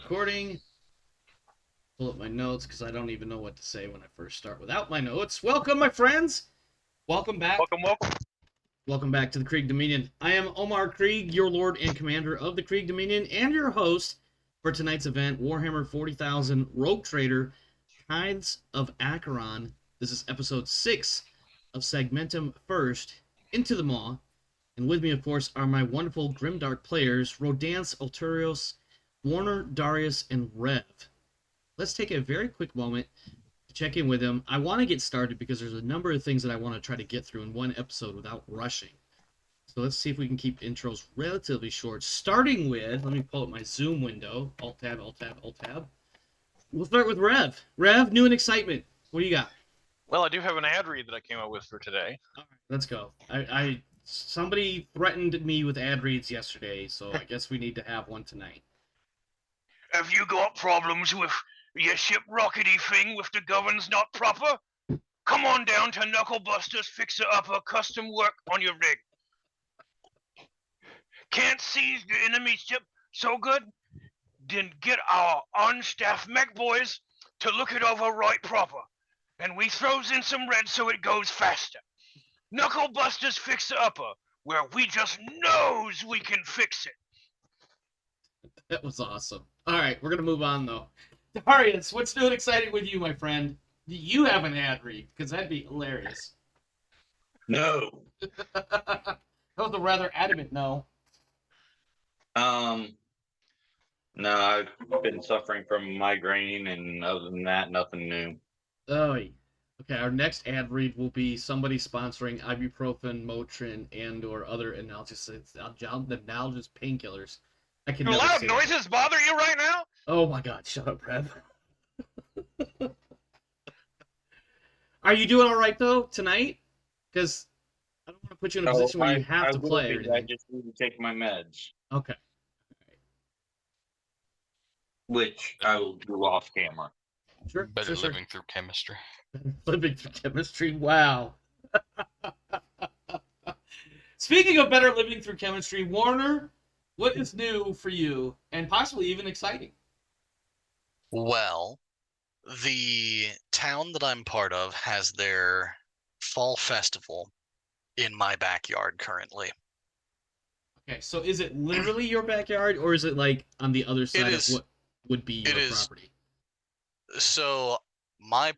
recording. Pull up my notes because I don't even know what to say when I first start without my notes. Welcome, my friends. Welcome back. Welcome. Welcome back to the Krieg Dominion. I am Omar Krieg, your Lord and Commander of the Krieg Dominion, and your host for tonight's event, Warhammer 40,000 Rogue Trader, Tithes of Acheron. This is episode 6 of Segmentum First, Into the Maw. And with me, of course, are my wonderful Grimdark players, Rodance, Alturios, Warner, Darius, and Rev. Let's take a very quick moment to check in with them. I want to get started because there's a number of things that I want to try to get through in one episode without rushing. So let's see if we can keep intros relatively short. Starting with, let me pull up my Zoom window. Alt-tab, Alt-tab, Alt-tab. We'll start with Rev. Rev, new and excitement. What do you got? Well, I do have an ad read that I came up with for today. All right, let's go. Somebody threatened me with ad reads yesterday, so I guess we need to have one tonight. Have you got problems with your ship rockety thing with the govern's not proper? Come on down to Knucklebusters Fixer Upper Custom Work on your rig. Can't seize the enemy ship so good? Then get our on-staff mech boys to look it over right proper. And we throws in some red so it goes faster. Knucklebusters Fixer Upper, where we just knows we can fix it. That was awesome. All right, we're going to move on, though. Darius, what's new and exciting with you, my friend? Do you have an ad read? Because that'd be hilarious. No. That was a rather adamant no. No, I've been suffering from migraine, and other than that, nothing new. Oh, okay. Our next ad read will be somebody sponsoring ibuprofen, Motrin, and/or other analgesics painkillers. I can Do never loud say noises that. bother you right now? Oh my God! Shut up, Rev. Are you doing all right though tonight? Because I don't want to put you in a position where you have to play. Or I just need to take my meds, okay. which I will do off camera. Sure. Better sure. living through chemistry. Living through chemistry. Wow. Speaking of better living through chemistry, Warner, what is new for you and possibly even exciting? Well, the town that I'm part of has their fall festival in my backyard currently. Okay, so is it literally your backyard, or is it like on the other side of what would be your property? So my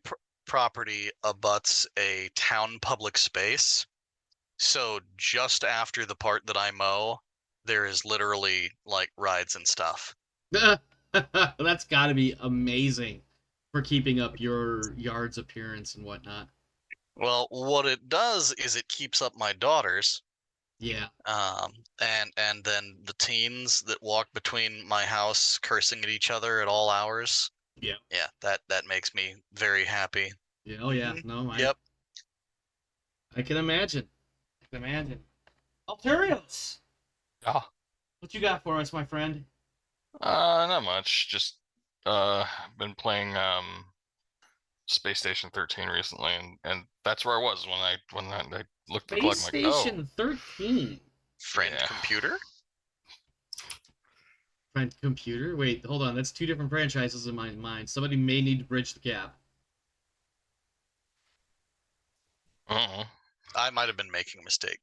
property abuts a town public space. So just after the part that I mow, there is literally like rides and stuff. That's got to be amazing for keeping up your yard's appearance and whatnot. Well, what it does is it keeps up my daughters. Yeah. And then the teens that walk between my house cursing at each other at all hours. Yeah. Yeah, that makes me very happy. Yeah. Oh yeah. No. Yep. I can imagine. Alturios. Yeah. What you got for us, my friend? Not much. Just been playing Space Station 13 recently, and that's where I was when I looked at the clock. Space like, Station 13. Friend computer. Friend computer. Wait, hold on. That's two different franchises in my mind. Somebody may need to bridge the gap. I might have been making a mistake.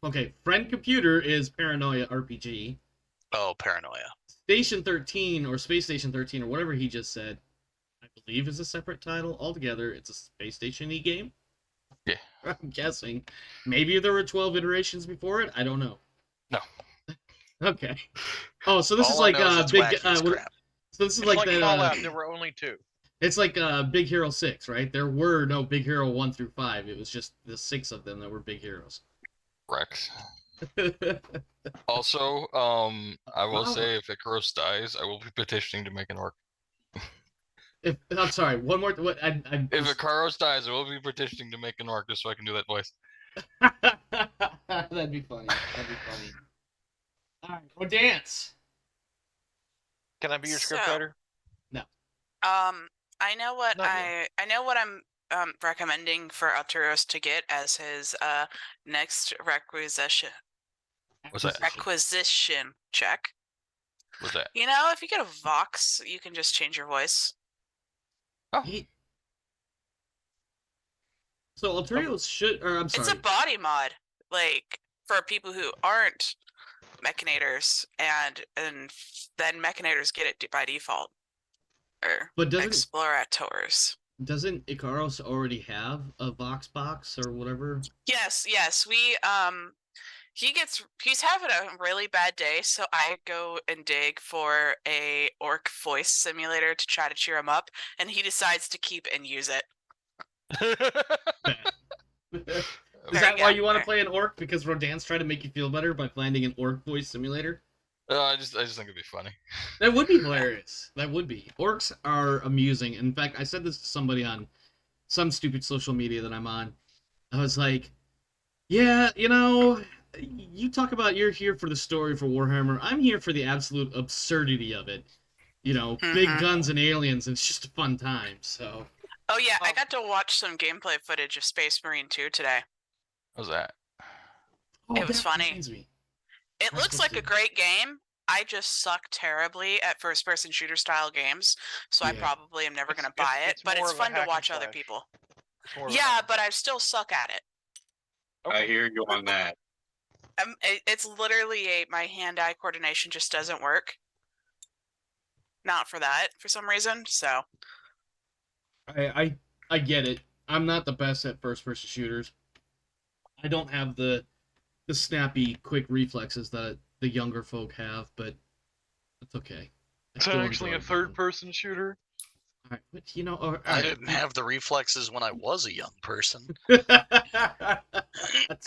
Okay, Friend Computer is Paranoia RPG. Oh, Paranoia. Station 13 or Space Station 13 or whatever he just said, I believe is a separate title altogether. It's a Space Station-y game. Yeah. I'm guessing. Maybe there were 12 iterations before it. I don't know. No. Okay. Oh, so this is like big. So this is like the Fallout. There were only 2. It's like Big Hero 6, right? There were no Big Hero 1 through 5. It was just the 6 of them that were big heroes. Correct. Also, I will say if Icarus dies, I will be petitioning to make an orc. I'm sorry, one more. If Icarus dies, I will be petitioning to make an orc just so I can do that voice. That'd be funny. All right, Rodance. Can I be your scriptwriter? No. I know what I'm recommending for Arturos to get as his next requisition. What's that? Requisition check. What's that? You know, if you get a Vox, you can just change your voice. He- So Alterios should, or I'm sorry. It's a body mod, like for people who aren't Mechanators, and then Mechanators get it by default, or But Explorators. doesn't Icaros already have a Vox box or whatever? Yes, we he's having a really bad day, so I go and dig for a orc voice simulator to try to cheer him up, and he decides to keep and use it. Is that why you want to play an orc? Because Rodan's trying to make you feel better by finding an orc voice simulator? I just think it'd be funny. That would be hilarious. That would be. Orcs are amusing. In fact, I said this to somebody on some stupid social media that I'm on. I was like, yeah, you know, you talk about you're here for the story for Warhammer. I'm here for the absolute absurdity of it. You know, big guns and aliens. And it's just a fun time, so... Oh yeah, I got to watch some gameplay footage of Space Marine 2 today. How's that? Oh, It was that funny. reminds me. It looks like a great game. I just suck terribly at first-person shooter style games, so I Yeah. probably am never going to buy it. But more it's of a fun to hack and watch other slash. people. It's more of a Yeah, hack but I still suck at it. I hear you on that. It's literally my hand-eye coordination just doesn't work. Not for that, for some reason. So I get it. I'm not the best at first-person shooters. I don't have the snappy, quick reflexes that the younger folk have, but it's okay. It's actually a third-person shooter. Alright, but you know, I didn't have the reflexes when I was a young person. That's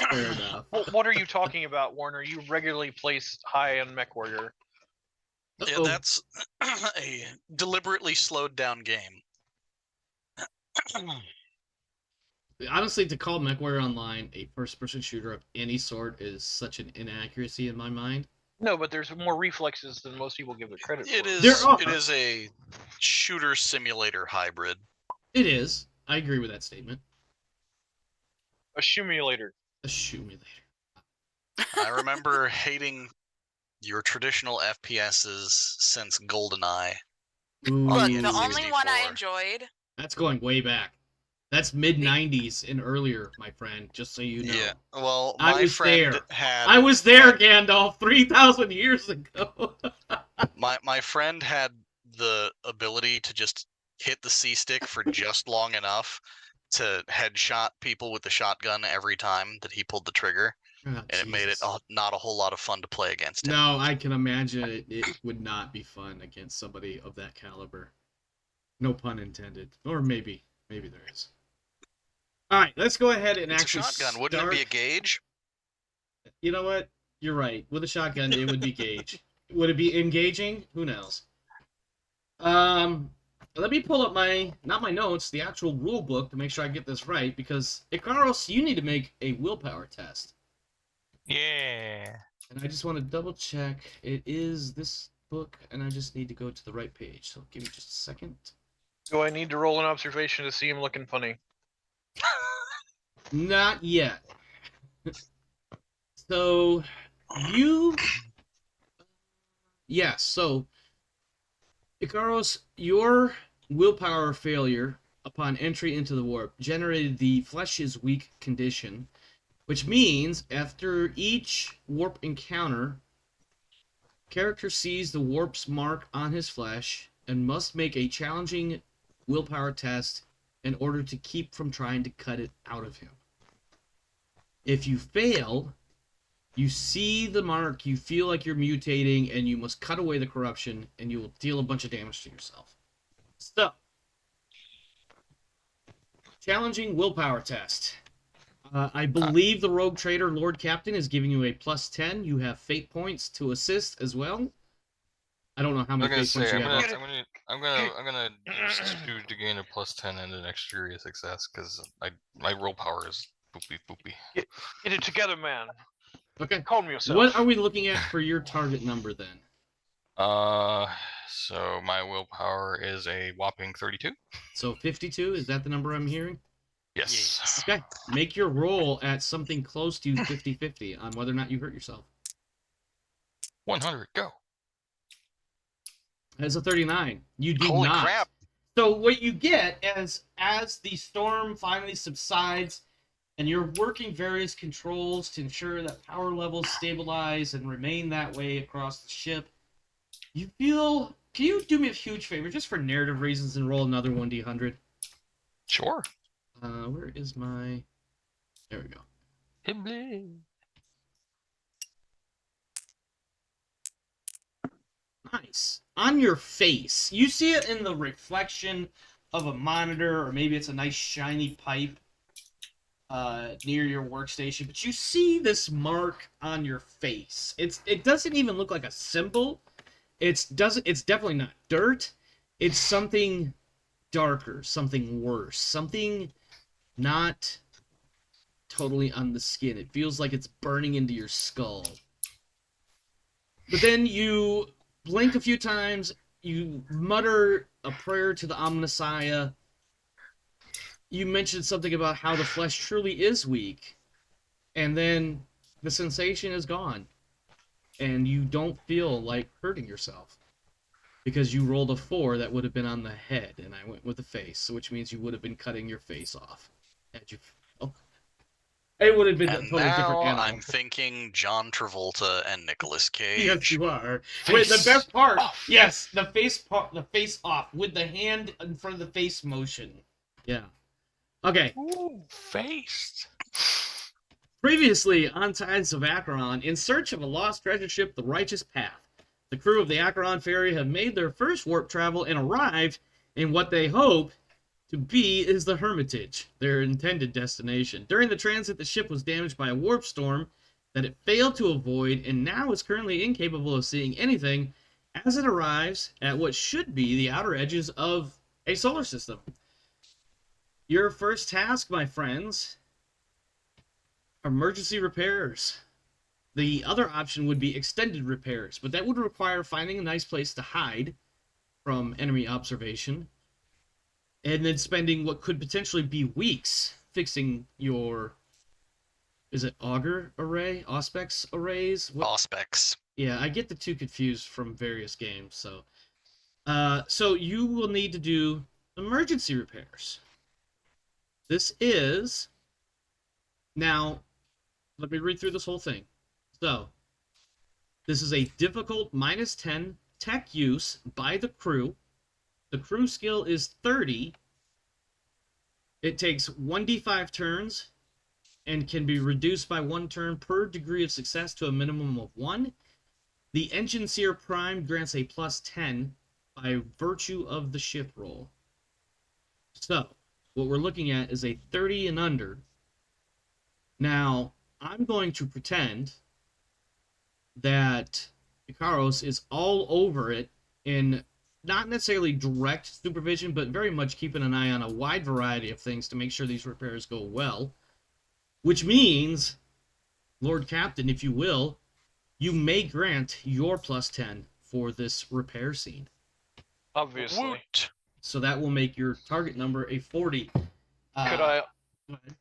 fair enough. What are you talking about, Warner? You regularly place high on MechWarrior. Yeah, that's a deliberately slowed down game. Honestly, to call MechWarrior Online a first-person shooter of any sort is such an inaccuracy in my mind. No, but there's more reflexes than most people give it credit for. It is a shooter simulator hybrid. It is. I agree with that statement. A simulator. A simulator. I remember hating your traditional FPSs since GoldenEye. Ooh, look, the the only one I 64. enjoyed. That's going way back. That's mid-90s and earlier, my friend, just so you know. Yeah, well, I my was friend there. had... I was there, Gandalf, 3,000 years ago. my friend had the ability to just hit the C-stick for just long enough to headshot people with the shotgun every time that he pulled the trigger. Oh, and it made it not a whole lot of fun to play against him. No, I can imagine it would not be fun against somebody of that caliber. No pun intended. Or maybe there is. All right, let's go ahead and It's actually a shotgun. Wouldn't it be a gauge? You know what? You're right. With a shotgun, it would be gauge. Would it be engaging? Who knows? Let me pull up not my notes, the actual rule book to make sure I get this right, because Icaros, you need to make a willpower test. Yeah. And I just want to double check. It is this book, and I just need to go to the right page. So give me just a second. Do I need to roll an observation to see him looking funny? Not yet. So, yes, so, Icaros, your willpower failure upon entry into the warp generated the flesh is weak condition, which means after each warp encounter, character sees the warp's mark on his flesh and must make a challenging willpower test in order to keep from trying to cut it out of him. If you fail, you see the mark, you feel like you're mutating, and you must cut away the corruption, and you will deal a bunch of damage to yourself. So, challenging willpower test. I believe the Rogue Trader Lord Captain is giving you a +10. You have fate points to assist as well. I don't know how many fate points you have. I'm gonna use 2 to gain a +10 and an exterior success because my willpower is boopy. Get it together, man. Okay. Calm yourself. What are we looking at for your target number then? So my willpower is a whopping 32. So 52, is that the number I'm hearing? Yes. Okay. Make your roll at something close to 50-50 on whether or not you hurt yourself. 100, go. It's a 39. You do Holy not. crap! So what you get as the storm finally subsides, and you're working various controls to ensure that power levels stabilize and remain that way across the ship, you feel... Can you do me a huge favor, just for narrative reasons, and roll another 1d100? Sure. Where is my... There we go. Nice. On your face. You see it in the reflection of a monitor, or maybe it's a nice shiny pipe near your workstation, but you see this mark on your face. It doesn't even look like a symbol. It's definitely not dirt. It's something darker, something worse, something not totally on the skin. It feels like it's burning into your skull. But then you blink a few times, you mutter a prayer to the Omnissiah. You mentioned something about how the flesh truly is weak, and then the sensation is gone, and you don't feel like hurting yourself, because you rolled a 4 that would have been on the head, and I went with the face, which means you would have been cutting your face off. Had you... Oh. It would have been a And totally different now animal. I'm thinking John Travolta and Nicolas Cage. Yes, you are. Wait, the best part, yes, the face off, with the hand in front of the face motion. Yeah. Okay. Ooh, faced. Previously on Tithes of Acheron, in search of a lost treasure ship, the Righteous Path, the crew of the Acheron ferry have made their first warp travel and arrived in what they hope to be is the Hermitage, their intended destination. During the transit, the ship was damaged by a warp storm that it failed to avoid, and now is currently incapable of seeing anything as it arrives at what should be the outer edges of a solar system. Your first task, my friends, emergency repairs. The other option would be extended repairs, but that would require finding a nice place to hide from enemy observation, and then spending what could potentially be weeks fixing your... Is it auger array? Auspex arrays? Auspex. Yeah, I get the two confused from various games, so... So you will need to do emergency repairs. This is... Now, let me read through this whole thing. So, this is a difficult -10 tech use by the crew. The crew skill is 30. It takes 1d5 turns and can be reduced by 1 turn per degree of success to a minimum of 1. The Engine Seer Prime grants a +10 by virtue of the ship roll. So, what we're looking at is a 30 and under. Now, I'm going to pretend that Ikaros is all over it in not necessarily direct supervision, but very much keeping an eye on a wide variety of things to make sure these repairs go well. Which means, Lord Captain, if you will, you may grant your +10 for this repair scene. Obviously. Woot! So that will make your target number a 40.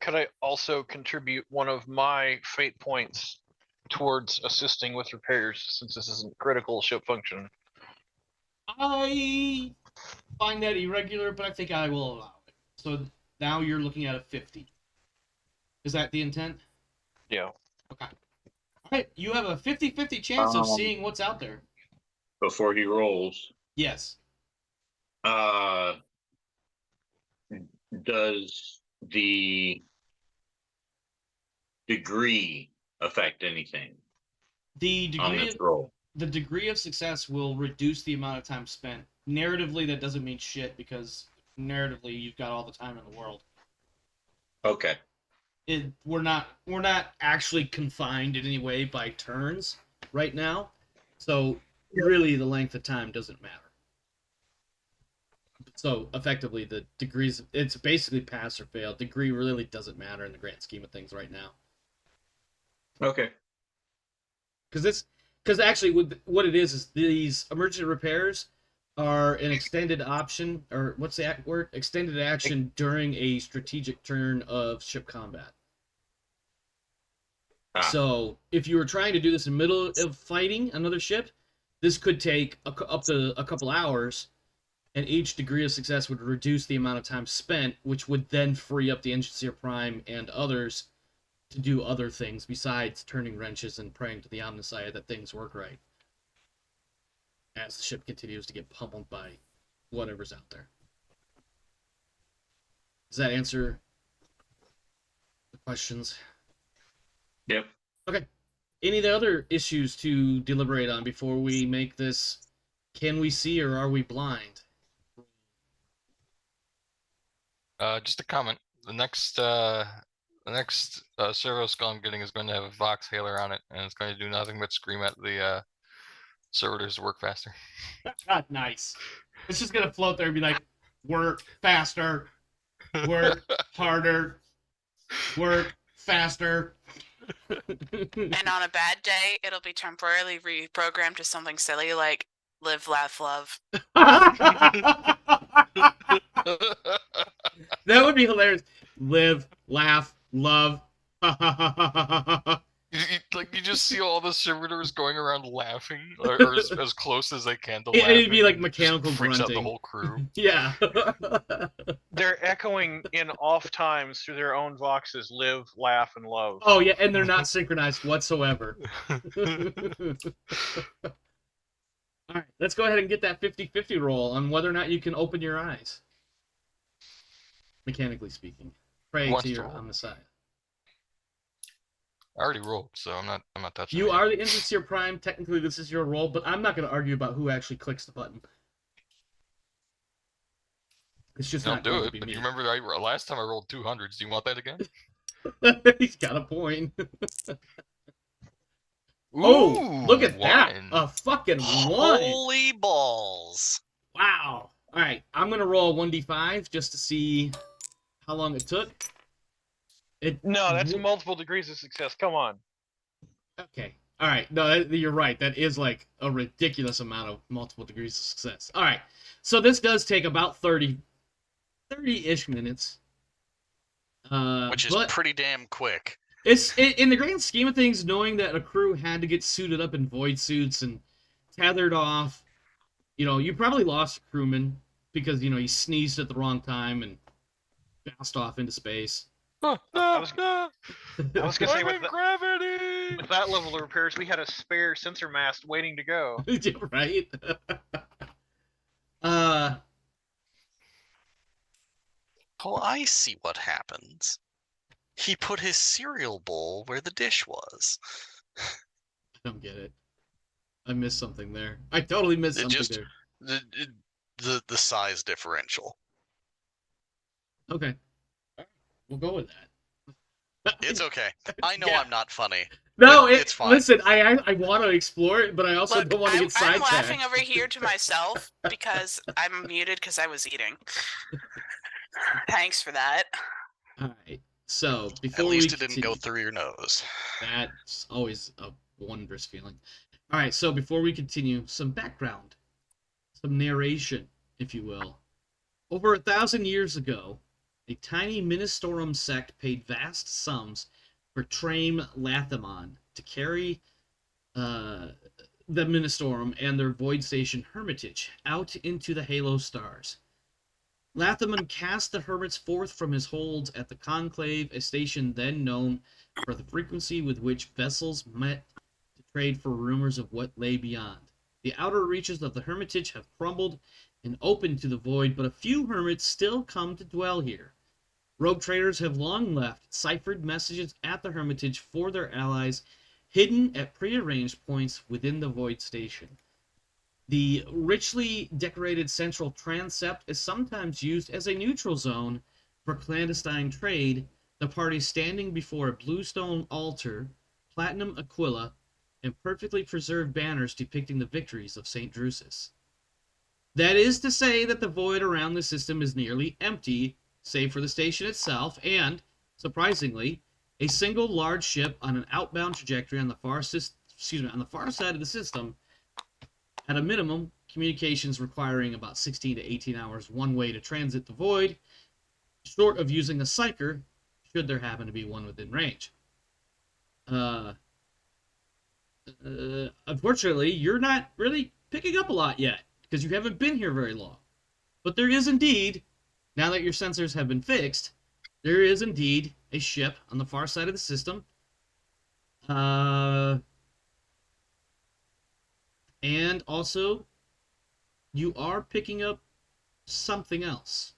Could I also contribute one of my fate points towards assisting with repairs, since this isn't critical ship function? I find that irregular, but I think I will allow it. So now you're looking at a 50. Is that the intent? Yeah. Okay. Alright, you have a 50-50 chance of seeing what's out there. Before he rolls, Yes. does the degree affect anything The on degree this of, roll? the degree of success will reduce the amount of time spent. Narratively, that doesn't mean shit, because narratively, you've got all the time in the world. Okay. We're not actually confined in any way by turns right now, so really the length of time doesn't matter. So effectively, the degrees, it's basically pass or fail. Degree really doesn't matter in the grand scheme of things right now. Okay. Because actually, what it is these emergency repairs are an extended option, or what's the word? Extended action during a strategic turn of ship combat. So if you were trying to do this in the middle of fighting another ship, This could take up to a couple hours, and each degree of success would reduce the amount of time spent, which would then free up the Engineer Prime and others to do other things besides turning wrenches and praying to the Omnissiah that things work right. As the ship continues to get pummeled by whatever's out there. Does that answer the questions? Yep. Okay. Any of the other issues to deliberate on before we make this? Can we see or are we blind? Just a comment. The next servo skull I'm getting is going to have a Vox Hailer on it, and it's going to do nothing but scream at the servitors to work faster. Nice. It's just gonna float there and be like, work faster, work harder, work faster. And on a bad day, it'll be temporarily reprogrammed to something silly like live, laugh, love. That would be hilarious. Live, laugh, love. You just see all the servitors going around laughing, or as close as they can to laughing. It'd be like and mechanical just freaks out the grunting. whole crew. Yeah. They're echoing in off times through their own voxes, live, laugh, and love. Oh yeah, and they're not synchronized whatsoever. Alright, let's go ahead and get that 50-50 roll on whether or not you can open your eyes. Mechanically speaking. Pray Once to your roll. Messiah. I already rolled, so I'm not touching You it. are the Engineer Prime. Technically, this is your role, but I'm not going to argue about who actually clicks the button. It's just Don't not do going it. to be But me. you remember last time I rolled 200s. Do you want that again? He's got a point. Oh, look at that! one. A fucking 1! Holy balls! Wow! Alright, I'm going to roll 1d5 just to see how long it took. No, that's multiple degrees of success. Come on. Okay. Alright, no, you're right. That is like a ridiculous amount of multiple degrees of success. Alright, so this does take about 30-ish minutes. Which is pretty damn quick. It's in the grand scheme of things, knowing that a crew had to get suited up in void suits and tethered off. You probably lost a crewman because, he sneezed at the wrong time and bounced off into space. I was gonna say I'm in gravity. with that level of repairs, we had a spare sensor mast waiting to go. Right? Oh, I see what happens. He put his cereal bowl where the dish was. I don't get it. I missed something there. I totally missed something there. The size differential. Okay. We'll go with that. It's okay. I know Yeah. I'm not funny. No, it's fine. Listen, I want to explore it, but I also Look, don't want to get I'm sidetracked. laughing over here to myself because I'm muted because I was eating. Thanks for that. All right. So before At least we it didn't go continue- through your nose. That's always a wondrous feeling. All right. So before we continue, some background, some narration, if you will. Over 1,000 years ago, a tiny Ministorum sect paid vast sums for Trame Lathamon to carry the Ministorum and their Void Station Hermitage out into the Halo stars. Lathamon cast the hermits forth from his holds at the Conclave, a station then known for the frequency with which vessels met to trade for rumors of what lay beyond. The outer reaches of the Hermitage have crumbled and opened to the void, but a few hermits still come to dwell here. Rogue traders have long left ciphered messages at the Hermitage for their allies, hidden at prearranged points within the Void Station. The richly decorated central transept is sometimes used as a neutral zone for clandestine trade, the party standing before a bluestone altar, platinum aquila, and perfectly preserved banners depicting the victories of St. Drusus. That is to say that the void around the system is nearly empty, save for the station itself, and, surprisingly, a single large ship on an outbound trajectory on the far side of the system. At a minimum, communications requiring about 16 to 18 hours one way to transit the void, short of using a psyker, should there happen to be one within range. Unfortunately, you're not really picking up a lot yet, because you haven't been here very long. But there is indeed, now that your sensors have been fixed, there is indeed a ship on the far side of the system. And also, you are picking up something else.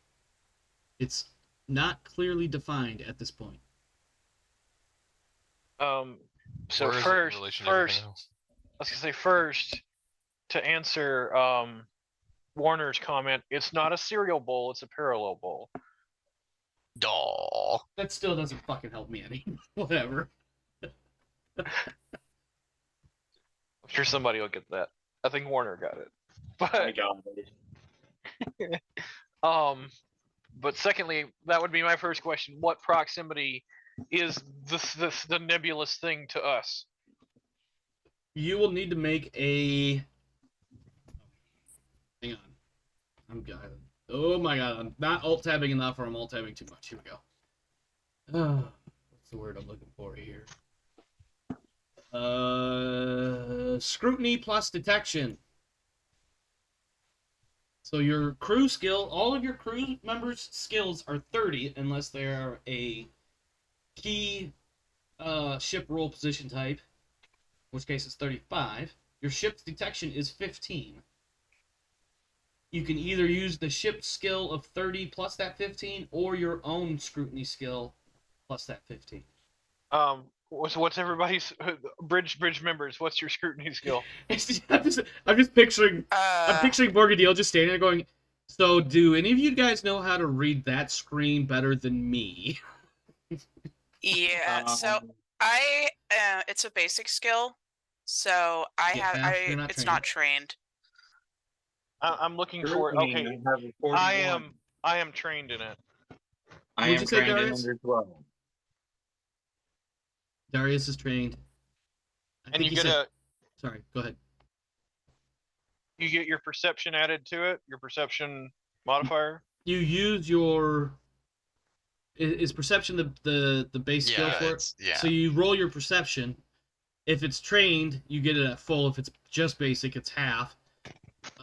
It's not clearly defined at this point. So Where is it in first, relation to everything first, else? I was gonna say first to answer Warner's comment. It's not a serial bowl; it's a parallel bowl. Daw. That still doesn't fucking help me any. Whatever. I'm sure somebody will get that. I think Warner got it. I But got it. but secondly, that would be my first question: what proximity is the nebulous thing to us? You will need to make a... Hang on. I'm good. Oh my god, I'm not alt-tabbing enough or I'm alt-tabbing too much. Here we go. What's the word I'm looking for here? Scrutiny plus detection. So your crew skill, all of your crew members' skills are 30 unless they are a key ship role position type, in which case it's 35. Your ship's detection is 15. You can either use the ship skill of 30 plus that 15, or your own scrutiny skill plus that 15. What's everybody's bridge members? What's your scrutiny skill? I'm just picturing Borgadil just standing there going, so do any of you guys know how to read that screen better than me? Yeah. So I it's a basic skill. So You're not it's trained. not trained. I'm looking for Scrutiny, okay. I have a 41. I am trained in it. I What'd am you say, trained in Darius? under 12. Darius is trained. I And think you he get said... Sorry, go ahead. you get your perception added to it, your perception modifier. You use your... Is perception the base skill for it? Yeah. So you roll your perception. If it's trained, you get it at full. If it's just basic, it's half.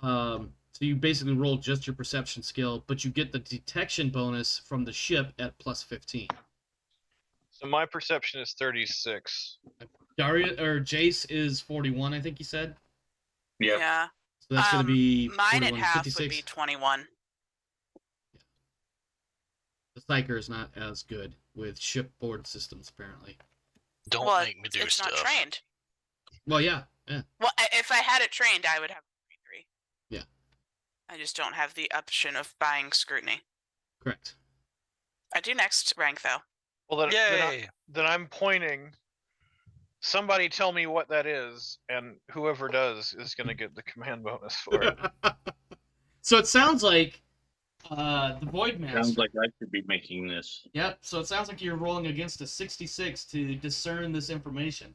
So you basically roll just your perception skill, but you get the detection bonus from the ship at plus 15. So my perception is 36. Darius or Jace is 41, I think you said. Yep. Yeah. So that's going to be Mine at 41, half 56. would be 21. The Psyker is not as good with shipboard systems, apparently. Don't Well, make me do it's stuff. not trained. Well, yeah. Well, if I had it trained, I would have 23. Yeah. I just don't have the option of buying scrutiny. Correct. I do next rank though. Well, Yay! then I'm pointing. Somebody tell me what that is, and whoever does is going to get the command bonus for it. So it sounds like the Void Master. Sounds like I should be making this. Yep. So it sounds like you're rolling against a 66 to discern this information.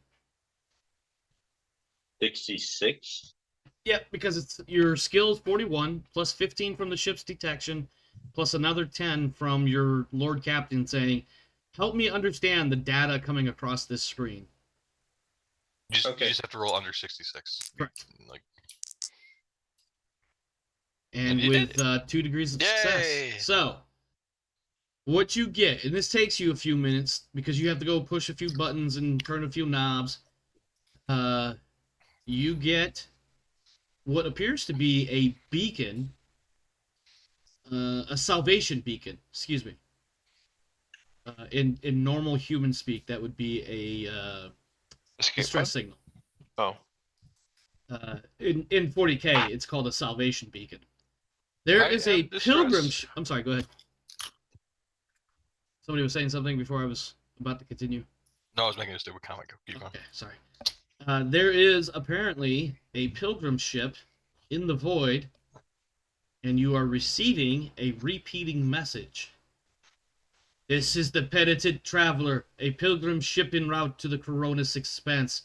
66? Yep, because it's your skill is 41 plus 15 from the ship's detection, plus another 10 from your Lord Captain saying, "Help me understand the data coming across this screen." You Okay. just have to roll under 66. Correct. Like, And you with did 2 degrees of Yay! success. So, what you get, and this takes you a few minutes because you have to go push a few buttons and turn a few knobs. You get what appears to be a beacon, a salvation beacon. Excuse me. In normal human speak, that would be a Escape distress pod? signal. Oh, In 40K, it's called a salvation beacon. There I is am a distressed. pilgrim. I'm sorry. Go ahead. Somebody was saying something before I was about to continue. no, I was making a stupid comment. Keep going. Okay, sorry. There is apparently a pilgrim ship in the void, and you are receiving a repeating message. This is the penitent traveler, a pilgrim ship en route to the Koronus Expanse.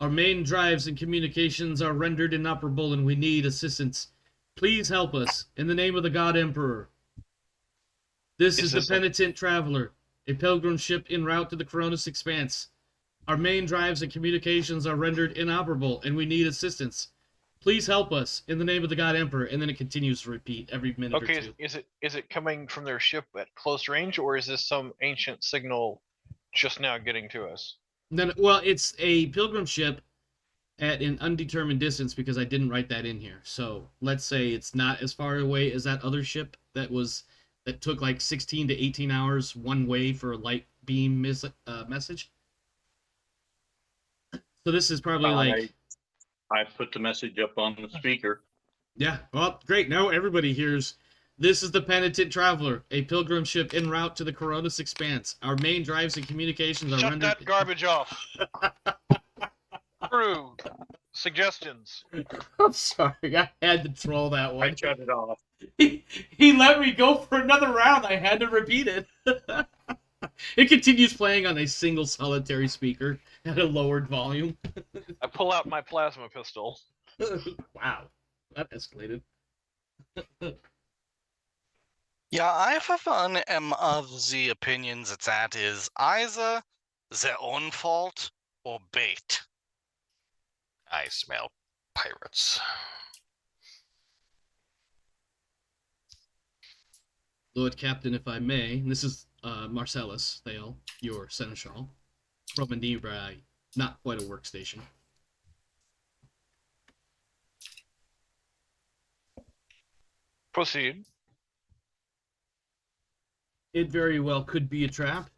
Our main drives and communications are rendered inoperable, and we need assistance. Please help us, in the name of the God Emperor. This is the this a- penitent traveler, a pilgrim ship en route to the Koronus Expanse. Our main drives and communications are rendered inoperable, and we need assistance. Please help us in the name of the God Emperor, and then it continues to repeat every minute or Okay, two. is it coming from their ship at close range, or is this some ancient signal just now getting to us? Then, well, it's a pilgrim ship at an undetermined distance because I didn't write that in here. So let's say it's not as far away as that other ship that took like 16 to 18 hours one way for a light beam message. So this is probably like, I put the message up on the speaker. yeah, well, great. Now everybody hears. This is the Penitent Traveler, a pilgrim ship en route to the Koronus Expanse. Our main drives and communications are Shut rendered. that garbage off. Crew, suggestions. I'm sorry, I had to troll that one. I shut it off. He let me go for another round. I had to repeat it. It continues playing on a single solitary speaker at a lowered volume. I pull out my plasma pistol. Wow, that escalated. Yeah, I for one am of the opinions that is either their own fault or bait. I smell pirates. Lord Captain, if I may, this is Marcellus Thale, your seneschal, from a nearby, not quite a workstation. Proceed. It very well could be a trap.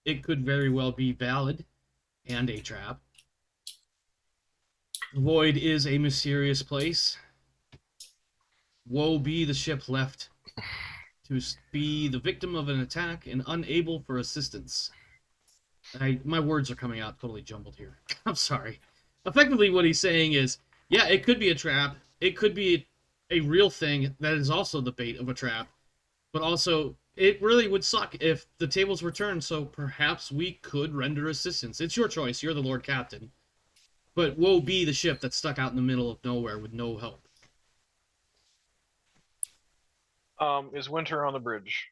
It could very well be valid and a trap. Void is a mysterious place. Woe be the ship left to be the victim of an attack and unable for assistance. My words are coming out totally jumbled here. I'm sorry. Effectively, what he's saying is, yeah, it could be a trap. It could be a real thing that is also the bait of a trap. But also, it really would suck if the tables were turned, so perhaps we could render assistance. It's your choice. You're the Lord Captain. But woe be the ship that's stuck out in the middle of nowhere with no help. Is Winter on the bridge?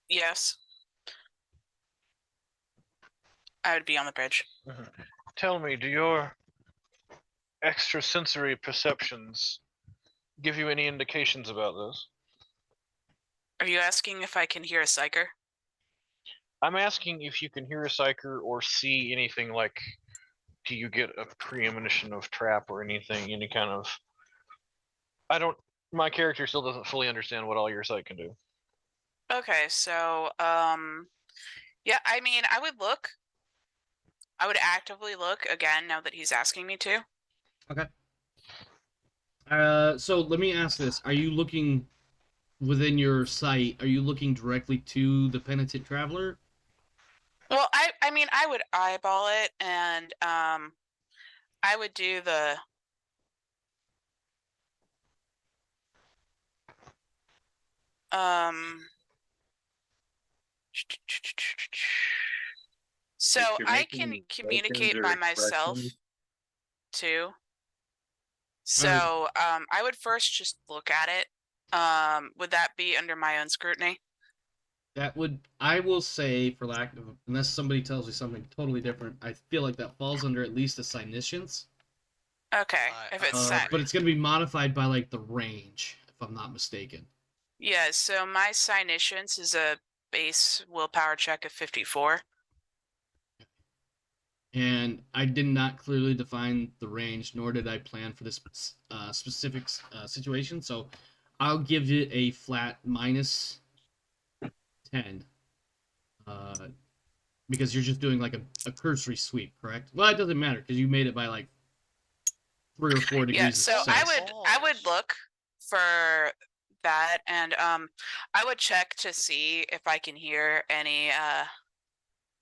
Yes. I would be on the bridge. Tell me, do your extrasensory perceptions give you any indications about this? Are you asking if I can hear a psyker? I'm asking if you can hear a psyker or see anything like, do you get a premonition of trap or anything, any kind of... my character still doesn't fully understand what all your sight can do. Okay, so, yeah, I mean, I would look. I would actively look, again, now that he's asking me to. Okay. So let me ask this. Are you looking within your sight? Are you looking directly to the Penitent Traveler? Well, I mean, I would eyeball it, and, I would do the... So you're I making can expressions communicate or by myself expressions. too. So I would first just look at it. Would that be under my own scrutiny? That would, I will say, for lack of, unless somebody tells me something totally different, I feel like that falls under at least a Psyniscience. Okay, if it's set. But it's going to be modified by, like, the range, if I'm not mistaken. Yeah, so my Psyniscience is a base willpower check of 54. And I did not clearly define the range, nor did I plan for this specific situation, so I'll give it a flat minus 10. Because you're just doing like a cursory sweep, correct? Well, it doesn't matter because you made it by like 3 or 4 degrees. Yeah, of so success. I would look for that, and I would check to see if I can hear any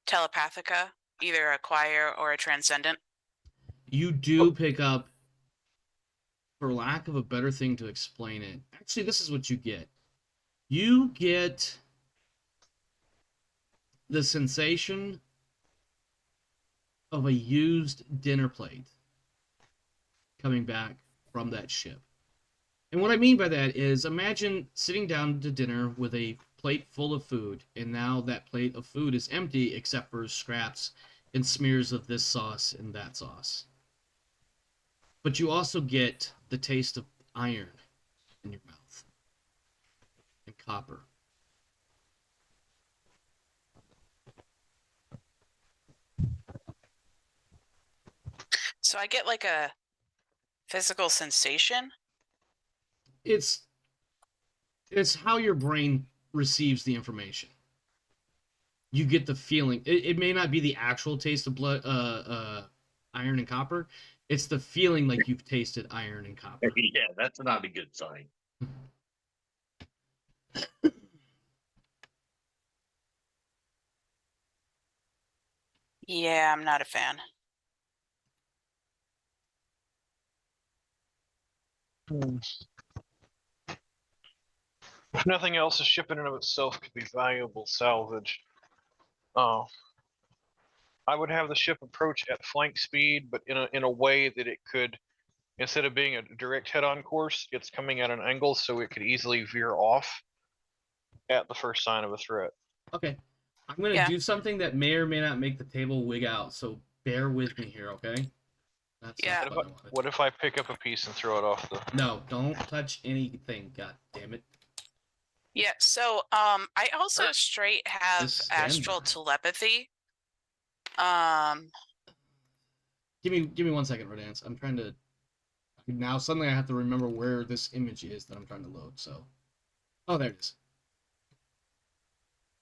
telepathica, either a choir or a transcendent. You do pick up, for lack of a better thing to explain it. Actually, this is what you get. You get the sensation of a used dinner plate coming back from that ship. And what I mean by that is, imagine sitting down to dinner with a plate full of food, and now that plate of food is empty except for scraps and smears of this sauce and that sauce. but you also get the taste of iron in your mouth and copper. So I get like a physical sensation. It's how your brain receives the information. You get the feeling. It may not be the actual taste of blood, iron and copper. It's the feeling like you've tasted iron and copper. Yeah, that's not a good sign. Yeah, I'm not a fan. If nothing else, a ship in and of itself could be valuable salvage. Oh, I would have the ship approach at flank speed, but in a way that it could, instead of being a direct head-on course, it's coming at an angle so it could easily veer off at the first sign of a threat. Okay. I'm going to do something that may or may not make the table wig out, so bear with me here, okay? That's Yeah. What if I pick up a piece and throw it off the... No, don't touch anything, god damn it. Yeah, so I also straight have Just astral stand by. telepathy. Give me 1 second, Rodance. I'm trying to... Now suddenly I have to remember where this image is that I'm trying to load, so... Oh, there it is.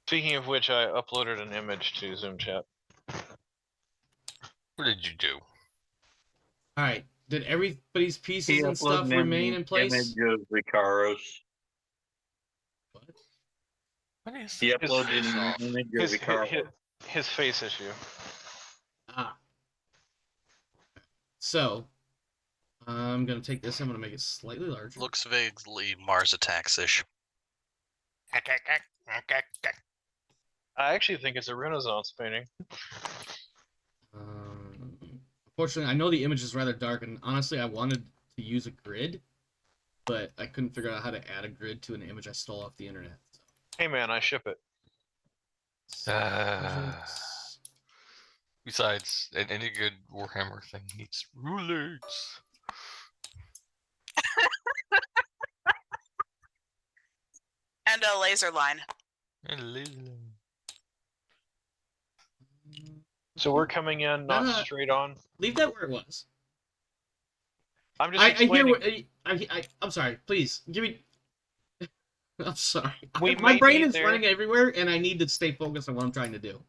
Speaking of which, I uploaded an image to Zoom chat. What did you do? Alright, did everybody's pieces He and stuff uploaded an remain in place? image of Vicaros. What? What is He this? uploaded an image of Vicaros. His face issue. Ah. So, I'm going to take this, I'm going to make it slightly larger. Looks vaguely Mars Attacks-ish. I actually think it's a Renaissance painting. Unfortunately, I know the image is rather dark, and honestly, I wanted to use a grid, but I couldn't figure out how to add a grid to an image I stole off the internet. So. Hey man, I ship it. Besides, any good Warhammer thing needs rulers. And a laser line. So we're coming in not straight on. Leave that where it was. I'm just I hear explaining. what I'm sorry. Please give me. I'm sorry. We My may brain be is there. running everywhere, and I need to stay focused on what I'm trying to do.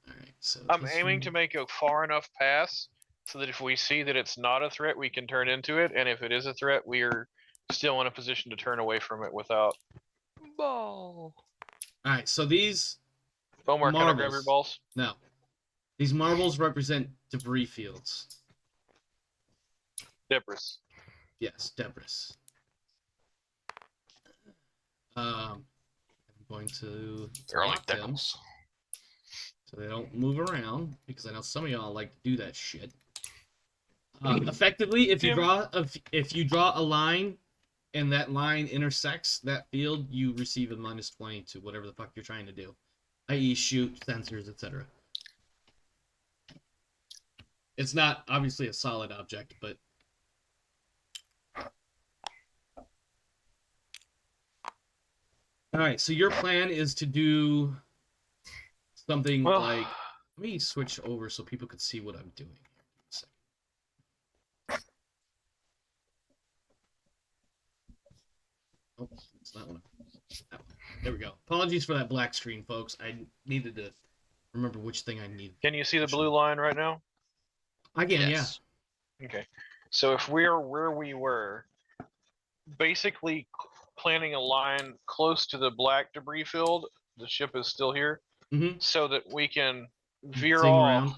All right. So I'm aiming to make a far enough pass so that if we see that it's not a threat, we can turn into it, and if it is a threat, we're still in a position to turn away from it without. Ball. All right. So these. Omar, can I grab your Marbles. balls? No. These marbles represent debris fields. Debris. Yes, debris. I'm going to They're only block them decals. so they don't move around, because I know some of y'all like to do that shit. Effectively, if you draw a line and that line intersects that field, you receive a -20 to whatever the fuck you're trying to do, i.e., shoot, sensors, etc. It's not obviously a solid object, but all right. So your plan is to do something like. Let me switch over so people can see what I'm doing. Oh, it's not one. There we go. Apologies for that black screen, folks. I needed to remember which thing I needed. Can you see the blue line right now? I can, Yes. Yeah. Okay. So if we're where we were, basically planting a line close to the black debris field, the ship is still here, so that we can veer Zing off. around.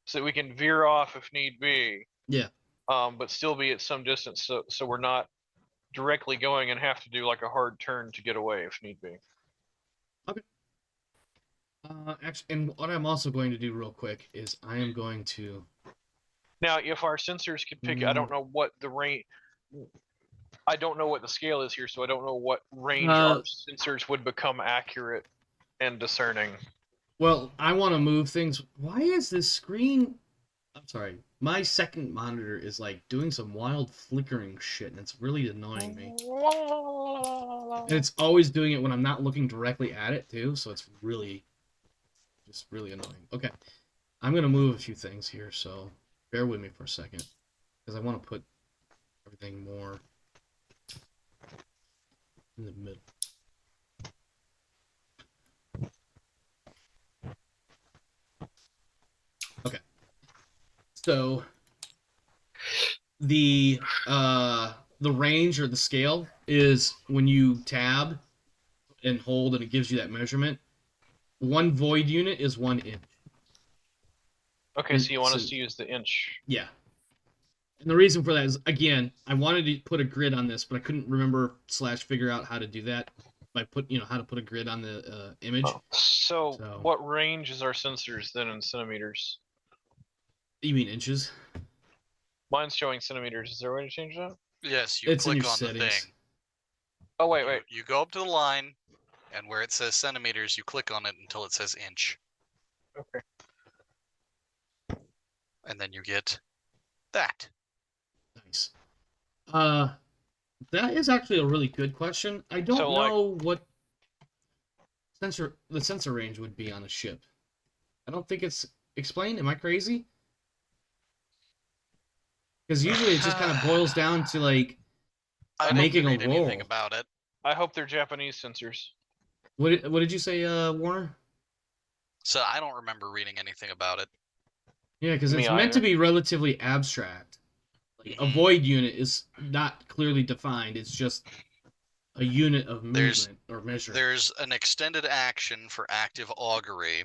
So that we can veer off if need be. Yeah. But still be at some distance, so we're not directly going and have to do like a hard turn to get away if need be. Okay. Actually, and what I'm also going to do real quick is I am going to. Now, if our sensors could pick, I don't know what the range. I don't know what the scale is here, so I don't know what range our sensors would become accurate and discerning. Well, I want to move things. Why is this screen? I'm sorry. My second monitor is like doing some wild flickering shit, and it's really annoying me. And it's always doing it when I'm not looking directly at it too, so it's really, just really annoying. Okay, I'm gonna move a few things here, so bear with me for a second, because I want to put everything more in the middle. Okay. So the range or the scale is when you tab and hold and it gives you that measurement. 1 void unit is 1 inch. Okay, And so you want us so- to use the inch. Yeah. And the reason for that is, again, I wanted to put a grid on this, but I couldn't remember / figure out how to do that. By how to put a grid on the image. Oh, so, So- what range is our sensors then in centimeters? You mean inches? Mine's showing centimeters. Is there a way to change that? Yes, you It's in click your on the settings. thing. Oh, wait. You go up to the line, and where it says centimeters, you click on it until it says inch. Okay. And then you get that. Nice. That is actually a really good question. I don't So, like- know what the sensor range would be on a ship. I don't think it's explained. Am I crazy? Because usually it just kind of boils down to like I didn't making a read anything roll. about it. I hope they're Japanese sensors. What did you say, Warner? So I don't remember reading anything about it. Yeah, because Me it's meant to either. be relatively abstract. Like a void unit is not clearly defined. It's just a unit of There's- movement or measurement. There's an extended action for active augury,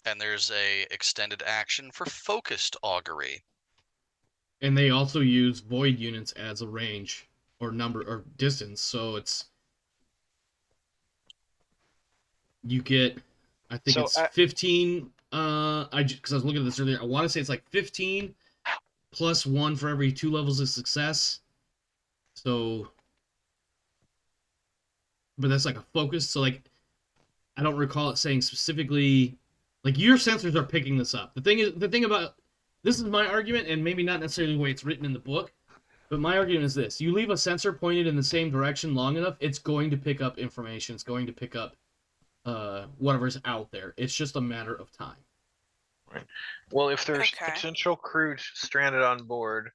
and there's a extended action for focused augury. And they also use void units as a range or number or distance, so you get, I think So, it's 15. Because I was looking at this earlier, I want to say it's like 15 plus 1 for every 2 levels of success. So, but that's like a focus. So like, I don't recall it saying specifically. Like your sensors are picking this up. The thing about this is my argument, and maybe not necessarily the way it's written in the book, but my argument is this: you leave a sensor pointed in the same direction long enough, it's going to pick up information. It's going to pick up whatever's out there. It's just a matter of time. Well, if there's Okay. potential crew stranded on board,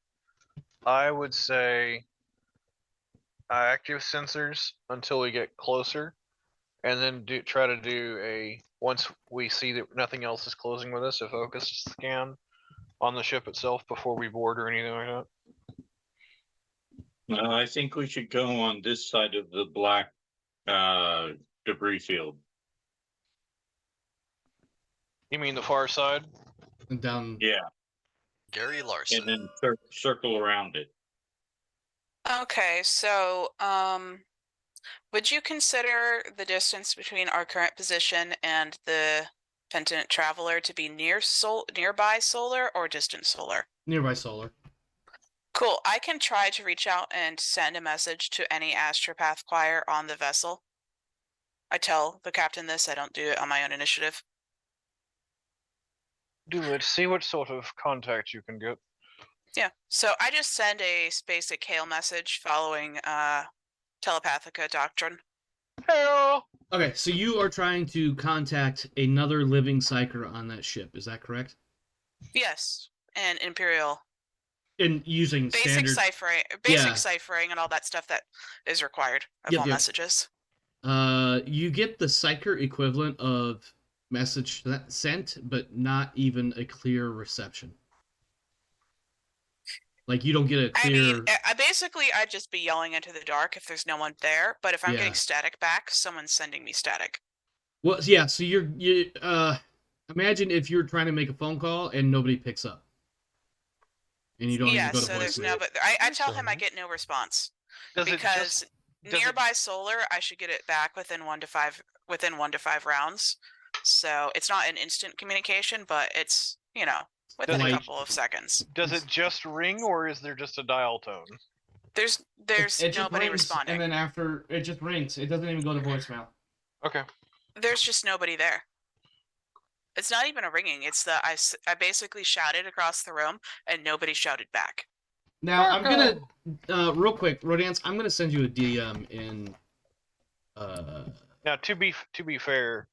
I would say active sensors until we get closer, and then try to do a, once we see that nothing else is closing with us, a focus scan on the ship itself before we board or anything like that. No, I think we should go on this side of the black debris field. You mean the far side? And down. Yeah, Gary and Larson. then circle around it. Okay, so would you consider the distance between our current position and the Penitent Traveler to be nearby solar or distant solar? Nearby solar. Cool. I can try to reach out and send a message to any astropath choir on the vessel. I tell the captain this. I don't do it on my own initiative. Do it. See what sort of contact you can get. Yeah. So I just send a basic hail message following telepathica doctrine. Hell! Okay, so you are trying to contact another living psyker on that ship. Is that correct? Yes. And Imperial. And using Basic standard. ciphering, ciphering and all that stuff that is required of all messages. You get the psyker equivalent of message sent, but not even a clear reception. Like you don't get a clear. I'd just be yelling into the dark if there's no one there. But if I'm getting static back, someone's sending me static. Well, yeah. So you imagine if you're trying to make a phone call and nobody picks up, and you don't even go to voicemail. There's no. But I tell him I get no response because nearby solar, I should get it back within 1 to 5 rounds. So it's not an instant communication, but it's within a couple of seconds. Does it just ring, or is there just a dial tone? There's it nobody rings, responding. and then after it just rings. It doesn't even go to voicemail. Okay. There's just nobody there. It's not even a ringing. It's the I basically shouted across the room and nobody shouted back. Now I'm gonna real quick, Rodance. I'm gonna send you a DM in. Now, to be fair,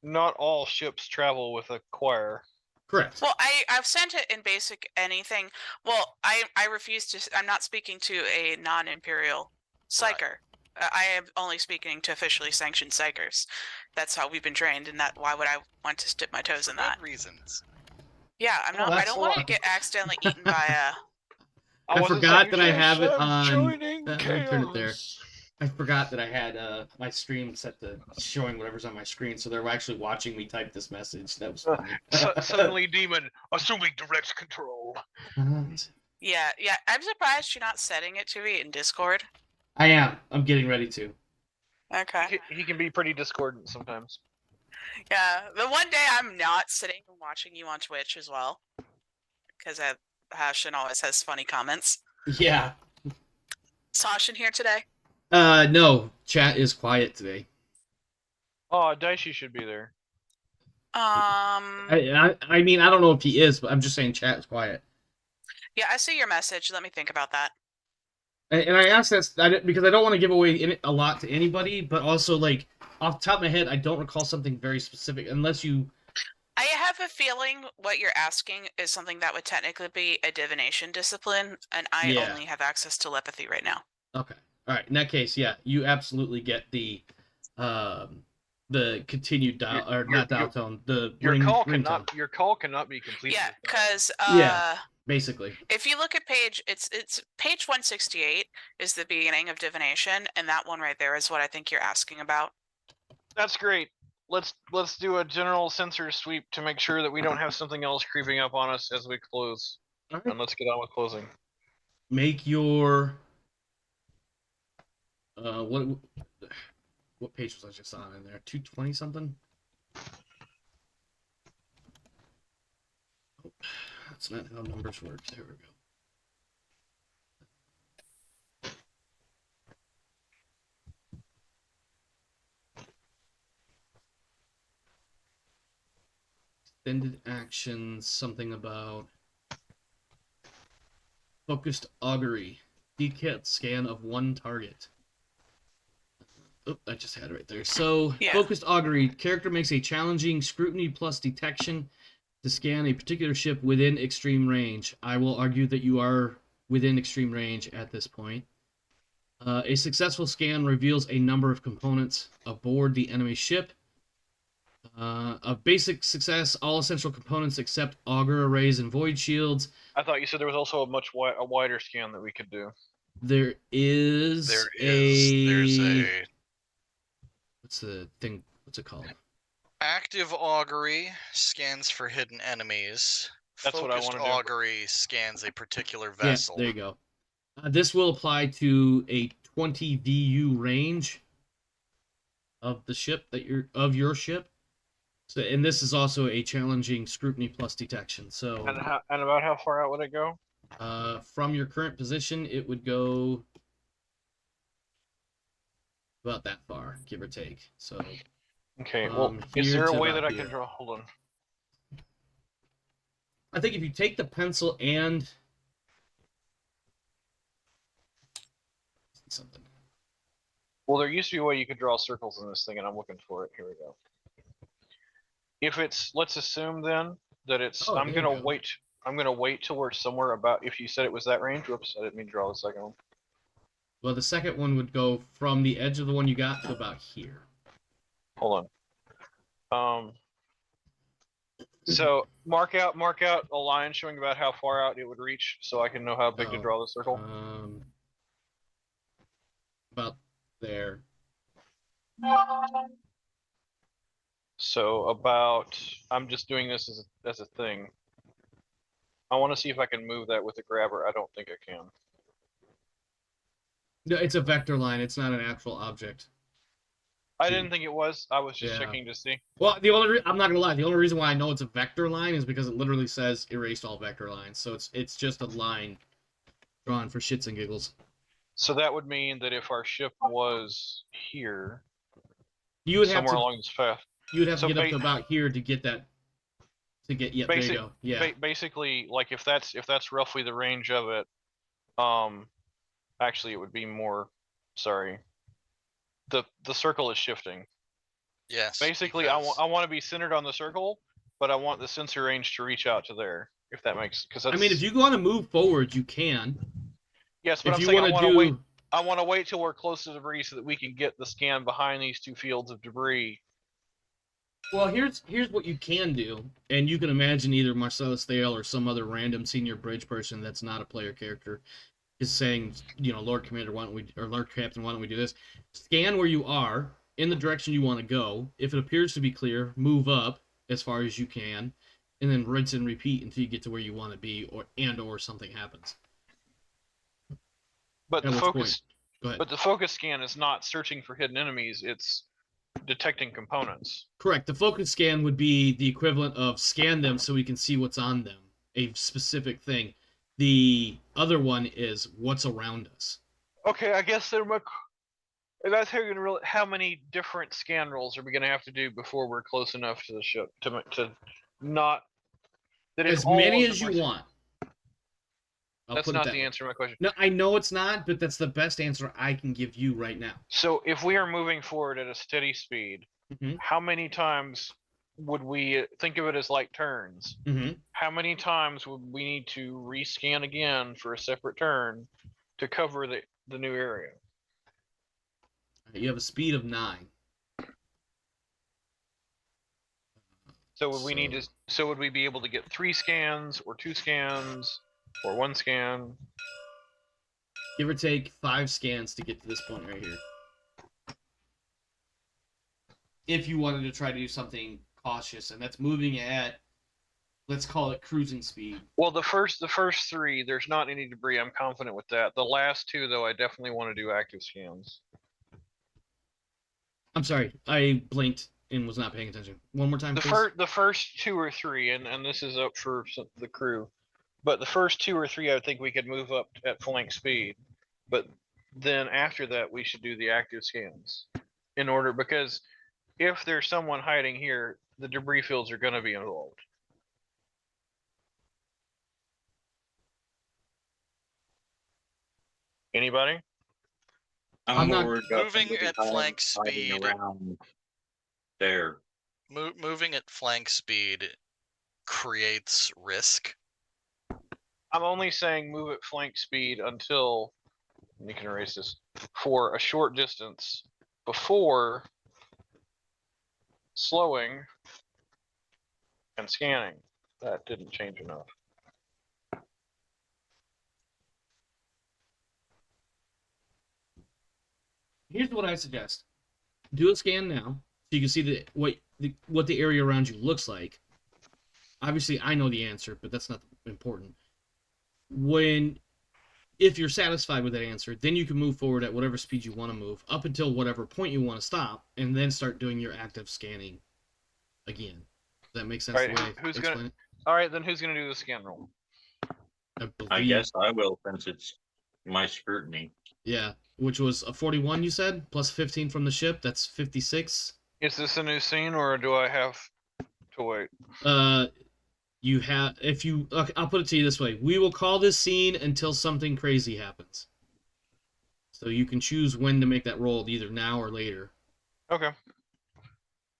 not all ships travel with a choir. Correct. Well, I've sent it in basic anything. Well, I refuse to. I'm not speaking to a non-imperial psyker. I am only speaking to officially sanctioned psychers. That's how we've been trained, and that why would I want to dip my toes in that? Good reasons. Yeah, I'm not. I that's don't a want to lot. get accidentally eaten by a. I forgot that I have it on. Joining Let me turn it there. chaos. I forgot that I had my stream set to showing whatever's on my screen, so they're actually watching me type this message. That was funny. Suddenly, demon assuming direct control. Yeah. I'm surprised you're not setting it to be in Discord. I am. I'm getting ready to. Okay. He can be pretty discordant sometimes. Yeah. The one day I'm not sitting and watching you on Twitch as well, because Hashin always has funny comments. Yeah. Is Hashin here today? No. Chat is quiet today. Oh, Daishi should be there. I mean, I don't know if he is, but I'm just saying chat is quiet. Yeah, I see your message. Let me think about that. And I asked that because I don't want to give away a lot to anybody, but also, like, off the top of my head, I don't recall something very specific, unless you... I have a feeling what you're asking is something that would technically be a divination discipline, and I only have access to telepathy right now. Okay. All right. In that case, yeah, you absolutely get the continued dial, or not dial tone, the Your ring call cannot be completed. Yeah, because basically. If you look at page, it's page 168 is the beginning of divination, and that one right there is what I think you're asking about. That's great. Let's do a general sensor sweep to make sure that we don't have something else creeping up on us as we close. All right. And let's get on with closing. Make your what page was I just on in there? 220 something? Oh, that's not how numbers work. There we go. Extended actions, something about focused augury. Decat scan of one target. Oh, I just had it right there. So, focused augury. Character makes a challenging scrutiny plus detection to scan a particular ship within extreme range. I will argue that you are within extreme range at this point. A successful scan reveals a number of components aboard the enemy ship. A basic success, all essential components except auger arrays and void shields. I thought you said there was also a wider scan that we could do. There's a... What's the thing? What's it called? Active augury scans for hidden enemies. That's Focused what I want to do. augury scans a particular vessel. Yeah, there you go. This will apply to a 20 VU range of the ship of your ship. So, and this is also a challenging scrutiny plus detection. So, and about how far out would it go? From your current position, it would go about that far, give or take. So, okay. Well, is there a way that I can draw? Hold on. I think if you take the pencil and something. Well, there used to be a way you could draw circles in this thing, and I'm looking for it. Here we go. If it's, let's assume then that it's, I'm gonna wait till we're somewhere about. If you said it was that range, whoops, I didn't mean to draw the second one. Well, the second one would go from the edge of the one you got to about here. Hold on. So mark out a line showing about how far out it would reach, so I can know how big to draw the circle. About there. So about, I'm just doing this as a thing. I want to see if I can move that with a grabber. I don't think I can. No, it's a vector line. It's not an actual object. I didn't think it was. I was just checking to see. Well, I'm not gonna lie. The only reason why I know it's a vector line is because it literally says erased all vector lines. So it's just a line drawn for shits and giggles. So that would mean that if our ship was here, you would somewhere along this path, you would have to get up to about here to get that To get there you go. Yeah. Basically, like if that's roughly the range of it, actually it would be more. Sorry. The circle is shifting. Yes. Basically, I want to be centered on the circle, but I want the sensor range to reach out to there. If that makes, because I mean, if you want to move forward, you can. Yes, but if I'm you saying want I to want to do, wait. I want to wait till we're close to debris so that we can get the scan behind these two fields of debris. well, here's what you can do, and you can imagine either Marcellus Thale or some other random senior bridge person that's not a player character is saying, Lord Commander, why don't we, or Lord Captain, why don't we do this? Scan where you are in the direction you want to go. If it appears to be clear, move up as far as you can, and then rinse and repeat until you get to where you want to be, or something happens. But At the which focus, point, go ahead. but the focus scan is not searching for hidden enemies; it's detecting components. Correct. The focus scan would be the equivalent of scan them so we can see what's on them, a specific thing. The other one is what's around us. Okay, I guess that's how many different scan rolls are we going to have to do before we're close enough to the ship to not that As many as you want. That's not the answer to my question. No, I know it's not, but that's the best answer I can give you right now. So if we are moving forward at a steady speed, how many times would we think of it as like turns? How many times would we need to rescan again for a separate turn to cover the new area? You have a speed of 9. So would we need to? So would we be able to get 3 scans or 2 scans or 1 scan? Give or take 5 scans to get to this point right here. If you wanted to try to do something cautious, and that's moving at, let's call it cruising speed. Well, the first 3, there's not any debris. I'm confident with that. The last 2, though, I definitely want to do active scans. I'm sorry, I blinked and was not paying attention. One more time, please. The first 2 or 3, and this is up for the crew, but the first 2 or 3, I think we could move up at flank speed. But then after that, we should do the active scans in order, because if there's someone hiding here, the debris fields are going to be involved. Anybody? I'm not moving at flank speed. Around there. Moving at flank speed creates risk. I'm only saying move at flank speed until, you can erase this, for a short distance before slowing and scanning. That didn't change enough. Here's what I suggest. Do a scan now, so you can see what the area around you looks like. Obviously, I know the answer, but that's not important. If you're satisfied with that answer, then you can move forward at whatever speed you want to move, up until whatever point you want to stop, and then start doing your active scanning again. Does that make sense? All right, all right, then who's gonna do the scan roll? I guess I will, since it's my scrutiny. Yeah, which was a 41, you said, plus 15 from the ship. That's 56. Is this a new scene, or do I have to wait? You have, okay, I'll put it to you this way. We will call this scene until something crazy happens. So you can choose when to make that roll, either now or later. Okay.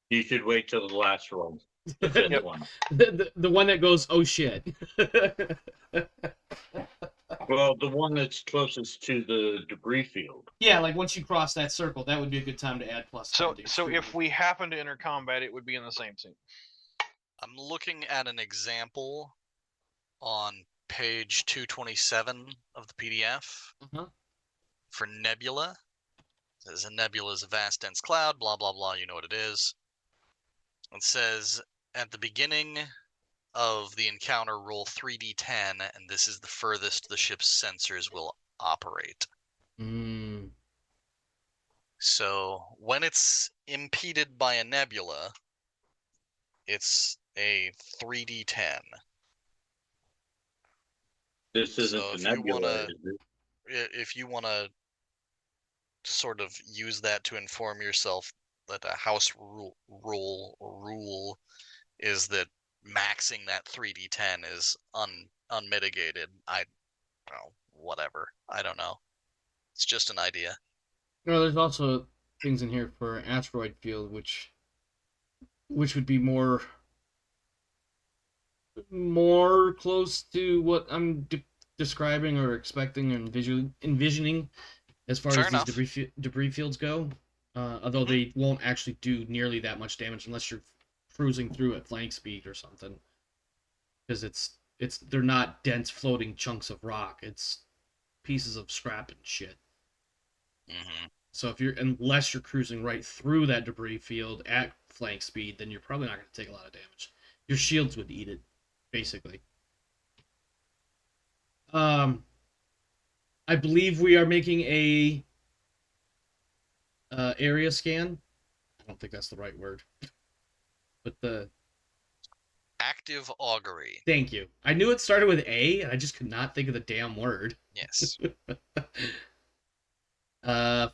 You should wait till the last roll. The fifth one. The one that goes, oh shit. Well, the one that's closest to the debris field. Yeah, like once you cross that circle, that would be a good time to add plus. So if we happen to enter combat, it would be in the same scene. I'm looking at an example on page 227 of the PDF for nebula. It says a nebula is a vast dense cloud, blah, blah, blah. You know what it is. It says at the beginning of the encounter, roll 3d10, and this is the furthest the ship's sensors will operate. So when it's impeded by a nebula, it's a 3d10. This isn't the nebula, is it? If you want to sort of use that to inform yourself that a house rule is that maxing that 3d10 is unmitigated. Well, whatever. I don't know. It's just an idea. No, there's also things in here for asteroid field, which would be more close to what I'm describing or expecting and envisioning as far Fair as enough. these debris fields go. Although they won't actually do nearly that much damage unless you're cruising through at flank speed or something, because they're not dense floating chunks of rock. It's pieces of scrap and shit. Mm-hmm. So unless you're cruising right through that debris field at flank speed, then you're probably not going to take a lot of damage. Your shields would eat it, basically. I believe we are making a area scan. I don't think that's the right word, but the Active augury. thank you. I knew it started with A, and I just could not think of the damn word. Yes.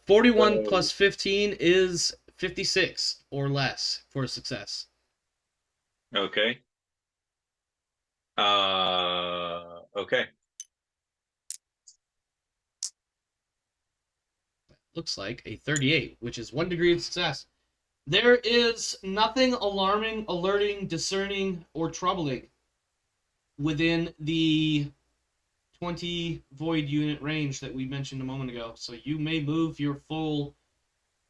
41 plus 15 is 56 or less for a success. Okay. Okay. Looks like a 38, which is 1 degree of success. There is nothing alarming, alerting, discerning, or troubling within the 20 void unit range that we mentioned a moment ago. So you may move your full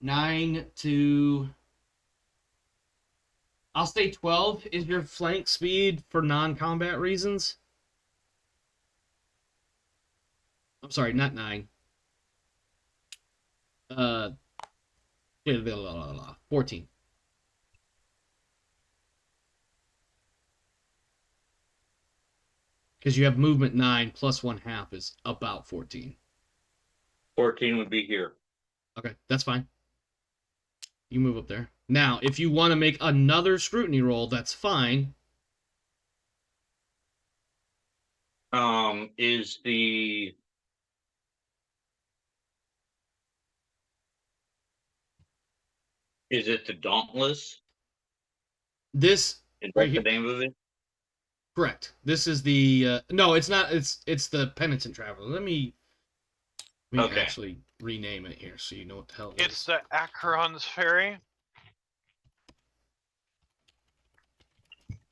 9 to... I'll say 12 is your flank speed for non-combat reasons. I'm sorry, not 9. 14. Because you have movement 9 plus 1/2 is about 14. 14 would be here. Okay, that's fine. You move up there. Now, if you want to make another scrutiny roll, that's fine. Is it the Dauntless? This Is right that here. the name of it? Correct. This is the no, it's not. It's the Penitent Traveler. Let me Okay. actually rename it here so you know what the hell it It's is. the Acheron's Ferry.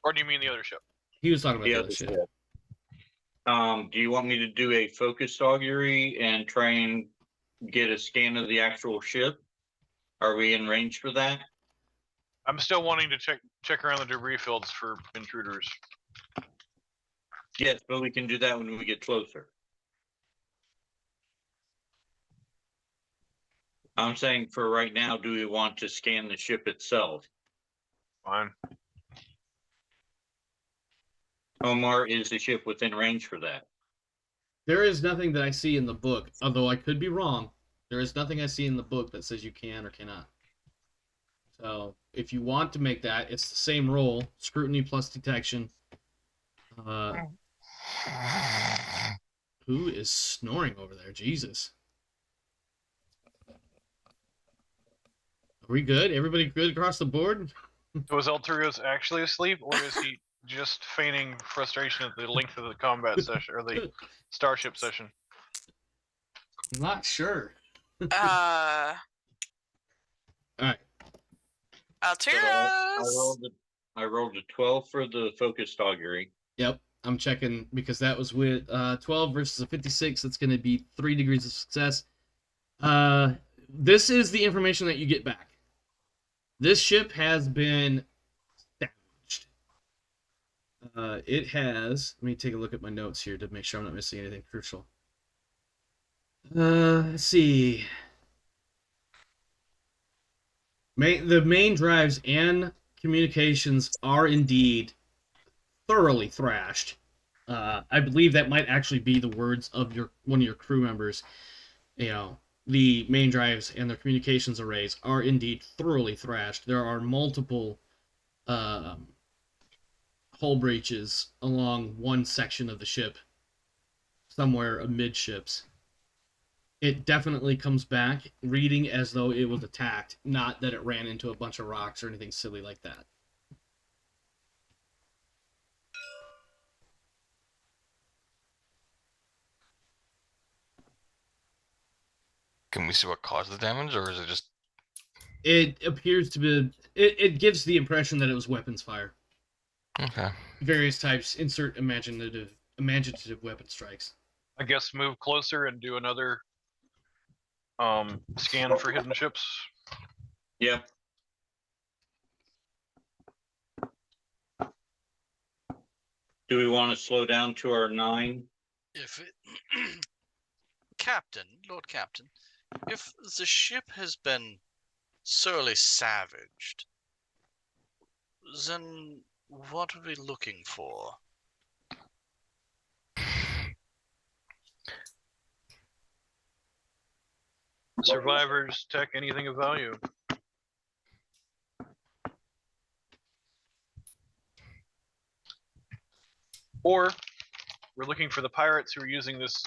Or do you mean the other ship? He was talking about The the other other shit. ship. Do you want me to do a focused augury and try and get a scan of the actual ship? Are we in range for that? I'm still wanting to check around the debris fields for intruders. Yes, but we can do that when we get closer. I'm saying for right now, do we want to scan the ship itself? Fine. Omar, is the ship within range for that? There is nothing that I see in the book, although I could be wrong. There is nothing I see in the book that says you can or cannot. So if you want to make that, it's the same roll, scrutiny plus detection. Who is snoring over there? Jesus. Are we good? Everybody good across the board? Was Elturios actually asleep, or is he just feigning frustration at the length of the combat session or the starship session? I'm not sure. Uh, All right. Altiros. I rolled a 12 for the focused augury. Yep. I'm checking because that was with 12 versus a 56. That's going to be 3 degrees of success. This is the information that you get back. This ship has been damaged. It has... Let me take a look at my notes here to make sure I'm not missing anything crucial. Let's see. The main drives and communications are indeed thoroughly thrashed. I believe that might actually be the words of one of your crew members. You know, the main drives and their communications arrays are indeed thoroughly thrashed. There are multiple hull breaches along one section of the ship, somewhere amidships. It definitely comes back reading as though it was attacked, not that it ran into a bunch of rocks or anything silly like that. Can we see what caused the damage, or is it just? It appears to be. It gives the impression that it was weapons fire. Okay. Various types. Insert imaginative weapon strikes. I guess move closer and do another scan for hidden ships. Yep. Do we want to slow down to our 9? If it, Lord Captain, if the ship has been sorely savaged, then what are we looking for? Survivors, tech, anything of value. Or we're looking for the pirates who are using this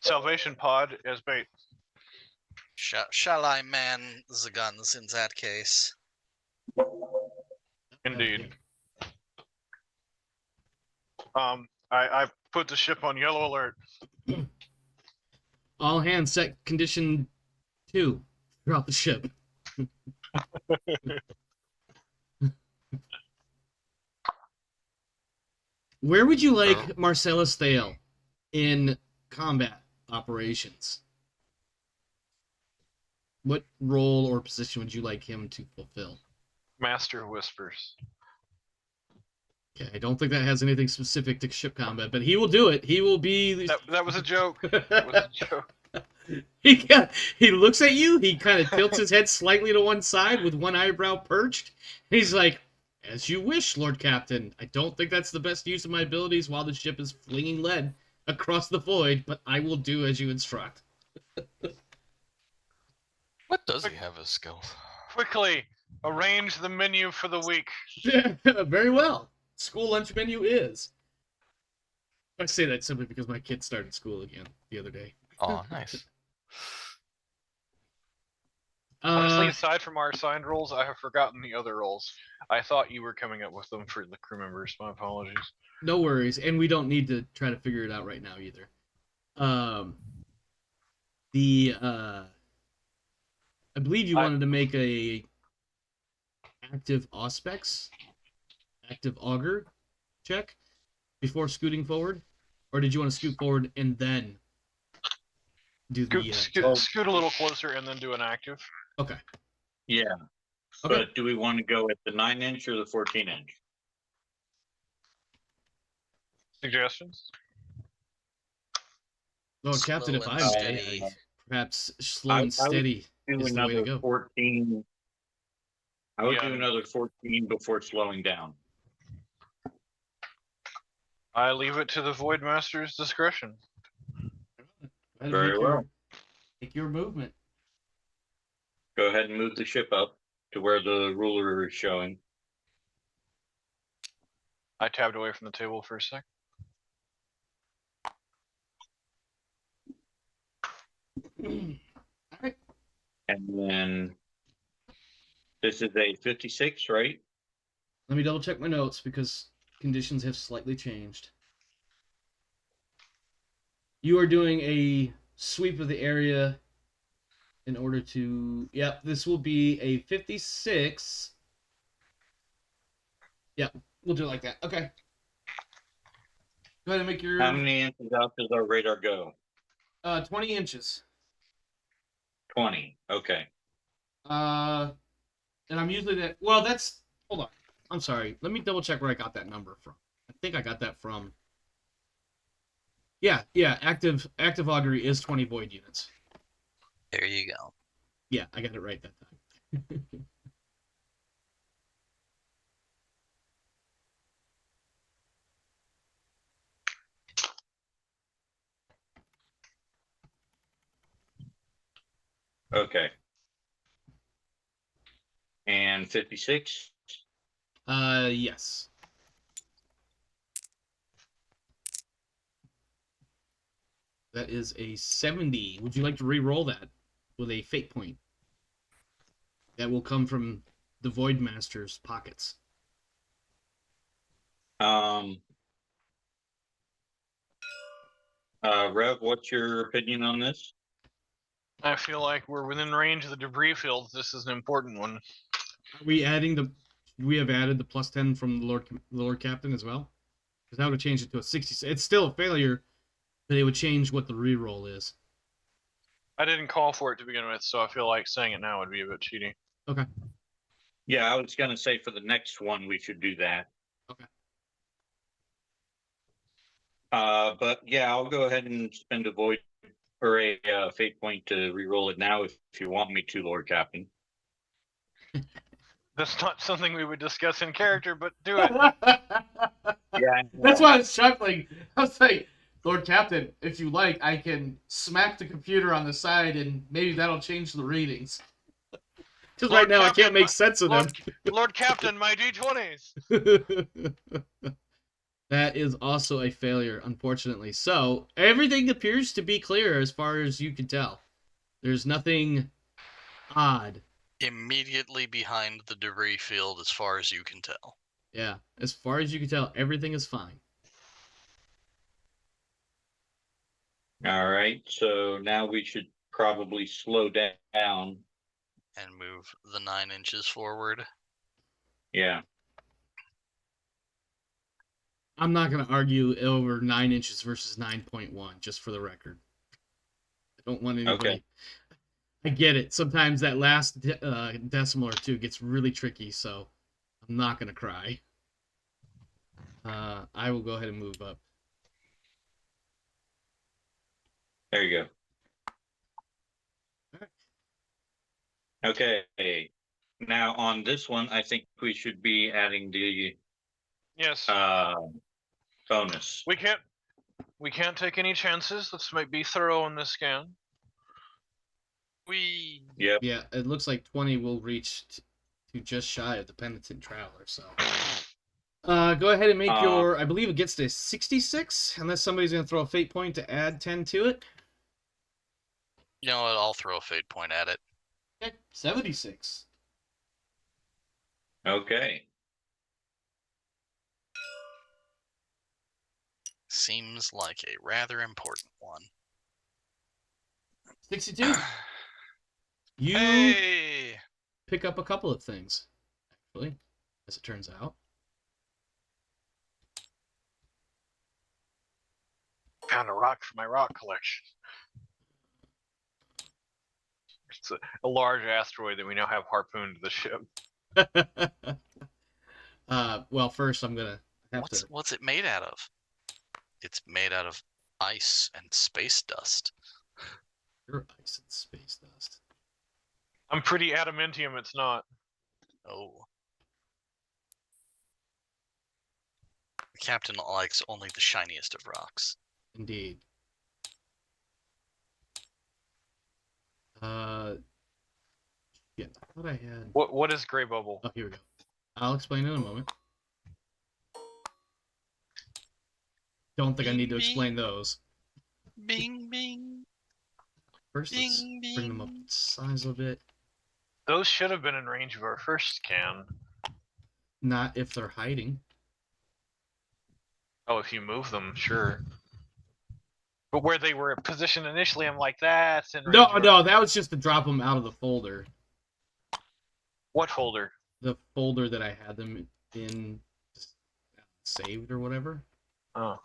salvation pod as bait. Shall I man the guns in that case? Indeed. I put the ship on yellow alert. All hands set condition 2 throughout the ship. Where would you like Marcellus Thale in combat operations? What role or position would you like him to fulfill? Master Whispers. Okay, I don't think that has anything specific to ship combat, but he will do it. He will be. That was a joke. That was a joke. He looks at you. He kind of tilts his head slightly to one side with one eyebrow perched. He's like, "As you wish, Lord Captain. I don't think that's the best use of my abilities while the ship is flinging lead across the void, but I will do as you instruct." What does he have as skills? Quickly, arrange the menu for the week. Very well. School lunch menu is. I say that simply because my kid started school again the other day. Oh, nice. Honestly, aside from our assigned roles, I have forgotten the other roles. I thought you were coming up with them for the crew members. My apologies. No worries, and we don't need to try to figure it out right now either. I believe you wanted to make a active auspex, active auger check before scooting forward, or did you want to scoot forward and then do the scoot a little closer and then do an active? Okay. Yeah. Okay. But do we want to go at the 9-inch or the 14-inch? Suggestions? Well, Captain, if Slow I and may, steady. perhaps slow and steady Do is the way to another go. 14. I would Yeah. do another 14 before slowing down. I leave it to the Void Master's discretion. Very well. Make your movement. Go ahead and move the ship up to where the ruler is showing. I tabbed away from the table for a sec. Alright. And then this is a 56, right? Let me double check my notes because conditions have slightly changed. You are doing a sweep of the area in order to... Yep, this will be a 56. Yep, we'll do it like that. Okay. Go ahead and make your... How many inches out does our radar go? 20 inches. 20. Okay. And I'm usually that... Well, that's... Hold on. I'm sorry. Let me double check where I got that number from. I think I got that from... Yeah. Active augury is 20 void units. There you go. Yeah, I got it right that time. Okay. And 56? Yes. That is a 70. Would you like to re-roll that with a fate point? That will come from the Void Master's pockets. Rev, what's your opinion on this? I feel like we're within range of the debris fields. This is an important one. Are we adding the? We have added the +10 from the Lord Captain as well, because that would have changed it to a 60. It's still a failure, but it would change what the reroll is. I didn't call for it to begin with, so I feel like saying it now would be a bit cheating. Okay. Yeah, I was gonna say for the next one we should do that. Okay. But yeah, I'll go ahead and spend a void or a fate point to re-roll it now if you want me to, Lord Captain. That's not something we would discuss in character, but do it. Yeah, That's why I was chuckling. I was like, Lord Captain, if you like, I can smack the computer on the side and maybe that'll change the readings. Because right Lord now I Captain, can't make sense of them. Lord Captain, my D20s. That is also a failure, unfortunately. So, everything appears to be clear as far as you can tell. There's nothing odd. Immediately behind the debris field, as far as you can tell. Yeah, as far as you can tell, everything is fine. All right, so now we should probably slow down. And move the 9 inches forward. Yeah. I'm not going to argue over 9 inches versus 9.1, just for the record. I don't want anybody... Okay. I get it. Sometimes that last decimal or two gets really tricky, so I'm not going to cry. I will go ahead and move up. There you go. Okay. Now on this one, I think we should be adding the Yes. bonus. We can't take any chances. Let's be thorough on this scan. Yep. Yeah, it looks like 20 will reach to just shy of the Penitent Traveler, so... go ahead and make your... I believe it gets to 66, unless somebody's going to throw a fate point to add 10 to it. You know what? I'll throw a fate point at it. Okay, 76. Okay. Seems like a rather important one. 62. You Hey! pick up a couple of things, actually, as it turns out. Found a rock for my rock collection. It's a large asteroid that we now have harpooned the ship. Well, first I'm gonna have to... What's it made out of? It's made out of ice and space dust. Your ice and space dust. I'm pretty adamantium it's not. Oh. The captain likes only the shiniest of rocks. Indeed. Yeah, I thought I had... What is gray bubble? Oh, here we go. I'll explain in a moment. Don't think I need to explain those. Bing, bing. First, let's bring them up in size a little bit. Those should have been in range of our first scan. Not if they're hiding. Oh, if you move them, sure. But where they were positioned initially, I'm like, that's in range No, of no, that was just to drop them out of the folder. What folder? The folder that I had them in, saved or whatever. Oh.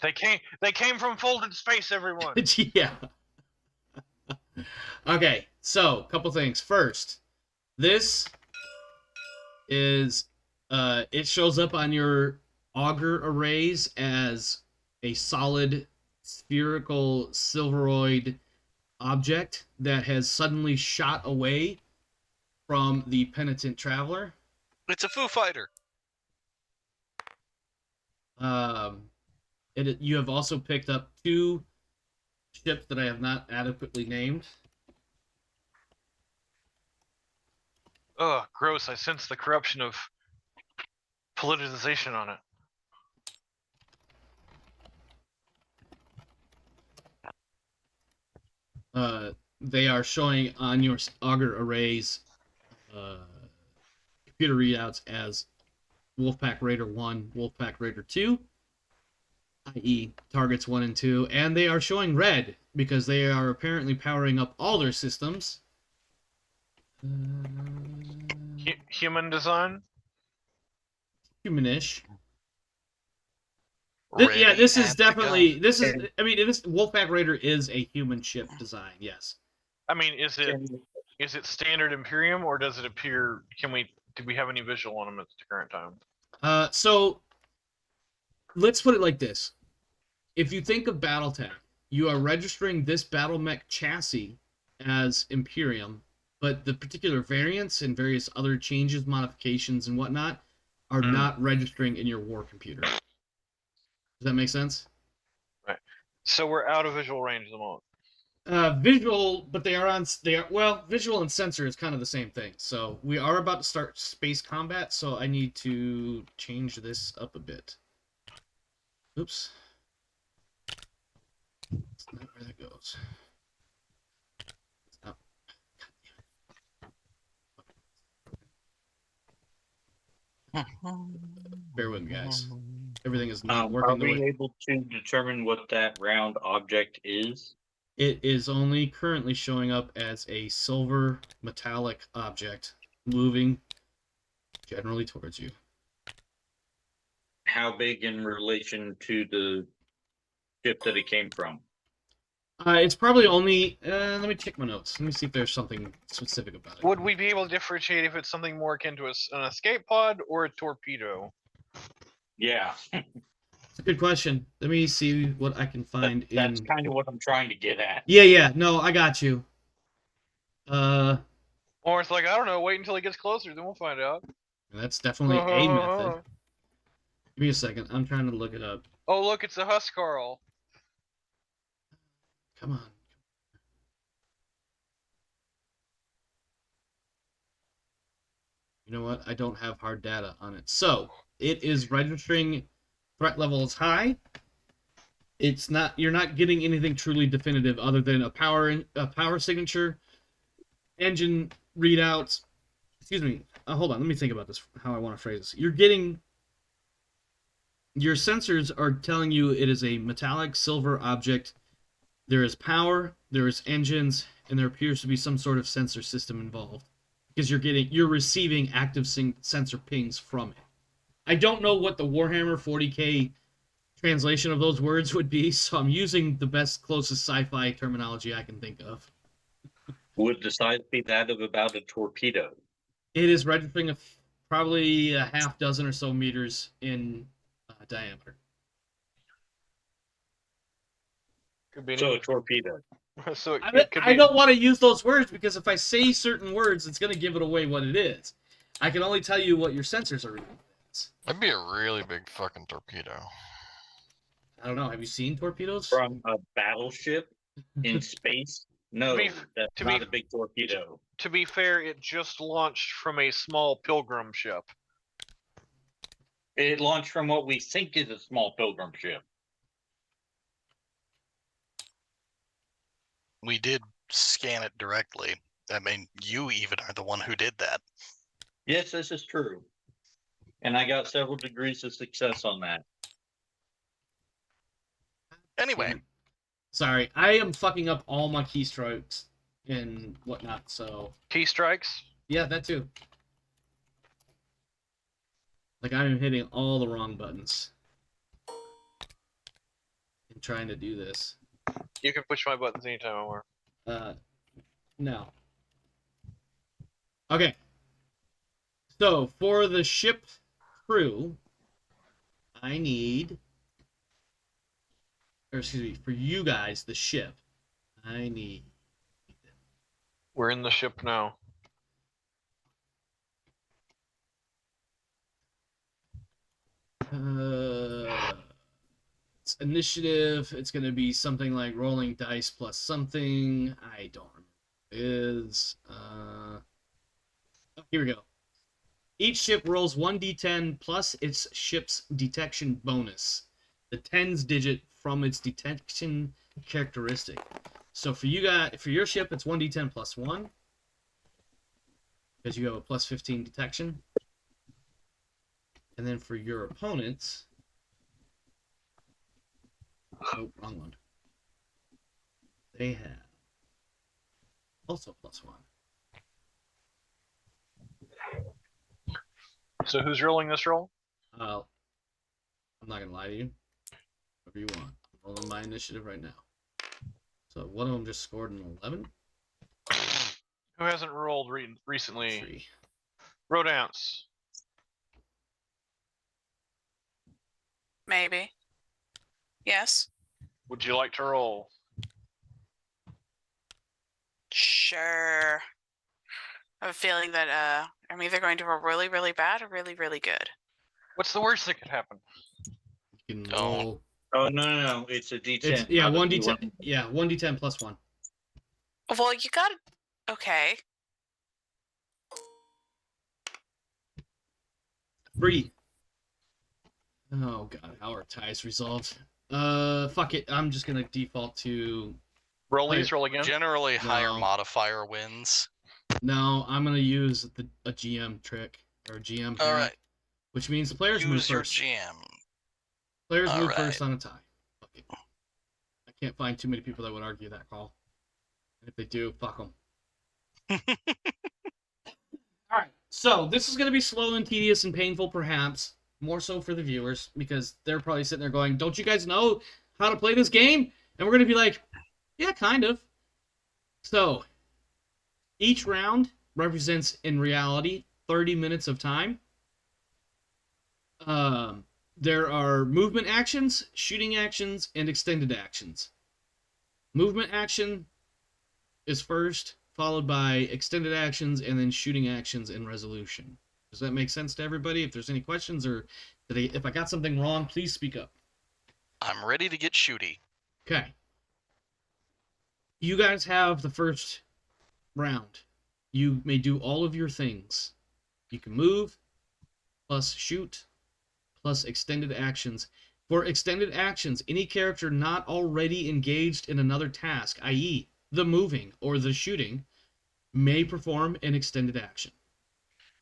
They came from folded space, everyone. Yeah. Okay, so a couple things. First, this is it shows up on your auger arrays as a solid spherical silveroid object that has suddenly shot away from the Penitent Traveler. It's a Foo Fighter. You have also picked up 2 ships that I have not adequately named. Ugh, gross. I sense the corruption of politicization on it. They are showing on your auger arrays computer readouts as Wolfpack Raider 1, Wolfpack Raider 2. i.e. targets 1 and 2, and they are showing red because they are apparently powering up all their systems. Human design. Humanish. Yeah, Ready this is at the gun. definitely this is. I mean, this Wolfpack Raider is a human ship design. Yes. I mean, is it standard Imperium or does it appear? Do we have any visual on them at the current time? So let's put it like this: if you think of BattleTech, you are registering this battle mech chassis as Imperium, but the particular variants and various other changes, modifications, and whatnot are not registering in your war computer. Does that make sense? Right. So we're out of visual range at the moment. Visual, but visual and sensor is kind of the same thing. So we are about to start space combat, so I need to change this up a bit. Oops. That's not where that goes. Oh. Bear with me, guys. Everything is not Are working the we way. able to determine what that round object is? It is only currently showing up as a silver metallic object moving generally towards you. How big in relation to the ship that it came from? It's probably only. Let me check my notes. Let me see if there's something specific about it. Would we be able to differentiate if it's something more akin to an escape pod or a torpedo? Yeah, It's a good question. Let me see what I can find that's in. kind of what I'm trying to get at. Yeah. No, I got you. Or it's like, I don't know, wait until he gets closer, then we'll find out. That's definitely a method. Give me a second. I'm trying to look it up. Oh, look, it's a Huscarl. Come on. You know what? I don't have hard data on it. So, it is registering threat level is high. It's not. You're not getting anything truly definitive other than a power signature, engine readouts. Excuse me. Hold on. Let me think about this. How I want to phrase this. You're getting. Your sensors are telling you it is a metallic silver object. There is power, there is engines, and there appears to be some sort of sensor system involved because you're receiving active sensor pings from it. I don't know what the Warhammer 40K translation of those words would be, so I'm using the best closest sci-fi terminology I can think of. Would the size be that of about a torpedo? It is registering probably a half dozen or so meters in diameter. Could be So a torpedo. So I don't want to use those words because if I say certain words, it's going to give it away what it is. I can only tell you what your sensors are reading. That'd be a really big fucking torpedo. I don't know. Have you seen torpedoes? From a battleship in space? No, that's not a big torpedo. To be fair, it just launched from a small pilgrim ship. It launched from what we think is a small pilgrim ship. We did scan it directly. I mean, you even are the one who did that. Yes, this is true. And I got several degrees of success on that. Anyway. Sorry, I am fucking up all my keystrokes and whatnot, so... Key strikes? Yeah, that too. Like, I'm hitting all the wrong buttons. I'm trying to do this. You can push my buttons anytime, Omar. No. Okay. So, for the ship crew, I need... Or, excuse me, for you guys, the ship, I need... We're in the ship now. It's initiative. It's going to be something like rolling dice plus something. I don't remember what it is. Here we go. Each ship rolls 1d10 plus its ship's detection bonus. The 10's digit from its detection characteristic. So for you guys, for your ship, it's 1d10 plus 1. Because you have a plus 15 detection. And then for your opponents, Oh, wrong one. They have also +1. So who's rolling this roll? I'm not gonna lie to you. Whatever you want. I'm rolling my initiative right now. So one of them just scored an 11. Who hasn't rolled recently? 3. Rodance. Maybe. Yes. Would you like to roll? Sure. I have a feeling that I'm either going to roll really, really bad or really, really good. What's the worst that could happen? You can Don't. roll. Oh no, it's a D10. It's, yeah, not a 1d10. D11. Yeah, 1d10 +1. Well, you got it. Okay. 3. Oh god, how are ties resolved? Fuck it. I'm just gonna default to. Rollies, roll again. Generally, higher No. modifier wins. No, I'm gonna use a GM trick or GM hack, Alright. which means the players move Use your first. GM. Players move Alright. first on a tie. Fuck it. I can't find too many people that would argue that call. And if they do, fuck them. All right. So this is gonna be slow and tedious and painful, perhaps more so for the viewers, because they're probably sitting there going, "Don't you guys know how to play this game?" And we're gonna be like, "Yeah, kind of." So each round represents, in reality, 30 minutes of time. There are movement actions, shooting actions, and extended actions. Movement action is first, followed by extended actions, and then shooting actions and resolution. Does that make sense to everybody? If there's any questions, or if I got something wrong, please speak up. I'm ready to get shooty. Okay. You guys have the first round. You may do all of your things. You can move, plus shoot, plus extended actions. For extended actions, any character not already engaged in another task, i.e., the moving or the shooting, may perform an extended action.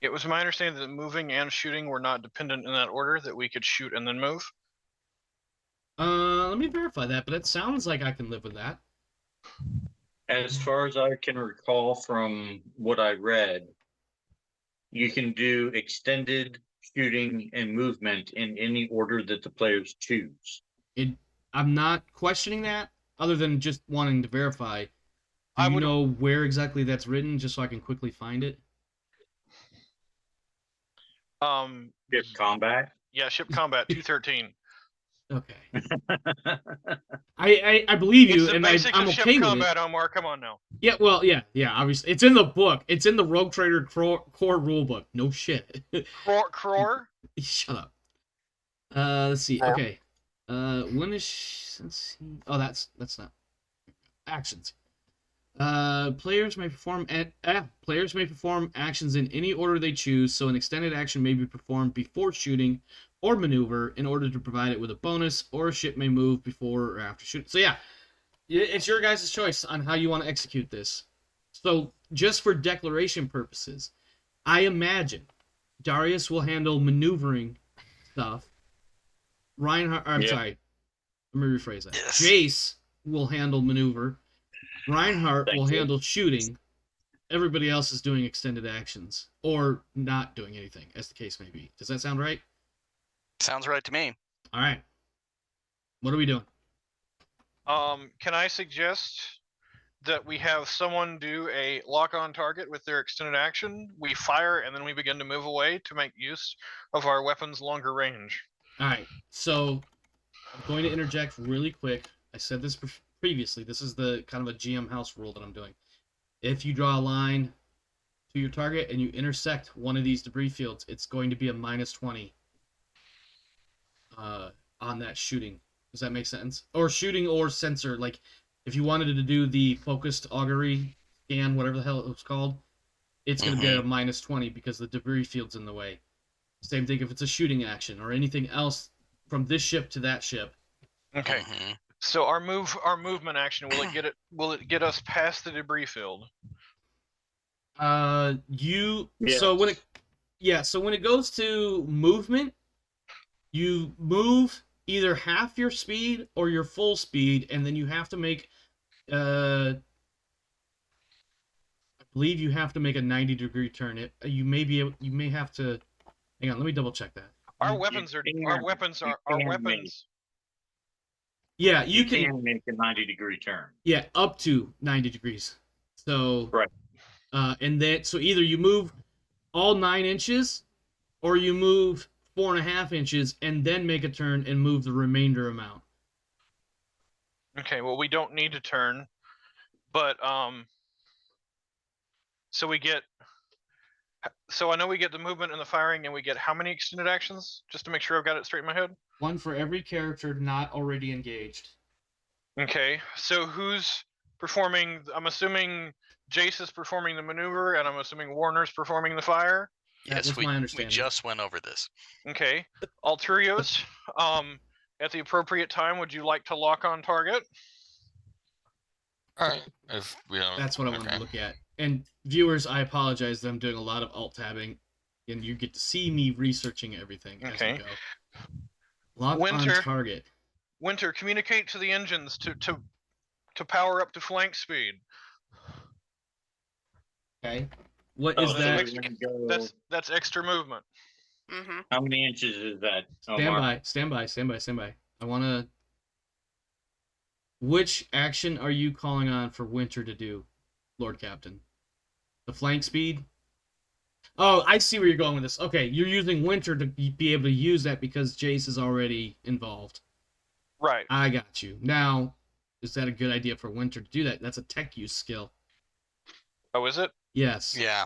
It was my understanding that moving and shooting were not dependent in that order, that we could shoot and then move. Let me verify that, but it sounds like I can live with that. As far as I can recall from what I read, you can do extended, shooting, and movement in any order that the players choose. I'm not questioning that, other than just wanting to verify. Do you know where exactly that's written, just so I can quickly find it? Ship combat. Yeah, ship combat 213. Okay. I believe you, It's the and basics I'm of ship okay with combat, it. Omar. Come on now. Yeah, well, yeah, obviously. It's in the book. It's in the Rogue Trader core rulebook. No shit. Crore? Shut up. Let's see. Okay. When is... Let's see. Oh, that's not... Actions. Players may perform actions in any order they choose, so an extended action may be performed before shooting or maneuver in order to provide it with a bonus, or a ship may move before or after shooting. So yeah, it's your guys' choice on how you want to execute this. So just for declaration purposes, I imagine Darius will handle maneuvering stuff. Sorry, let me rephrase that. Yes. Jace will handle maneuver. Reinhardt will handle shooting. Everybody else is doing extended actions, or not doing anything, as the case may be. Does that sound right? Sounds right to me. All right. What are we doing? Can I suggest that we have someone do a lock on target with their extended action? We fire and then we begin to move away to make use of our weapon's longer range. All right. So I'm going to interject really quick. I said this previously. This is the kind of a GM house rule that I'm doing. If you draw a line to your target and you intersect one of these debris fields, it's going to be a -20 on that shooting. Does that make sense? Or shooting or sensor. Like, if you wanted to do the focused augury scan, whatever the hell it was called, it's going to be at a -20 because the debris field's in the way. Same thing if it's a shooting action or anything else from this ship to that ship. Okay. So our movement action, will it get us past the debris field? Yes. So when it goes to movement, you move either half your speed or your full speed, and then you have to make I believe you have to make a 90-degree turn. You may have to. Hang on, let me double check that. Our weapons are Yeah, You can make a 90-degree turn. Yeah, up to 90 degrees. So Right. And then so either you move all 9 inches, or you move 4.5 inches and then make a turn and move the remainder amount. Okay, well, we don't need to turn, but so we get. So I know we get the movement and the firing, and we get how many extended actions? Just to make sure I've got it straight in my head. 1 for every character not already engaged. Okay, so who's performing? I'm assuming Jace is performing the maneuver, and I'm assuming Warner's performing the fire. That Yes, was we my understanding. just went over this. Okay, Alturios, at the appropriate time, would you like to lock on target? All right. If we don't. That's what I wanted okay. to look at. And viewers, I apologize that I'm doing a lot of alt tabbing, and you get to see me researching everything as Okay. we go. Lock Winter. on target. Winter, communicate to the engines to power up to flank speed. Okay. What is that's that? That's extra movement. Mm-hmm. How many inches is that, Omar? Stand by. I want to. Which action are you calling on for Winter to do, Lord Captain? The flank speed? Oh, I see where you're going with this. Okay, you're using Winter to be able to use that because Jace is already involved. Right. I got you. Now, is that a good idea for Winter to do that? That's a tech use skill. Oh, is it? Yes. Yeah.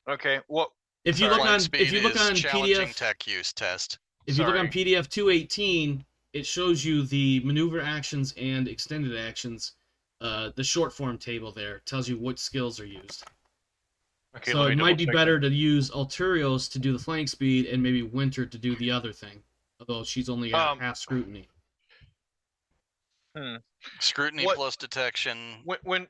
Okay. Well, If you look Flank on speed is challenging PDF, tech use test. if you look on PDF 218, it shows you the maneuver actions and extended actions. The short form table there tells you what skills are used. okay, So it might be better to use Alturios to do the flank speed and maybe Winter to do the other thing. Although she's only got half scrutiny. Scrutiny plus detection When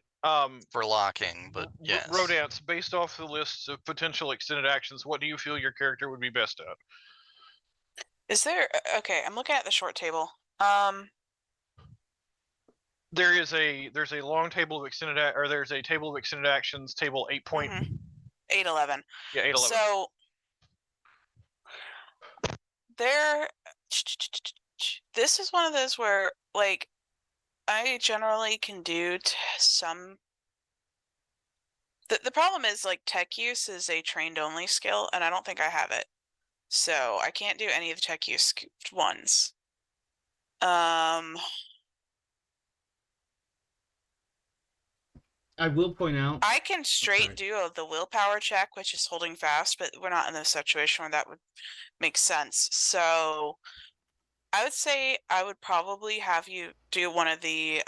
for locking, but yes. Rodance, based off the lists of potential extended actions, what do you feel your character would be best at? Is there? Okay, I'm looking at the short table. There's a long table of extended or there's a table of extended actions, table 8.811. 811. Yeah, 811. So there. This is one of those where, like, I generally can do some. The problem is, like, tech use is a trained only skill, and I don't think I have it. So I can't do any of the tech use ones. I will point out. I can straight do the willpower check, which is holding fast, but we're not in a situation where that would make sense. So I would say I would probably have you do one of the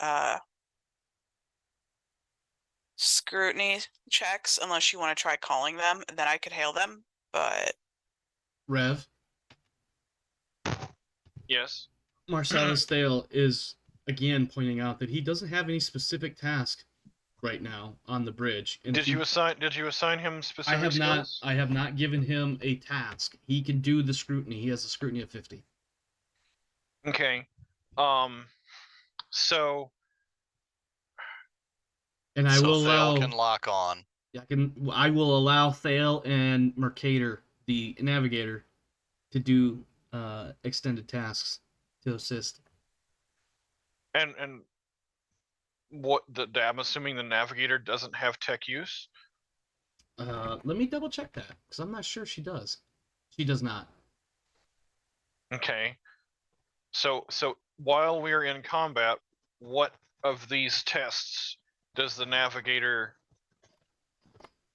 scrutiny checks, unless you want to try calling them, and then I could hail them. But Rev. Yes. Marcellus Thale is again pointing out that he doesn't have any specific task right now on the bridge. And Did you assign him specific skills? I have not given him a task. He can do the scrutiny. He has a scrutiny of 50. Okay. So. And I will allow. Thale can lock on. I will allow Thale and Mercator, the navigator, to do extended tasks to assist. And what I'm assuming the navigator doesn't have tech use? Let me double check that, because I'm not sure she does. She does not. Okay. So while we're in combat, what of these tests does the navigator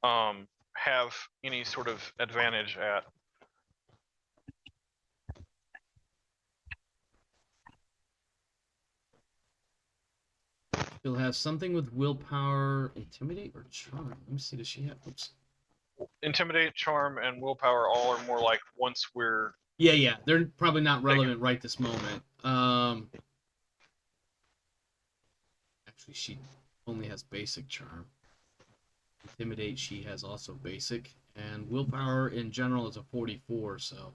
have any sort of advantage at? She'll have something with willpower, intimidate, or charm. Let me see. Does she have? Oops. Intimidate, charm, and willpower all are more like once we're. Yeah. They're probably not relevant right this moment. Actually, she only has basic charm. Intimidate, she has also basic, and willpower in general is a 44. So.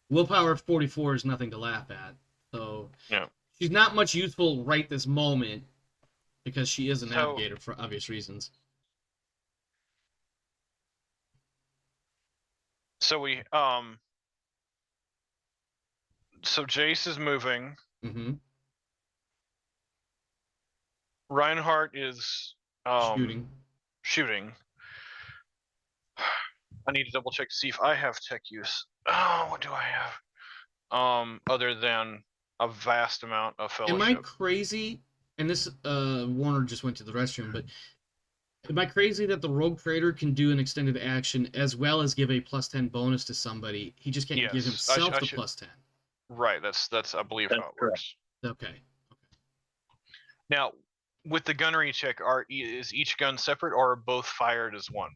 Willpower 44 is nothing to laugh at. So Yeah. she's not much useful right this moment because she is a So- navigator for obvious reasons. So we so Jace is moving. Mm-hmm. Reinhardt is shooting. I need to double check to see if I have tech use. Oh, what do I have? Other than a vast amount of fellowship. Am I crazy? And this Warner just went to the restroom, but am I crazy that the rogue trader can do an extended action as well as give a +10 bonus to somebody? He just can't give Yes, himself I the should- +10. Right, that's I believe That's how it correct. works. Okay. Now, with the gunnery check, is each gun separate or are both fired as one?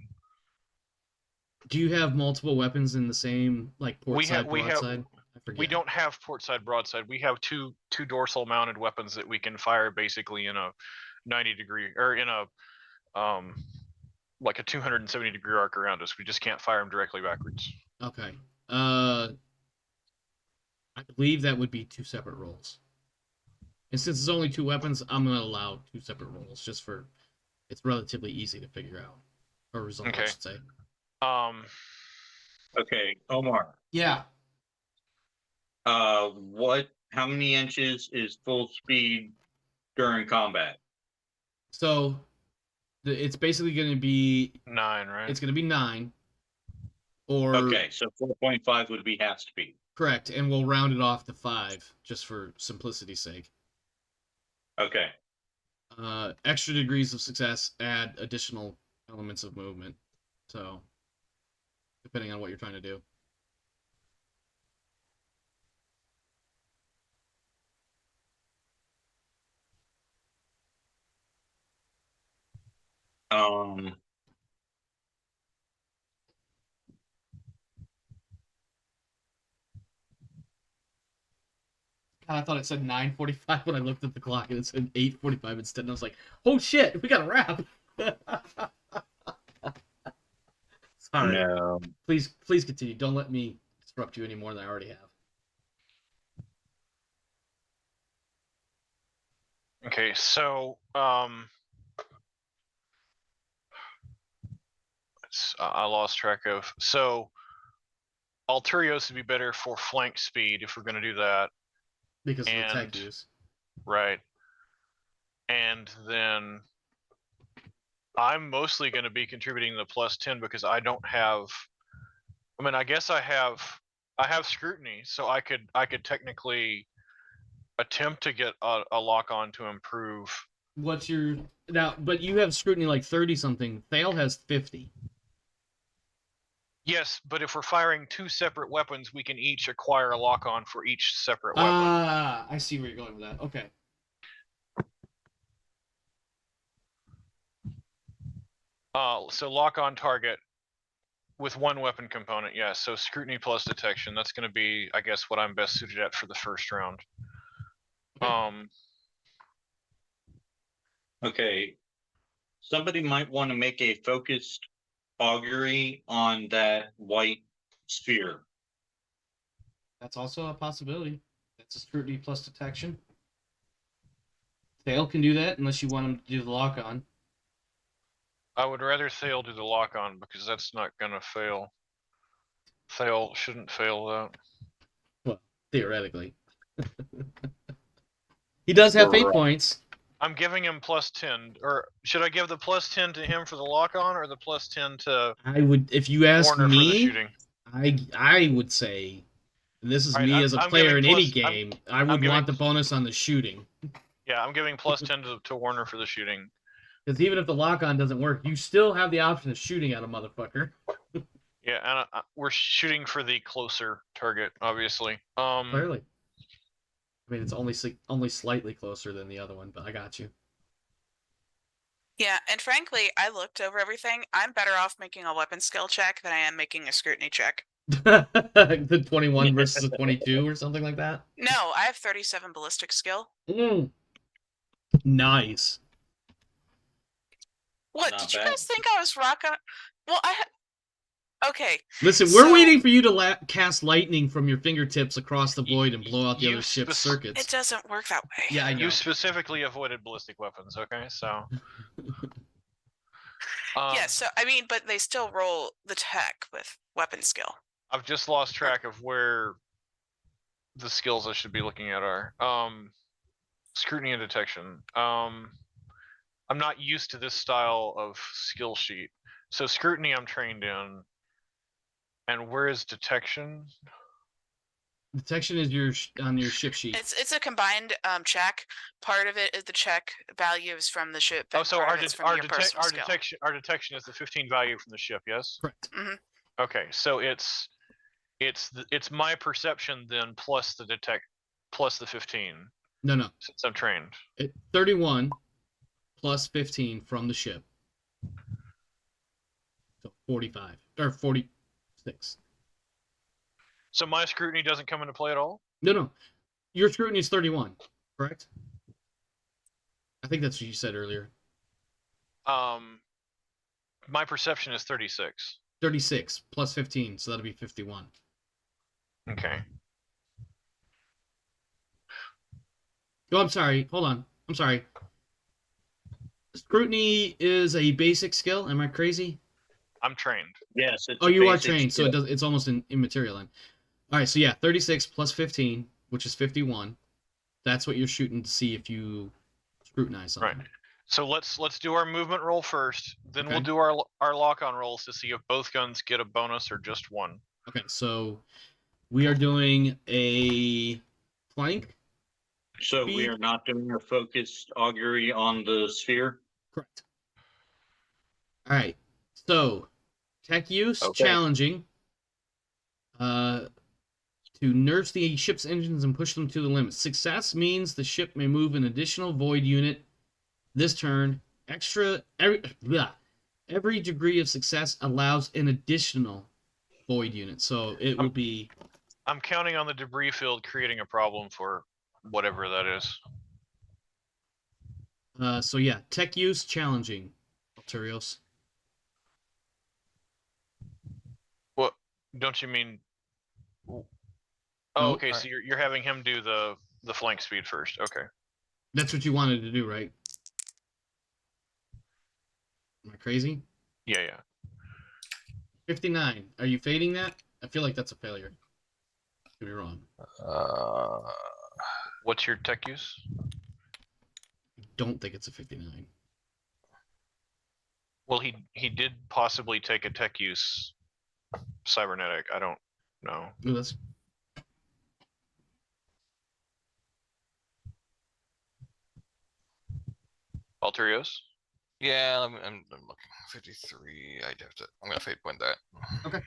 Do you have multiple weapons in the same, like, port We side, have- we have- broadside? I forget. We don't have port side broadside. We have two dorsal mounted weapons that we can fire basically in a 90-degree or in a like a 270-degree arc around us. We just can't fire them directly backwards. Okay. I believe that would be 2 separate rolls. And since it's only 2 weapons, I'm going to allow 2 separate rolls just for it's relatively easy to figure out. Or resolve, I Okay. should say. Okay, Omar. Yeah. How many inches is full speed during combat? So it's basically going to be 9, right? it's going to be 9. Or Okay, so 4.5 would be half speed. correct, and we'll round it off to 5 just for simplicity's sake. Okay. Extra degrees of success add additional elements of movement. So depending on what you're trying to do. God, I thought it said 9:45 when I looked at the clock, and it said 8:45 instead. And I was like, "Oh shit, we got to wrap." Sorry. No. Please continue. Don't let me disrupt you any more than I already have. Okay, so I lost track of. So Alturios would be better for flank speed if we're going to do that, Because of the tech And- use. right? And then I'm mostly going to be contributing the +10 because I don't have. I mean, I guess I have scrutiny, so I could technically attempt to get a lock on to improve. What's your now? But you have scrutiny like 30 something. Thale has 50. Yes, but if we're firing 2 separate weapons, we can each acquire a lock on for each separate weapon. Ah, I see where you're going with that. Okay. So lock on target with 1 weapon component, yes. So scrutiny plus detection. That's going to be, I guess, what I'm best suited at for the first round. Okay. Somebody might want to make a focused augury on that white sphere. That's also a possibility. That's a scrutiny plus detection. Thale can do that unless you want him to do the lock on. I would rather Thale do the lock on because that's not going to fail. Thale shouldn't fail that. Well, theoretically. He does have fate Right. points. I'm giving him +10, or should I give the +10 to him for the lock on, or the +10 to I would, if you ask Warner for the me, shooting? I would say, and this is Alright, me as a I'm player in giving any plus- I'm- game, I would giving- want the bonus on the shooting. Yeah, I'm giving +10 to Warner for the shooting. Because even if the lock on doesn't work, you still have the option of shooting at a motherfucker. Yeah, and we're shooting for the closer target, obviously. Clearly. I mean, it's only slightly closer than the other one, but I got you. Yeah, and frankly, I looked over everything. I'm better off making a weapon skill check than I am making a scrutiny check. The 21 versus a 22 or something like that? No, I have 37 ballistic skill. Nice. What, Not did you bad. guys think I was rocking? Well, Okay. Listen, we're So- waiting for you to cast lightning from your fingertips across the void and blow out the You other ship's spec- circuits. It doesn't work that way. Yeah, I know. You specifically avoided ballistic weapons, okay? So. Yeah, so I mean, but they still roll the tech with weapon skill. I've just lost track of where the skills I should be looking at are. Scrutiny and detection. I'm not used to this style of skill sheet. So scrutiny I'm trained in. And where is detection? Detection is on your ship sheet. It's a combined check. Part of it is the check value is from the ship. Oh, and so part our, of it's de- from our, your detec- personal our skill. detection our detection is the 15 value from the ship, yes? Correct. Okay, so it's my perception then plus the plus the 15 No. since I'm trained. 31 plus 15 from the ship. So 45 or 46. So my scrutiny doesn't come into play at all? No. Your scrutiny is 31, correct? I think that's what you said earlier. My perception is 36. 36 plus 15, so that'll be 51. Okay. Oh, I'm sorry. Hold on. I'm sorry. Scrutiny is a basic skill. Am I crazy? I'm trained. Yes. It's Oh, a you are basic trained, so skill. it's almost immaterial then. All right, so yeah, 36 plus 15, which is 51. That's what you're shooting to see if you scrutinize something. Right. So let's do our movement roll first. Then Okay. we'll do our lock-on rolls to see if both guns get a bonus or just one. Okay, so we are doing a flank. So we Speed. are not doing a focused augury on the sphere. Correct. All right. So, tech use, Okay. challenging. To nurse the ship's engines and push them to the limit. Success means the ship may move an additional void unit this turn. Every degree of success allows an additional void unit. So it will be. I'm counting on the debris field creating a problem for whatever that is. So yeah, tech use, challenging. Alturios. What? Don't you mean? Oh, No. okay. So you're having him do the flank speed first. Okay. That's what you wanted to do, right? Am I crazy? Yeah. 59. Are you fading that? I feel like that's a failure. Could be wrong. What's your tech use? I don't think it's a 59. Well, he did possibly take a tech use cybernetic. I don't know. Ooh, that's Alterios? Yeah, I'm looking. 53. I'd have to. I'm gonna fade point that.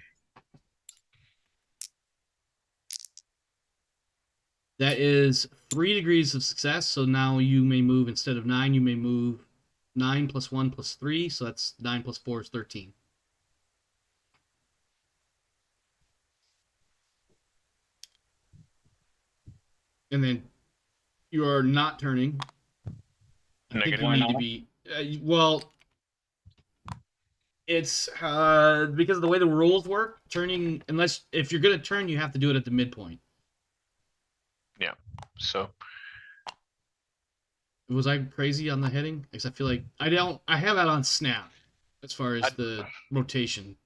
that is 3 degrees of success. So now you may move instead of 9. You may move 9 plus 1 plus 3. So that's 9 plus 4 is 13. And then you are not turning. I think you Negative. need to be. Well, it's because of the way the rules work. Turning, unless if you're gonna turn, you have to do it at the midpoint. So Was I crazy on the heading? Because I feel like I have that on snap as far as the rotation.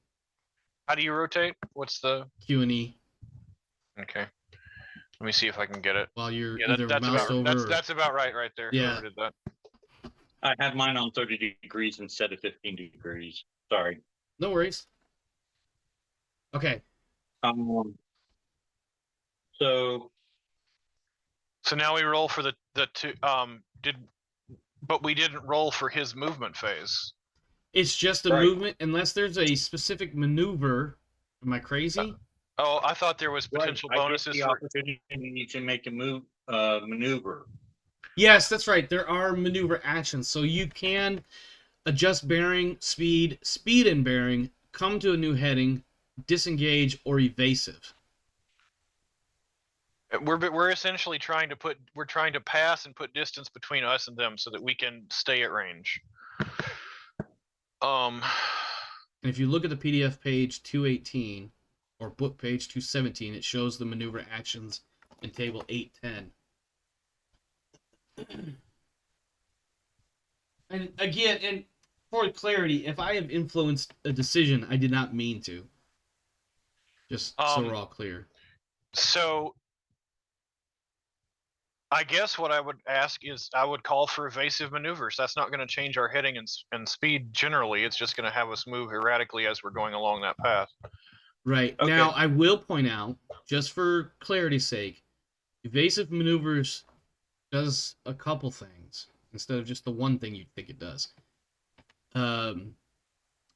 how do you rotate? What's the Q and E okay? Let me see if I can get it. while you're Yeah, either moused over. that's about right there. Yeah. Whoever did that. I had mine on 30 degrees instead of 15 degrees. Sorry. No worries. Okay. So So now we roll for the two. But we didn't roll for his movement phase. It's just a Right. movement unless there's a specific maneuver. Am I crazy? Oh, I thought there was potential I get bonuses the for. opportunity to make a maneuver. Yes, that's right. There are maneuver actions. So you can adjust bearing, speed and bearing, come to a new heading, disengage, or evasive. We're essentially trying to pass and put distance between us and them so that we can stay at range. And if you look at the PDF page 218 or book page 217, it shows the maneuver actions in table 810. And again, and for clarity, if I have influenced a decision, I did not mean to. Just so we're all clear. So I guess what I would ask is I would call for evasive maneuvers. That's not going to change our heading and speed generally. It's just going to have us move erratically as we're going along that path. Right. Okay. Now, I will point out, just for clarity's sake, evasive maneuvers does a couple things instead of just the one thing you'd think it does.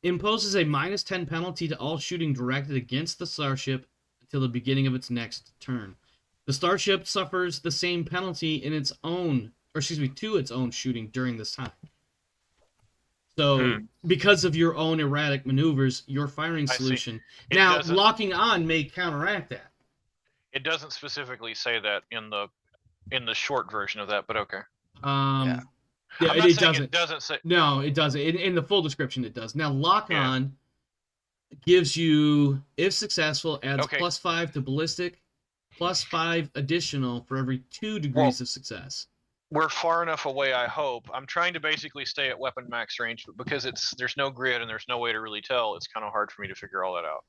Imposes a -10 penalty to all shooting directed against the starship until the beginning of its next turn. The starship suffers the same penalty in its own, to its own shooting during this time. So, because of your own erratic maneuvers, your firing I see. solution. It Now, doesn't- locking on may counteract that. It doesn't specifically say that in the short version of that, but okay. Yeah, I'm not it saying doesn't. it doesn't say. No, it doesn't. In the full description, it does. Now, lock Yeah. on gives you, if successful, adds Okay. +5 to ballistic, +5 additional for every 2 degrees of success. We're far enough away, I hope. I'm trying to basically stay at weapon max range, but because there's no grid and there's no way to really tell, it's kind of hard for me to figure all that out.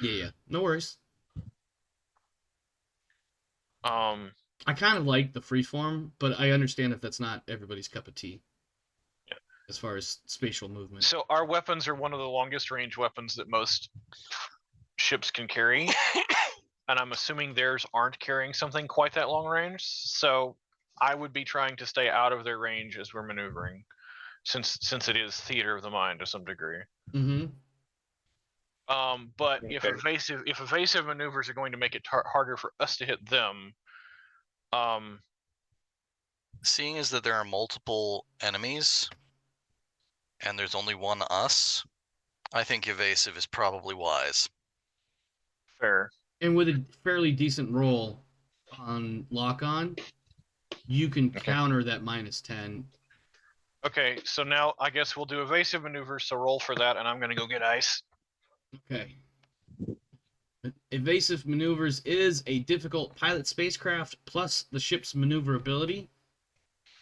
Yeah. No worries. I kind of like the freeform, but I understand if that's not everybody's cup of tea. Yeah. As far as spatial movement. So our weapons are one of the longest range weapons that most ships can carry. And I'm assuming theirs aren't carrying something quite that long range. So I would be trying to stay out of their range as we're maneuvering, since it is theater of the mind to some degree. Mm-hmm. But if evasive maneuvers are going to make it harder for us to hit them, seeing as that there are multiple enemies and there's only one us, I think evasive is probably wise. Fair. And with a fairly decent roll on lock-on, you can counter that -10. Okay, so now I guess we'll do evasive maneuvers, so roll for that, and I'm going to go get ice. Okay. Evasive maneuvers is a difficult pilot spacecraft plus the ship's maneuverability.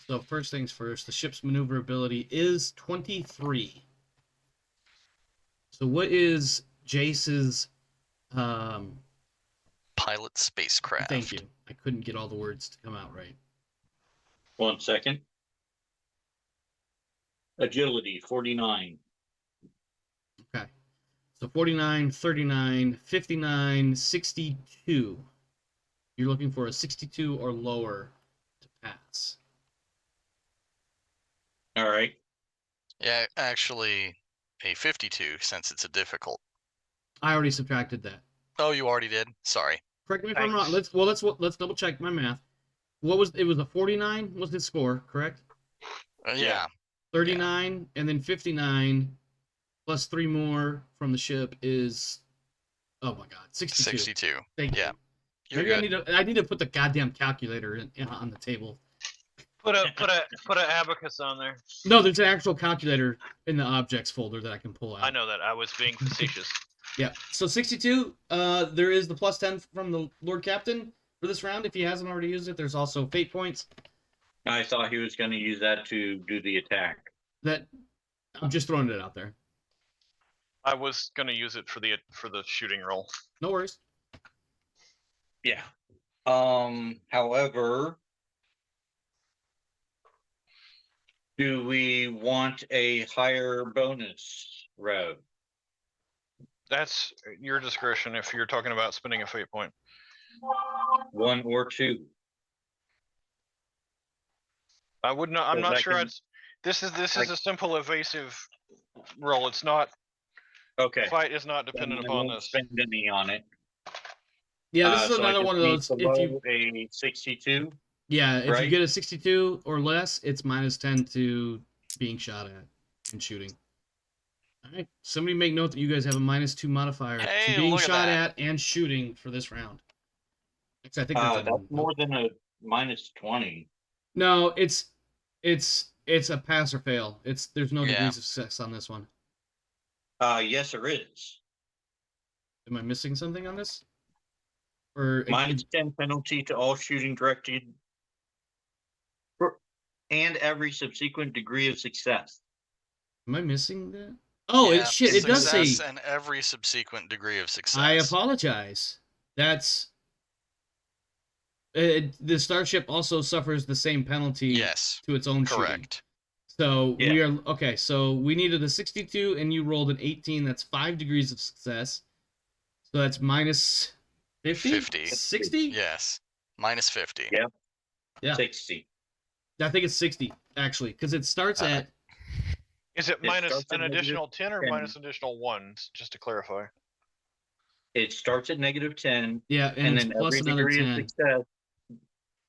So first things first, the ship's maneuverability is 23. So what is Jace's pilot spacecraft? Thank you. I couldn't get all the words to come out right. 1 second. Agility, 49. Okay. So 49, 39, 59, 62. You're looking for a 62 or lower to pass. All right. Yeah, actually a 52 since it's a difficult. I already subtracted that. Oh, you already did? Sorry. Correct me if I'm wrong. Let's double check my math. It was a 49 was his score, correct? Yeah. 39 and then 59 plus 3 more from the ship is, oh my god, 62. 62. Thank you. You're Maybe good. I need to put the goddamn calculator on the table. Put a abacus on there. No, there's an actual calculator in the objects folder that I can pull out. I know that. I was being facetious. Yeah. So 62, there is the +10 from the Lord Captain for this round. If he hasn't already used it, there's also fate points. I thought he was going to use that to do the attack. That I'm just throwing it out there. I was going to use it for the shooting roll. No worries. Yeah. However, do we want a higher bonus route? That's your discretion if you're talking about spending a fate point. 1 or 2. I would not. I'm Because not I sure. can- This is a simple evasive roll. It's not. Okay. Fight is not dependent Then I upon won't this. spend any on it. Yeah, this is So I another just one of need those. If below you a 62. Yeah, if you Right? get a 62 or less, it's -10 to being shot at and shooting. All right, somebody make note that you guys have a -2 modifier Hey, to being look at shot that. at and shooting for this round. Actually, I think there's That's more than a -20. No, it's a pass or fail. There's no Yeah. degrees of success on this one. Yes, there is. Am I missing something on this? Or Minus 10 penalty to all shooting directed and every subsequent degree of success. am I missing that? Oh, Yeah, shit! It does say. success and every subsequent degree of success. I apologize. That's the starship also suffers the same penalty. Yes, to its own shooting. correct. So Yeah. we are okay. So we needed a 62, and you rolled an 18. That's 5 degrees of success. So that's minus 50? 50. 60? Yes, minus 50. Yeah. Yeah. 60. I think it's 60 actually, because it starts at. Is it It minus starts at an additional 10 or 10. minus additional 1s? Just to clarify. It starts at negative 10, Yeah, and it's then plus every another degree 10. of success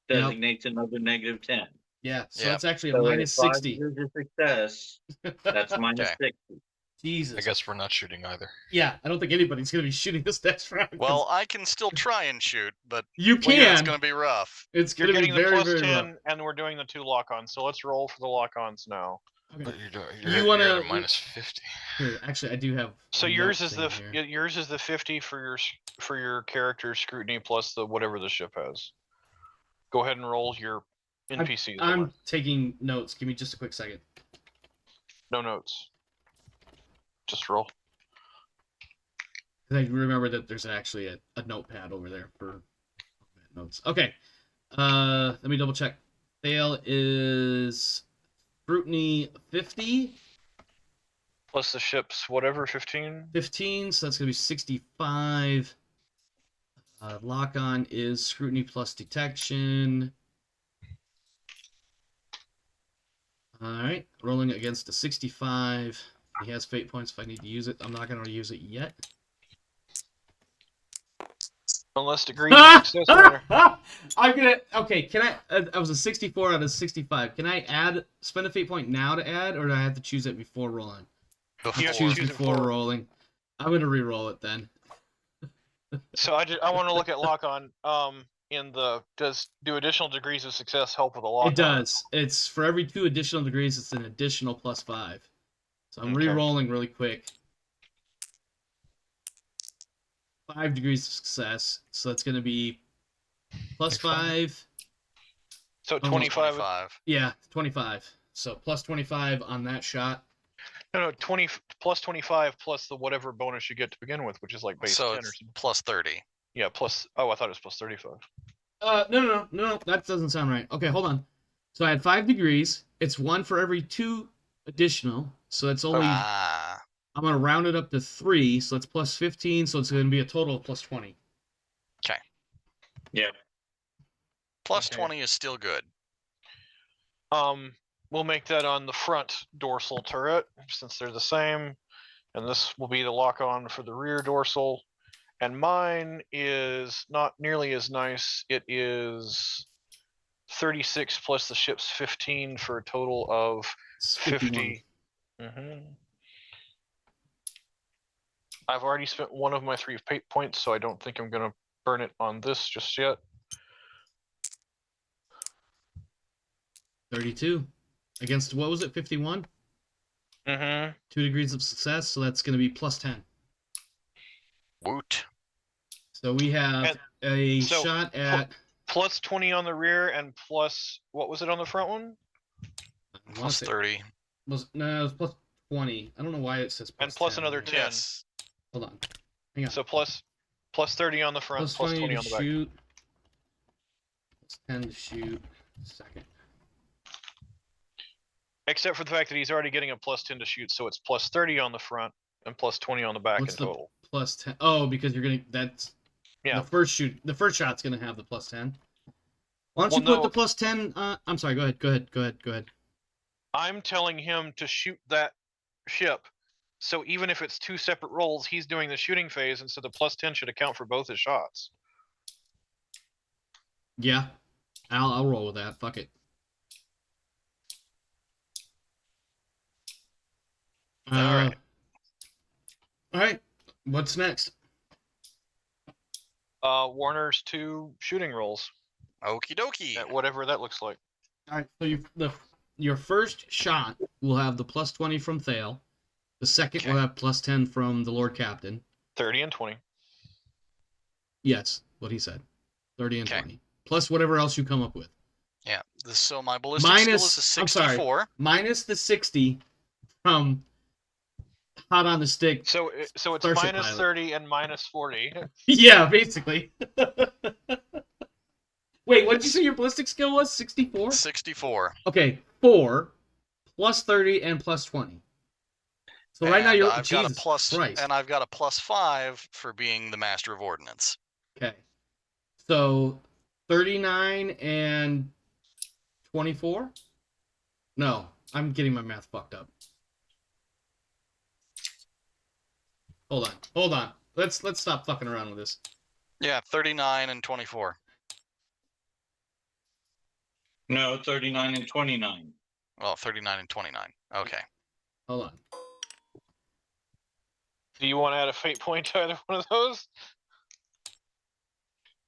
designates another negative 10. Yeah, so Yep. it's actually a So minus at 5 60. degrees of success, that's minus Okay. 60. Jesus. I guess we're not shooting either. Yeah, I don't think anybody's gonna be shooting this next round. 'cause Well, I can still try and shoot, but you Well, yeah, can. it's going to be rough. It's You're gonna be getting the very, plus very 10, rough. and we're doing the 2 lock-ons. So let's roll for the lock-ons now. Okay. But you're You at wanna- a minus 50. Here, actually, I do have. So a yours note is thing here. yours is the 50 for your character scrutiny plus the whatever the ship has. Go ahead and roll your NPCs. I'm taking notes. Give me just a quick second. No notes. Just roll. Because I remember that there's actually a notepad over there for notes. Okay. Let me double check. Fail is scrutiny 50. Plus the ship's whatever 15. 15, so that's going to be 65. Lock on is scrutiny plus detection. Alright, rolling against a 65. He has fate points if I need to use it. I'm not going to use it yet. Unless degrees of success matter. I'm gonna. Okay, can I was a 64 out of 65. Can I spend a fate point now to add, or do I have to choose it before rolling? You have to Choose choose it before before. rolling. I'm gonna re-roll it then. So I want to look at lock-on. Do additional degrees of success help with a lock-on? It does. It's for every 2 additional degrees, it's an additional +5. So I'm Okay. re-rolling really quick. 5 degrees of success. So that's gonna be +5. So Almost 25. 25. Yeah, 25. So +25 on that shot. No, 20 plus 25 plus the whatever bonus you get to begin with, which is like base So 10 or it's something. plus 30. Yeah, plus. Oh, I thought it was plus 35. No, that doesn't sound right. Okay, hold on. So I had 5 degrees. It's 1 for every 2 additional. So it's only. Ah, I'm gonna round it up to 3. So it's +15. So it's gonna be a total of +20. Yeah. plus Okay. 20 is still good. We'll make that on the front dorsal turret since they're the same, and this will be the lock-on for the rear dorsal. And mine is not nearly as nice. It is 36 plus the ship's 15 for a total of It's 51. 50. I've already spent one of my 3 fate points, so I don't think I'm going to burn it on this just yet. 32. Against, what was it, 51? 2 degrees of success, so that's going to be +10. Woot. So we have a shot at... Plus 20 on the rear and plus, what was it on the front one? Plus 30. No, it was plus 20. I don't know why it says plus And plus 10. another 10. Yes. Hold on. Hang on. So plus 30 on the front, plus 20 to on the back. shoot. Plus 10 to shoot. Second. Except for the fact that he's already getting a plus 10 to shoot, so it's plus 30 on the front and plus 20 on the back What's in total. Plus 10. Oh, because you're going to... That's... Yeah. The first shot's going to have the plus 10. Why don't Well, you put no. the plus 10... I'm sorry, go ahead. I'm telling him to shoot that ship. So even if it's 2 separate rolls, he's doing the shooting phase, and so the plus 10 should account for both his shots. Yeah. I'll roll with that. Fuck it. Alright. Alright. What's next? Warner's 2 shooting rolls, Okie dokie. at whatever that looks like. Alright, so your first shot will have the plus 20 from Thale. The second Okay. will have plus 10 from the Lord Captain. 30 and 20. Yes, what he said. 30 and Okay. 20. Plus whatever else you come up with. Yeah. So my ballistic skill is a I'm sorry. 64. Minus the 60 from Hot on the Stick. So it's Starship minus pilot. 30 and minus 40. Yeah, basically. Wait, what did you say your ballistic skill was? 64? 64. Okay, 4 plus 30 and plus 20. So right now And you're I've got a Jesus plus, Christ. and I've got a plus 5 for being the Master of Ordnance. Okay. So 39 and 24? No, I'm getting my math fucked up. Hold on. Let's stop fucking around with this. Yeah, 39 and 24. No, 39 and 29. Well, 39 and 29. Okay. Hold on. Do you want to add a fate point to either one of those?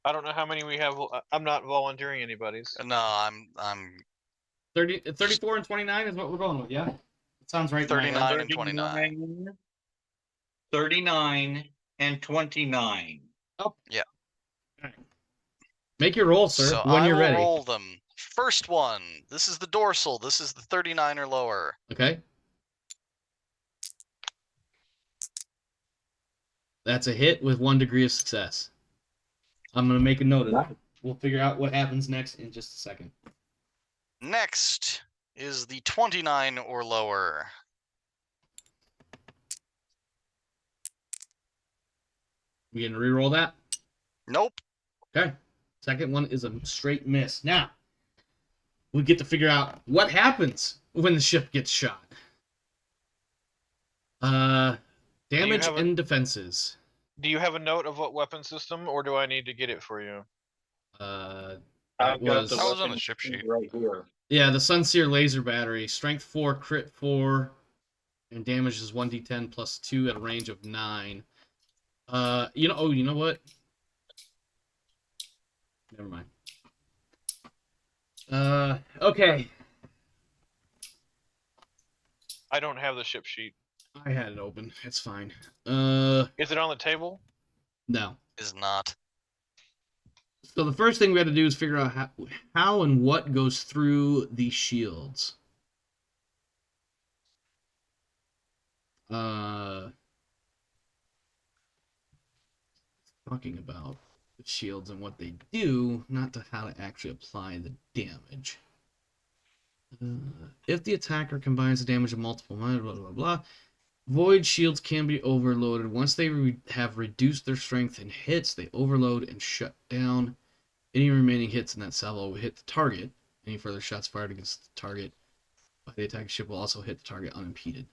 I don't know how many we have. I'm not volunteering anybody's. No, I'm 34 and 29 is what we're going with, yeah? It sounds right. in my head. 39 and 29. 39 and 29. Make your roll, sir, So when I you're will ready. roll them. First one. This is the dorsal. This is the 39 or lower. Okay. That's a hit with 1 degree of success. I'm going to make a note of that. We'll figure out what happens next in just a second. Next is the 29 or lower. We going to re-roll that? Nope. Okay. Second one is a straight miss. Now, we get to figure out what happens when the ship gets shot. Damage have a- and defenses. Do you have a note of what weapon system, or do I need to get it for you? That I've got the That was on the weapon ship sheet. right here. Yeah, the Sunseer laser battery. Strength 4, crit 4, and damage is 1d10 plus 2 at a range of 9. You know what? Never mind. Okay. I don't have the ship sheet. I had it open. It's fine. Is it on the table? No. Is not. So the first thing we had to do is figure out how and what goes through the shields. Talking about the shields and what they do, not to how to actually apply the damage. If the attacker combines the damage of multiple, blah, blah, blah, blah. Void shields can be overloaded. Once they have reduced their strength and hits, they overload and shut down. Any remaining hits in that salvo will hit the target. Any further shots fired against the target by the attacking ship will also hit the target unimpeded.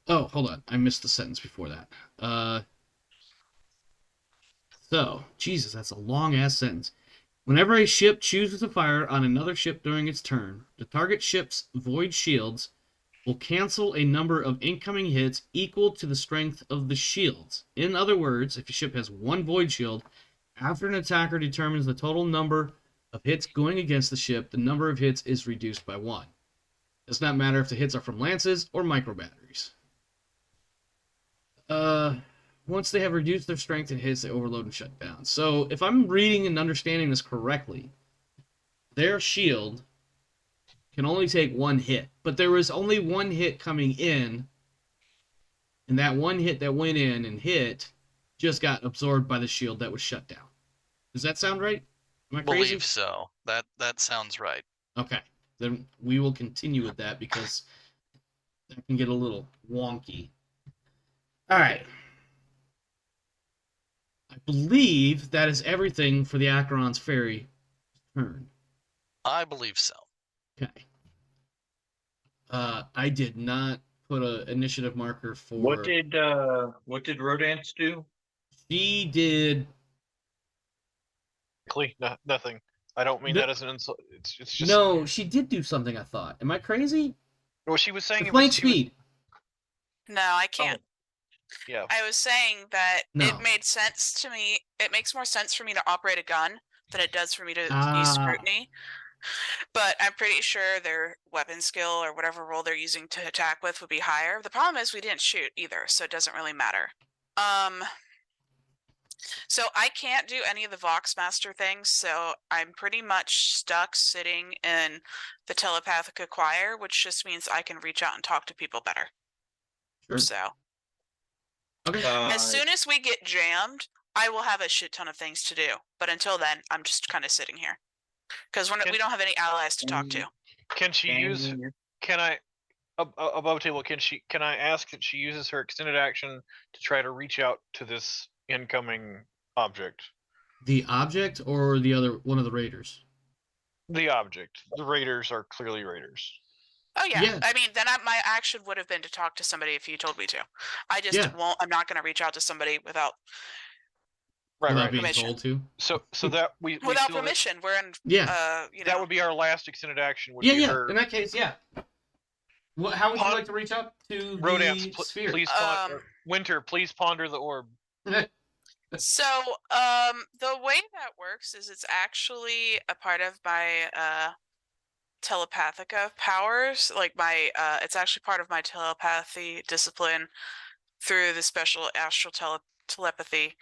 Oh, hold on. I missed the sentence before that. So, Jesus, that's a long-ass sentence. Whenever a ship chooses to fire on another ship during its turn, the target ship's void shields will cancel a number of incoming hits equal to the strength of the shields. In other words, if a ship has 1 void shield, after an attacker determines the total number of hits going against the ship, the number of hits is reduced by 1. It does not matter if the hits are from lances or micro batteries. Once they have reduced their strength and hits, they overload and shut down. So, if I'm reading and understanding this correctly, their shield can only take 1 hit. But there was only 1 hit coming in, and that 1 hit that went in and hit just got absorbed by the shield that was shut down. Does that sound right? Am I crazy? Believe so. That sounds right. Okay. Then we will continue with that because that can get a little wonky. All right. I believe that is everything for the Acheron's Ferry turn. I believe so. Okay. I did not put an initiative marker for. What did Rodance do? She did? Nothing. I don't mean No. that as an insult. It's just No, she did do something. I thought. Am I crazy? Well, she was saying The it was, flank she was- speed. No, I can't. yeah. I was saying that No. it made sense to me. It makes more sense for me to operate a gun than it does for me to Ah. use scrutiny. But I'm pretty sure their weapon skill or whatever roll they're using to attack with would be higher. The problem is we didn't shoot either, so it doesn't really matter. So I can't do any of the Voxmaster things, so I'm pretty much stuck sitting in the telepathic acquire, which just means I can reach out and talk to people better. Sure. So Okay. as soon as we get jammed, I will have a shit ton of things to do. But until then, I'm just kind of sitting here because we don't have any allies to talk to. Can she use? Can I? Above table, can I ask that she uses her extended action to try to reach out to this incoming object? The object or the other one of the raiders? The object. The raiders are clearly raiders. Oh yeah. Yeah. I mean, then my action would have been to talk to somebody if you told me to. I just won't. I'm not going to reach out to somebody without Right. Being permission. told to. So that we Without feel permission, we're in. Yeah. You know. that would be our last extended action. Would Yeah, be yeah. her. In that case, yeah. How would you like to reach out to Rodance, the sphere? please Winter, please ponder the orb. So, the way that works is it's actually a part of my telepathica powers. Like it's actually part of my telepathy discipline through the special astral telepathy.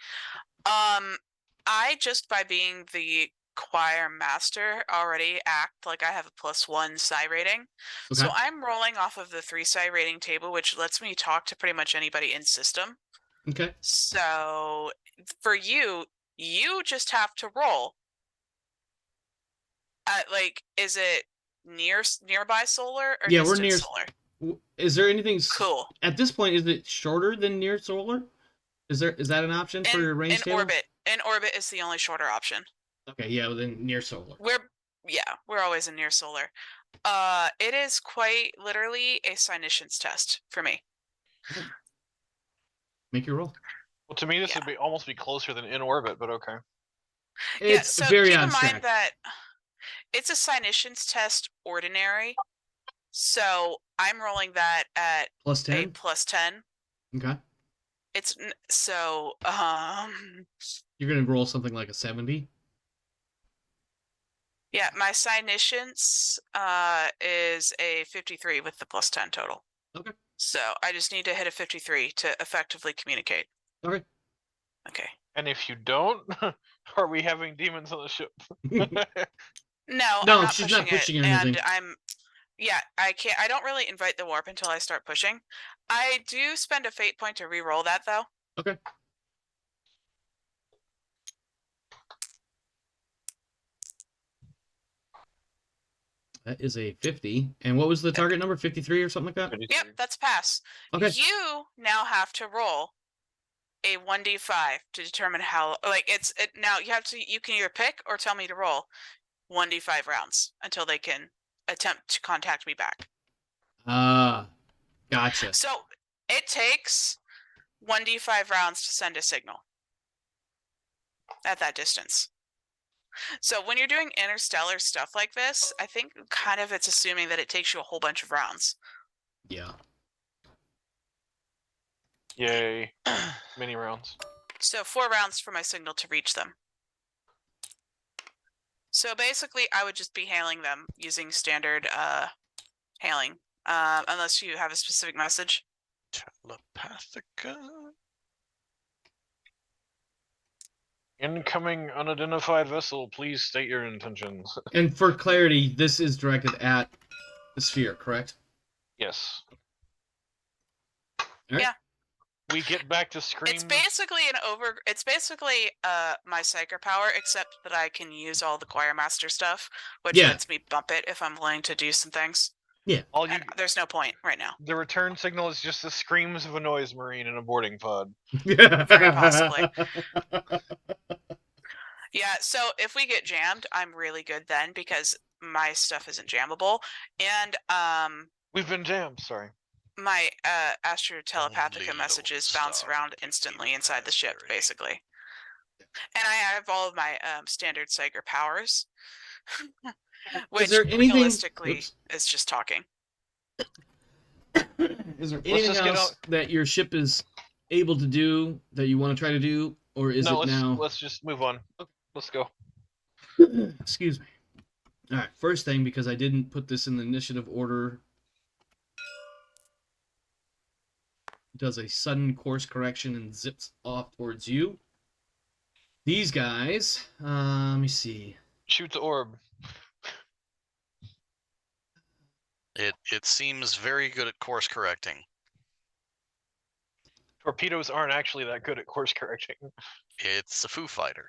I just by being the choir master already act like I have a +1 psi rating. Okay. So I'm rolling off of the 3 psi rating table, which lets me talk to pretty much anybody in system. Okay. So for you just have to roll. Like, is it nearby solar or Yeah, we're distant near solar? Is there anything Cool. At this point? Is it shorter than near solar? Is that an option for your range table? Orbit. In orbit is the only shorter option. Okay, yeah, well, then near solar. We're always in near solar. It is quite literally a Sinitians test for me. Make your roll. Well, to me, this would almost be closer than in orbit, but okay. It's so very keep abstract. in mind that it's a Sinitians test ordinary. So I'm rolling that at +10. a +10. Okay. It's so You're gonna roll something like a 70. Yeah, my Sinitians is a 53 with the +10 total. Okay. So I just need to hit a 53 to effectively communicate. Okay. Okay. And if you don't, are we having demons on the ship? No, I'm not she's not pushing or anything. And I don't really invite the warp until I start pushing. I do spend a fate point to re-roll that though. Okay. That is a 50. And what was the target number? 53 or something like that? Yep, that's pass. Okay. You now have to roll a 1d5 to determine how, like, now you can either pick or tell me to roll 1d5 rounds until they can attempt to contact me back. Gotcha. So it takes 1d5 rounds to send a signal at that distance. So when you're doing interstellar stuff like this, I think kind of it's assuming that it takes you a whole bunch of rounds. Yeah. Yay. Many rounds. So 4 rounds for my signal to reach them. So basically, I would just be hailing them using standard hailing, unless you have a specific message. Telepathica. Incoming unidentified vessel, please state your intentions. And for clarity, this is directed at the sphere, correct? Yes. Right. Yeah. We get back to scream. It's basically my psyker power, except that I can use all the choir master stuff, which lets me bump it if I'm willing to do some things. Yeah. There's no point right now. The return signal is just the screams of a noise marine in a boarding pod. Very possibly. Yeah, so if we get jammed, I'm really good then because my stuff isn't jammable. And we've been jammed, sorry. My astro telepathica messages bounce around instantly inside the ship, basically. And I have all of my standard psyker powers. Which realistically is just talking. Is there anything else that your ship is able to do that you want to try to do, or is it now? Let's just move on. Okay. Let's go. Excuse me. All right, first thing, because I didn't put this in the initiative order, does a sudden course correction and zips off towards you. These guys, let me see. Shoot the orb. It seems very good at course correcting. Torpedoes aren't actually that good at course correcting. It's a Foo Fighter.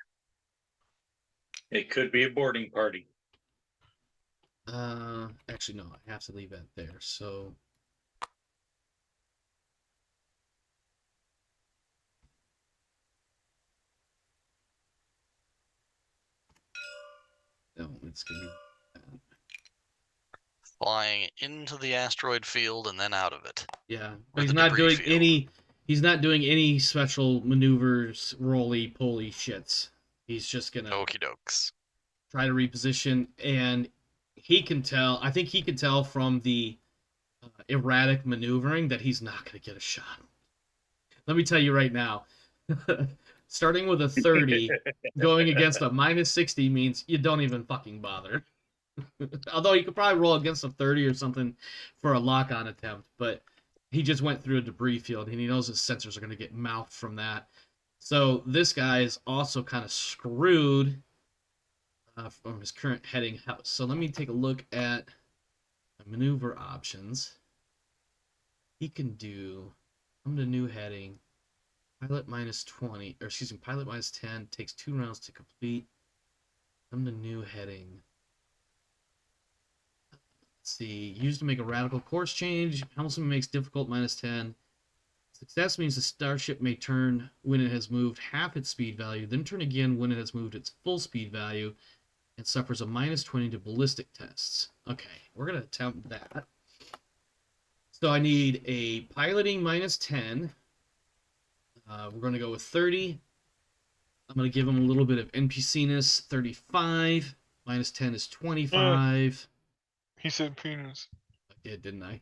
It could be a boarding party. Actually, no, I have to leave that there. So, no, it's gonna be bad. Flying into the asteroid field and then out of it. Yeah, Or but he's the not debris doing field. any. He's not doing any special maneuvers, roly-poly shits. He's just gonna Okie dokes. try to reposition, and he can tell. I think he can tell from the erratic maneuvering that he's not going to get a shot. Let me tell you right now, starting with a 30, going against a minus 60 means you don't even fucking bother. Although you could probably roll against a 30 or something for a lock-on attempt, but he just went through a debris field, and he knows his sensors are going to get mouthed from that. So this guy is also kind of screwed from his current heading house. So let me take a look at the maneuver options. He can do, come to new heading, pilot minus 20, or excuse me, pilot minus 10, takes 2 rounds to complete. Come to new heading. Let's see, used to make a radical course change. Helmsman makes difficult minus 10. Success means the starship may turn when it has moved half its speed value, then turn again when it has moved its full speed value, and suffers a minus 20 to ballistic tests. Okay, we're going to attempt that. So I need a piloting minus 10. We're going to go with 30. I'm going to give him a little bit of NPC-ness, 35. Minus 10 is 25. He said penis. I did, didn't I?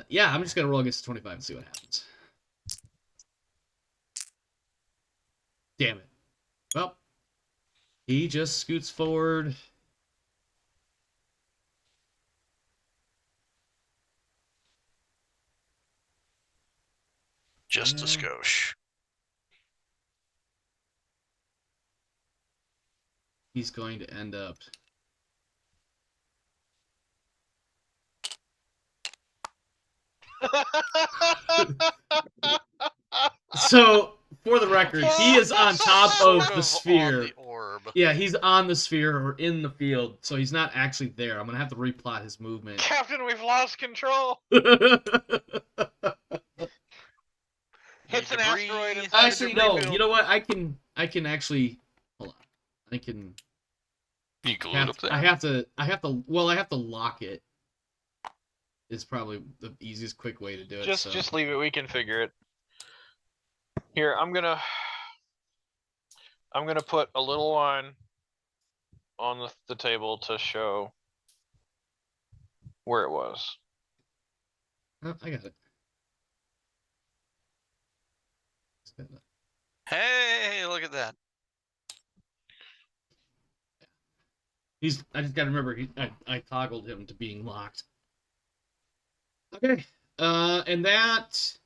Yeah, I'm just going to roll against 25 and see what happens. Damn it. Well, he just scoots forward. Just a skosh. He's going to end up so, for the record, he is on top of Sort the of sphere. on the orb. Yeah, he's on the sphere or in the field, so he's not actually there. I'm gonna have to replot his movement. Captain, we've lost control. Hits an debris- asteroid inside Actually, the debris no. field. You know what? I can actually hold on. I can. You glued up there? I have to. Well, I have to lock it. Is probably the easiest, quick way to do it. Just leave it. We can figure it. Here, I'm gonna put a little line on the table to show where it was. Oh, I got it. Hey, look at that. I just gotta remember. I toggled him to being locked. Okay. And that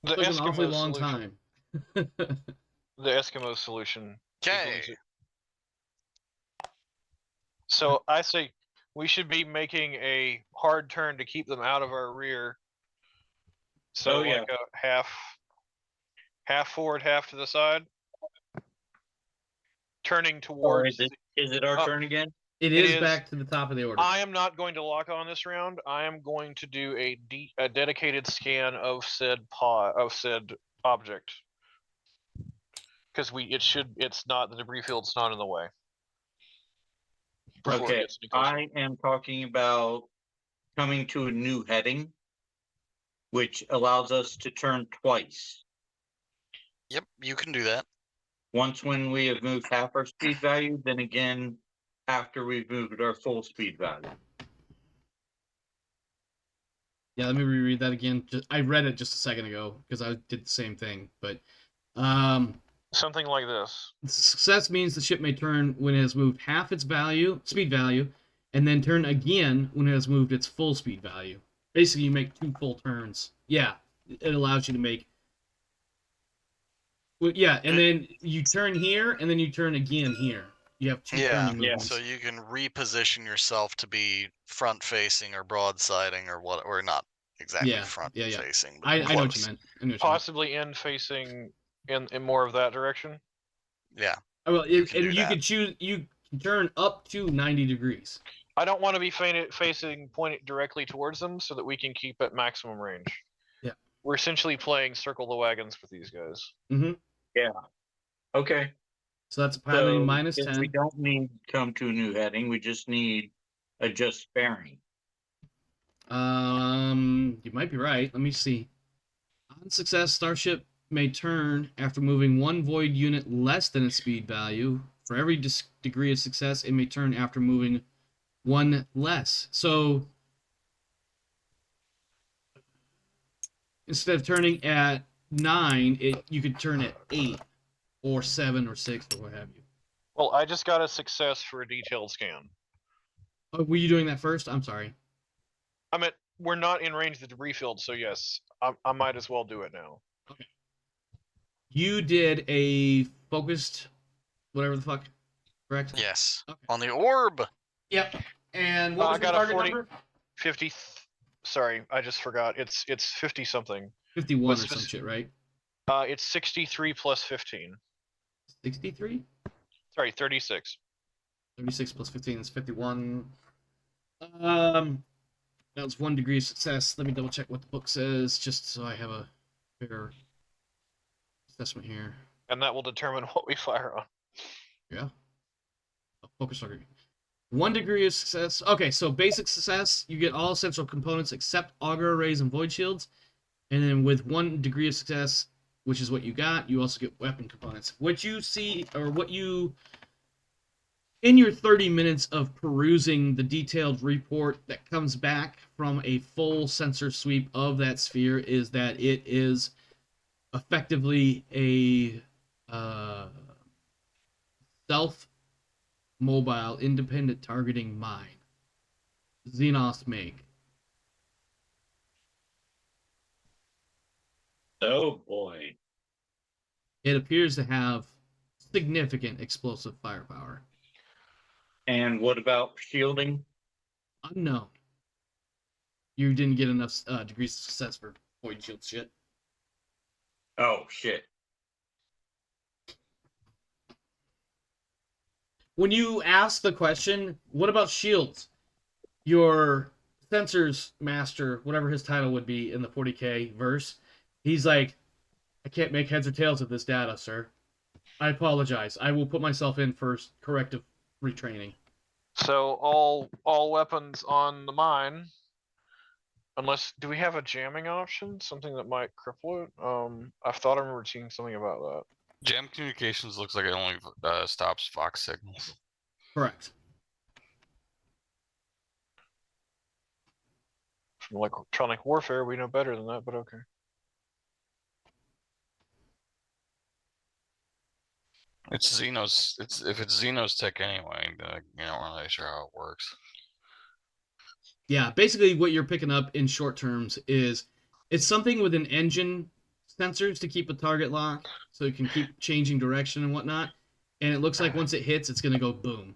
The took an awfully Eskimo long solution. time. The Eskimo solution. Okay. So I say we should be making a hard turn to keep them out of our rear. So Oh, yeah. like a half forward, half to the side. Turning Or towards. is it our Oh. turn again? It It is is. back to the top of the order. I am not going to lock on this round. I am going to do a dedicated scan of said object. Because it's not, the debris field's not in the way. Before it Okay, gets any closer. I am talking about coming to a new heading, which allows us to turn twice. Yep, you can do that. Once when we have moved half our speed value, then again after we've moved our full speed value. Yeah, let me reread that again. I read it just a second ago because I did the same thing. But Something like this. Success means the ship may turn when it has moved half its speed value, and then turn again when it has moved its full speed value. Basically, you make 2 full turns. Yeah, it allows you to make. Well, yeah, and then you turn here, and then you turn again here. You have 2 turning movements. So you can reposition yourself to be front facing or broadsiding or what, or not exactly front facing. But I know what close. you meant. I know what you meant. Possibly end facing in more of that direction. Yeah. Oh, well, you can do you that. could choose. You can turn up to 90 degrees. I don't want to be facing pointed directly towards them, so that we can keep at maximum range. Yeah. We're essentially playing circle the wagons with these guys. Mm-hmm. Yeah. Okay. So that's a piloting minus if 10. we don't need to come to a new heading, we just need adjust bearing. You might be right. Let me see. On success, Starship may turn after moving 1 void unit less than its speed value. For every degree of success, it may turn after moving 1 less. So instead of turning at 9, you could turn at 8 or 7 or 6 or what have you. Well, I just got a success for a detailed scan. Oh, were you doing that first? I'm sorry. I mean, we're not in range of the debris field, so yes, I might as well do it now. Okay. You did a focused, whatever the fuck, correct? Yes. Okay. On the orb. Yep. And what was I the got target a 40, number? 50. Sorry, I just forgot. It's 50 something. 51 But or some shit, right? It's 63 plus 15. 63? Sorry, 36. 36 plus 15 is 51. That was 1 degree of success. Let me double check what the book says, just so I have a fair assessment here. And that will determine what we fire on. Yeah. Focus target. 1 degree of success. Okay, so basic success, you get all essential components except auger arrays and void shields. And then with 1 degree of success, which is what you got, you also get weapon components. What you see, or what you, in your 30 minutes of perusing the detailed report that comes back from a full sensor sweep of that sphere, is that it is effectively a self-mobile, independent targeting mine. Xenos make. Oh boy. It appears to have significant explosive firepower. And what about shielding? Unknown. You didn't get enough degrees of success for void shield shit. Oh shit. When you ask the question, what about shields? Your sensors master, whatever his title would be in the 40K verse, he's like, I can't make heads or tails of this data, sir. I apologize. I will put myself in for corrective retraining. So all weapons on the mine, unless, do we have a jamming option? Something that might cripple it? I thought I remember seeing something about that. Jam communications looks like it only stops Fox signals. Correct. From electronic warfare, we know better than that, but okay. It's Xenos. If it's Xenos tech anyway, you're not really sure how it works. Yeah, basically what you're picking up in short terms is it's something with an engine sensors to keep a target lock, so it can keep changing direction and whatnot. And it looks like once it hits, it's going to go boom.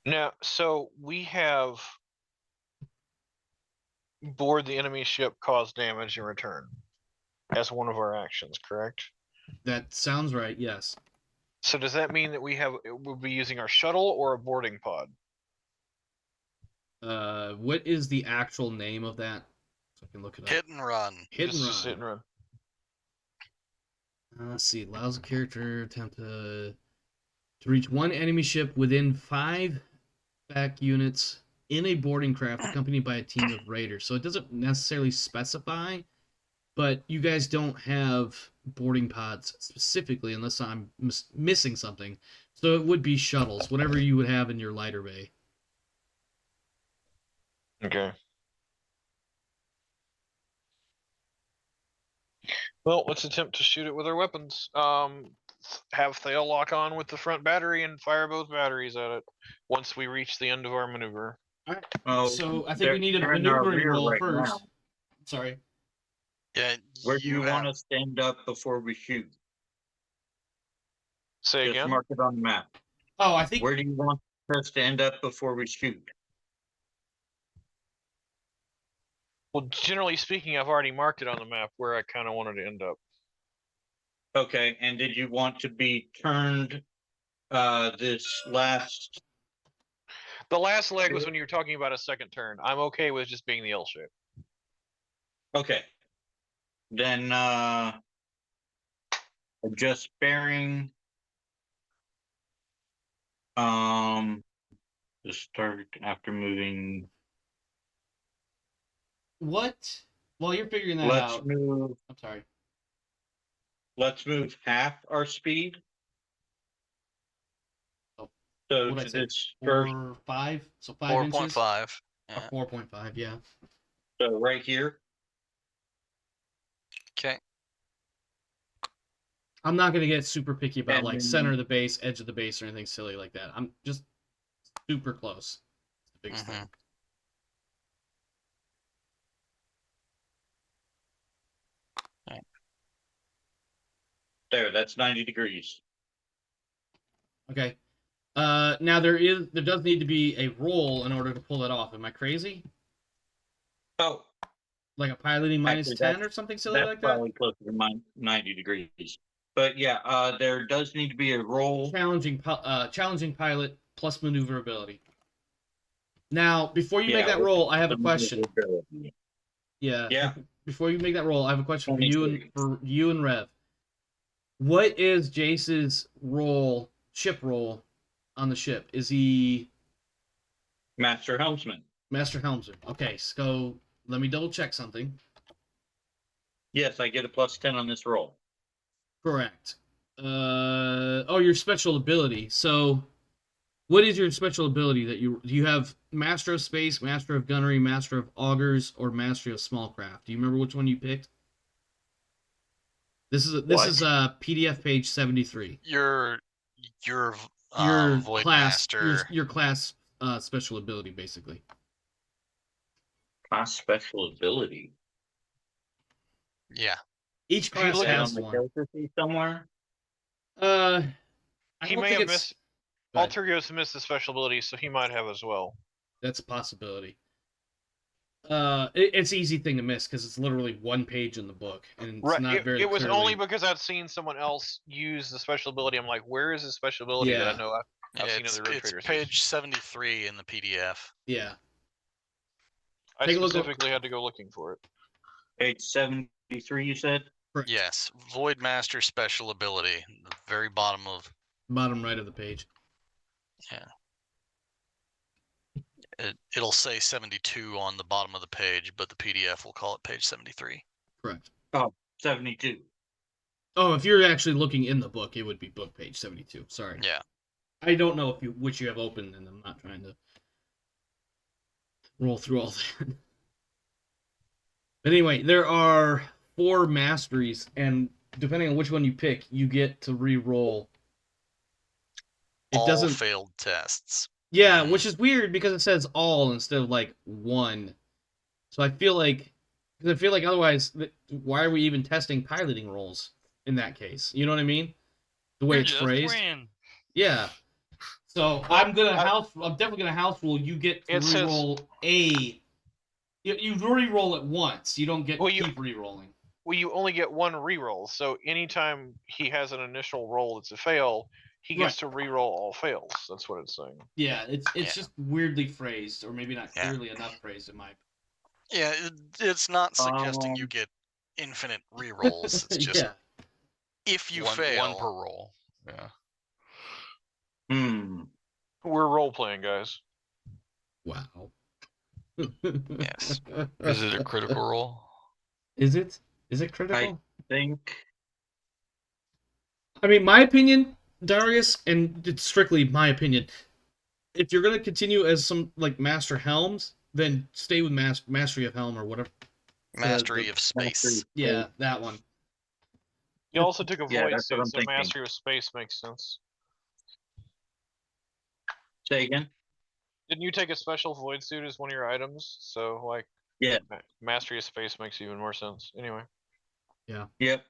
Now, so we have board the enemy ship, cause damage in return as one of our actions, correct? That sounds right, yes. So does that mean that we'll be using our shuttle or a boarding pod? What is the actual name of that? So I can look it up. Hit and run. Hit and Just run. hit and run. Let's see. Allows a character attempt to reach 1 enemy ship within 5 back units in a boarding craft accompanied by a team of raiders. So it doesn't necessarily specify, but you guys don't have boarding pods specifically unless I'm missing something. So it would be shuttles, whatever you would have in your lighter bay. Okay. Well, let's attempt to shoot it with our weapons. Have Thale lock on with the front battery and fire both batteries at it once we reach the end of our maneuver. Alright. Oh, So I think we need a they're in our maneuvering rear roll right first. now. Sorry. Yeah, Where do you have, want to stand up before we shoot? Say Just again? mark it on the map. Oh, I think Where do you want to stand up before we shoot? Well, generally speaking, I've already marked it on the map where I kind of wanted to end up. Okay, and did you want to be turned this last? The last leg was when you were talking about a second turn. I'm okay with just being the L shape. Okay. Then adjust bearing. Just start after moving. what? While you're figuring that Let's out, move. I'm sorry. Let's move half our speed. Oh, So what'd I to say? this first, 4.5. So 5 inches. 4.5. Or 4.5. Yeah. so right here. Okay. I'm not gonna get super picky about And like then- center of the base, edge of the base, or anything silly like that. I'm just super close. It's the biggest thing. There, that's 90 degrees. Okay. Now there does need to be a roll in order to pull it off. Am I crazy? Oh, Like a piloting minus Actually, 10 or something silly that's like that? probably closer to 90 degrees. But yeah, there does need to be a roll. Challenging pilot plus maneuverability. Now, before you make Yeah, that with roll, I have a some question. maneuverability. Yeah. Yeah. Before you make that roll, I have a question for 20 you degrees. and Rev. What is Jace's ship roll on the ship? Is he Master helmsman. Master Helmsman? Okay, so let me double check something. Yes, I get a plus 10 on this roll. Correct. Oh, your special ability. So, what is your special ability that do you have? Master of Space, Master of Gunnery, Master of Augers, or Mastery of Small Craft? Do you remember which one you picked? This is PDF page 73. Your Your Void class, Master. your class special ability, basically. Class special ability. Yeah. Each class look Is that has on the one. character sheet somewhere? I He don't may think have it's. missed. Go ahead. Altergos missed the special ability, so he might have as well. That's a possibility. It's an easy thing to miss because it's literally one page in the book, and it's not very. It was clearly... only because I'd seen someone else use the special ability. I'm like, where is the special ability that I know I've seen It's, other road it's traders page use? 73 in the PDF. Yeah. I Take a look at- specifically had to go looking for it. Page 73, you said? Correct. Yes, Void Master special ability, the very bottom of. Bottom right of the page. It'll say 72 on the bottom of the page, but the PDF will call it page 73. Correct. 72. Oh, if you're actually looking in the book, it would be book page 72. Sorry. Yeah. I don't know which you have open, and I'm not trying to roll through all that. But anyway, there are 4 masteries, and depending on which one you pick, you get to re-roll. It All doesn't. failed tests. Yeah, which is weird because it says all instead of like 1. So I feel like otherwise, why are we even testing piloting rolls in that case? You know what I mean? The way it's phrased. Yeah. So I'm definitely gonna house rule. You get to re-roll a. You re-roll it once. You don't get to keep re-rolling. Well, you only get 1 re-roll, so anytime he has an initial roll that's a fail, he gets to re-roll all fails. That's what it's saying. Yeah, it's just weirdly phrased, or maybe not clearly enough phrased in my. Yeah, it's not suggesting you get infinite re-rolls. It's just if you fail, 1 per roll. Yeah. We're role playing, guys. Wow. Yes. Is it a critical roll? Is it? Is it critical? I think. I mean, my opinion, Darius, and it's strictly my opinion. If you're gonna continue as some like Master Helms, then stay with Mastery of Helm or whatever. Mastery of Space. Yeah, that one. You also took a Yeah, void that's what suit, I'm so thinking. Mastery of Space makes sense. Say again? Didn't you take a special void suit as one of your items? So like, Yeah. Mastery of Space makes even more sense. Anyway. Yep.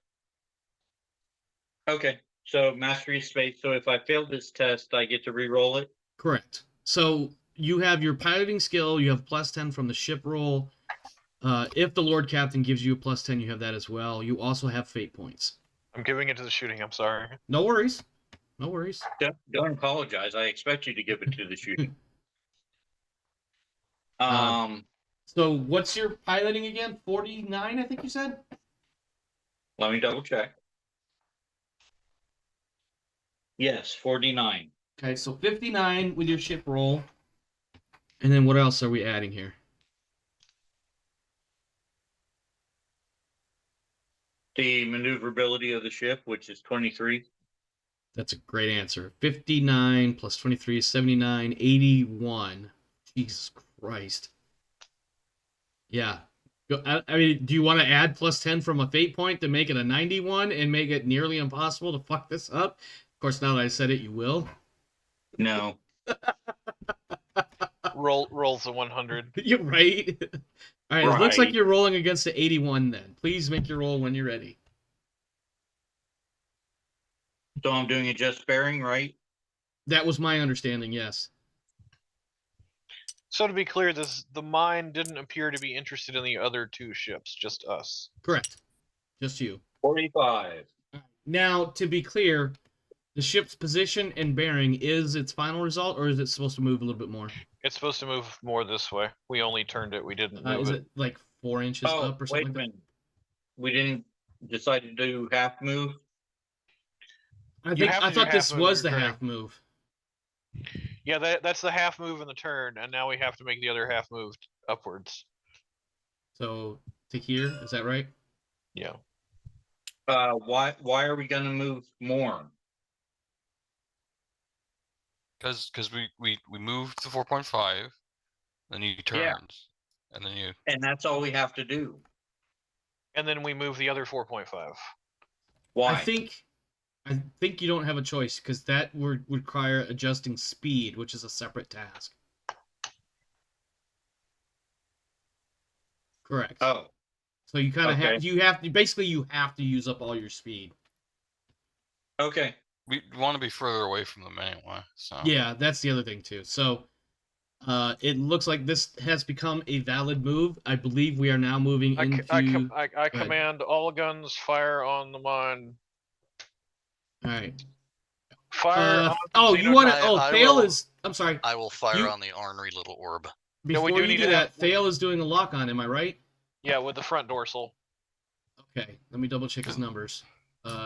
Okay. So mastery space. So if I fail this test, I get to re-roll it. Correct. So you have your piloting skill. You have +10 from the ship roll. If the Lord Captain gives you a +10, you have that as well. You also have fate points. I'm giving it to the shooting. I'm sorry. No worries. No worries. Don't apologize. I expect you to give it to the shooting. So what's your piloting again? 49, I think you said? Let me double check. Yes, 49. Okay, so 59 with your ship roll. And then what else are we adding here? The maneuverability of the ship, which is 23. That's a great answer. 59 plus 23 is 79, 81. Jesus Christ. Yeah. I mean, do you want to add +10 from a fate point to make it a 91 and make it nearly impossible to fuck this up? Of course, now that I said it, you will. No. Rolls a 100. You're right. All right, it looks like Right. you're rolling against the 81 then. Please make your roll when you're ready. So I'm doing a just bearing, right? That was my understanding, yes. So to be clear, the mine didn't appear to be interested in the other two ships, just us. Correct. Just you. 45. Now, to be clear, the ship's position and bearing is its final result, or is it supposed to move a little bit more? It's supposed to move more this way. We only turned it. We didn't move Is it. it like 4 inches Oh, up or wait something a like that? minute. We didn't decide to do half move. I You think have to I do thought half this move was every the turn. half move. Yeah, that's the half move in the turn, and now we have to make the other half move upwards. So to here, is that right? Yeah. Why are we gonna move more? Because we moved to 4.5, then you turns, and then you. And that's all we have to do. And then we move the other 4.5. Why? I think you don't have a choice because that would require adjusting speed, which is a separate task. Correct. Oh, So you kind of okay. you have to use up all your speed. Okay. We want to be further away from them anyway. So Yeah, that's the other thing too. So it looks like this has become a valid move. I believe we are now moving into. I command all guns fire on the mine. All right. Fire on Oh, casino you want to? tower. Oh, I Fail will- is. I'm sorry. I will fire You- on the ornery little orb. Yeah, we Before do you need do to that, have- Fail is doing a lock on. Am I right? Yeah, with the front dorsal. Okay. Let me double check his numbers.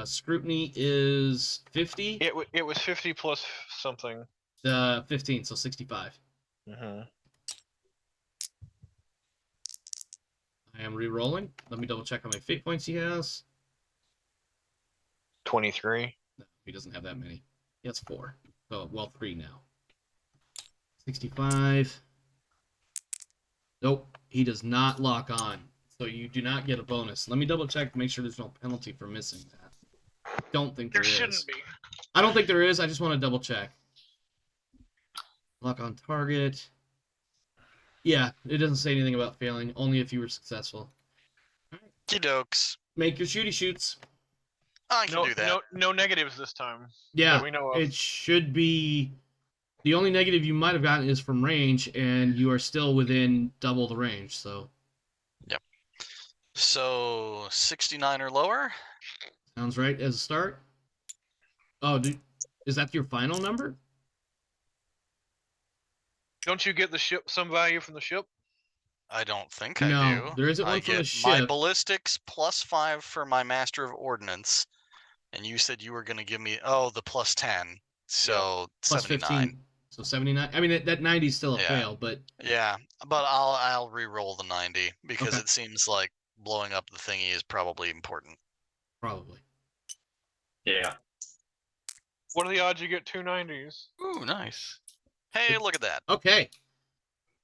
Scrutiny is 50. It was 50 plus something. 15, so 65. Mm-hmm. I am re-rolling. Let me double check how many fate points he has. 23. No, he doesn't have that many. He has 4. So, well, 3 now. 65. Nope, he does not lock on. So you do not get a bonus. Let me double check to make sure there's no penalty for missing that. Don't think There there is. shouldn't be. I don't think there is. I just want to double check. Lock on target. Yeah, it doesn't say anything about failing. Only if you were successful. Dokes. Make your shooty shoots. I can do that. No negatives this time. Yeah, that we know of. it should be. The only negative you might have gotten is from range, and you are still within double the range. So So 69 or lower. sounds right as a start. Oh, is that your final number? Don't you get the ship some value from the ship? I don't think No, I do. there isn't I one from the get my ship. ballistics +5 for my Master of Ordnance, and you said you were going to give me the +10, so Plus 79. 15. So 79. I mean, that 90 is still a Yeah. fail, but Yeah, but I'll re-roll the 90 because Okay. it seems like blowing up the thingy is probably important. probably. Yeah. What are the odds you get 2 90s? Ooh, nice. Hey, look at that. Okay.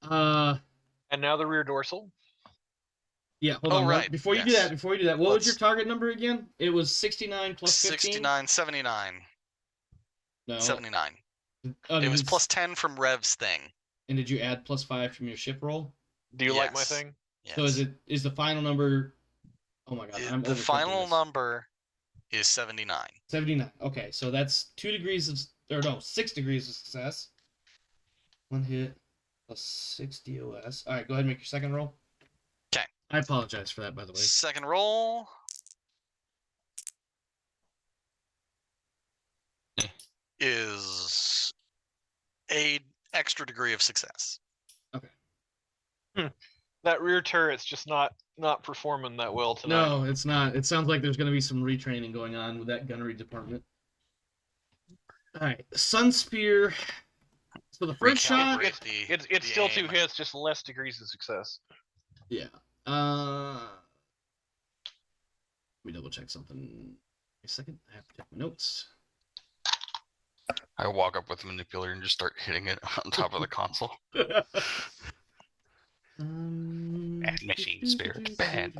And now the rear dorsal. Yeah, hold Oh, on. right, Before you do yes. that, what was your Let's- target number again? It was 69 plus 15? 69, 79. No. 79. Oh, It was plus 10 from Rev's thing. And did you add plus 5 from your ship roll? Do you like my Yes. thing? Yes. So is the final number? Oh my god, I'm The overthinking final this. number is 79. 79. Okay, so that's 2 degrees of, or no, 6 degrees of success. 1 hit plus 6 DOS. All right, go ahead and make your second roll. Okay. I apologize for that, by the way. Second roll is a extra degree of success. That rear turret's just not performing that well tonight. No, it's not. It sounds like there's going to be some retraining going on with that gunnery department. All right, Sun Spear. So the first shot. Recalibrate It's the still aim. 2 hits, just less degrees of success. Yeah. Let me double check something. A second. I have to check my notes. I walk up with the manipulator and just start hitting it on top of the console. Bad machine spirit. Bad.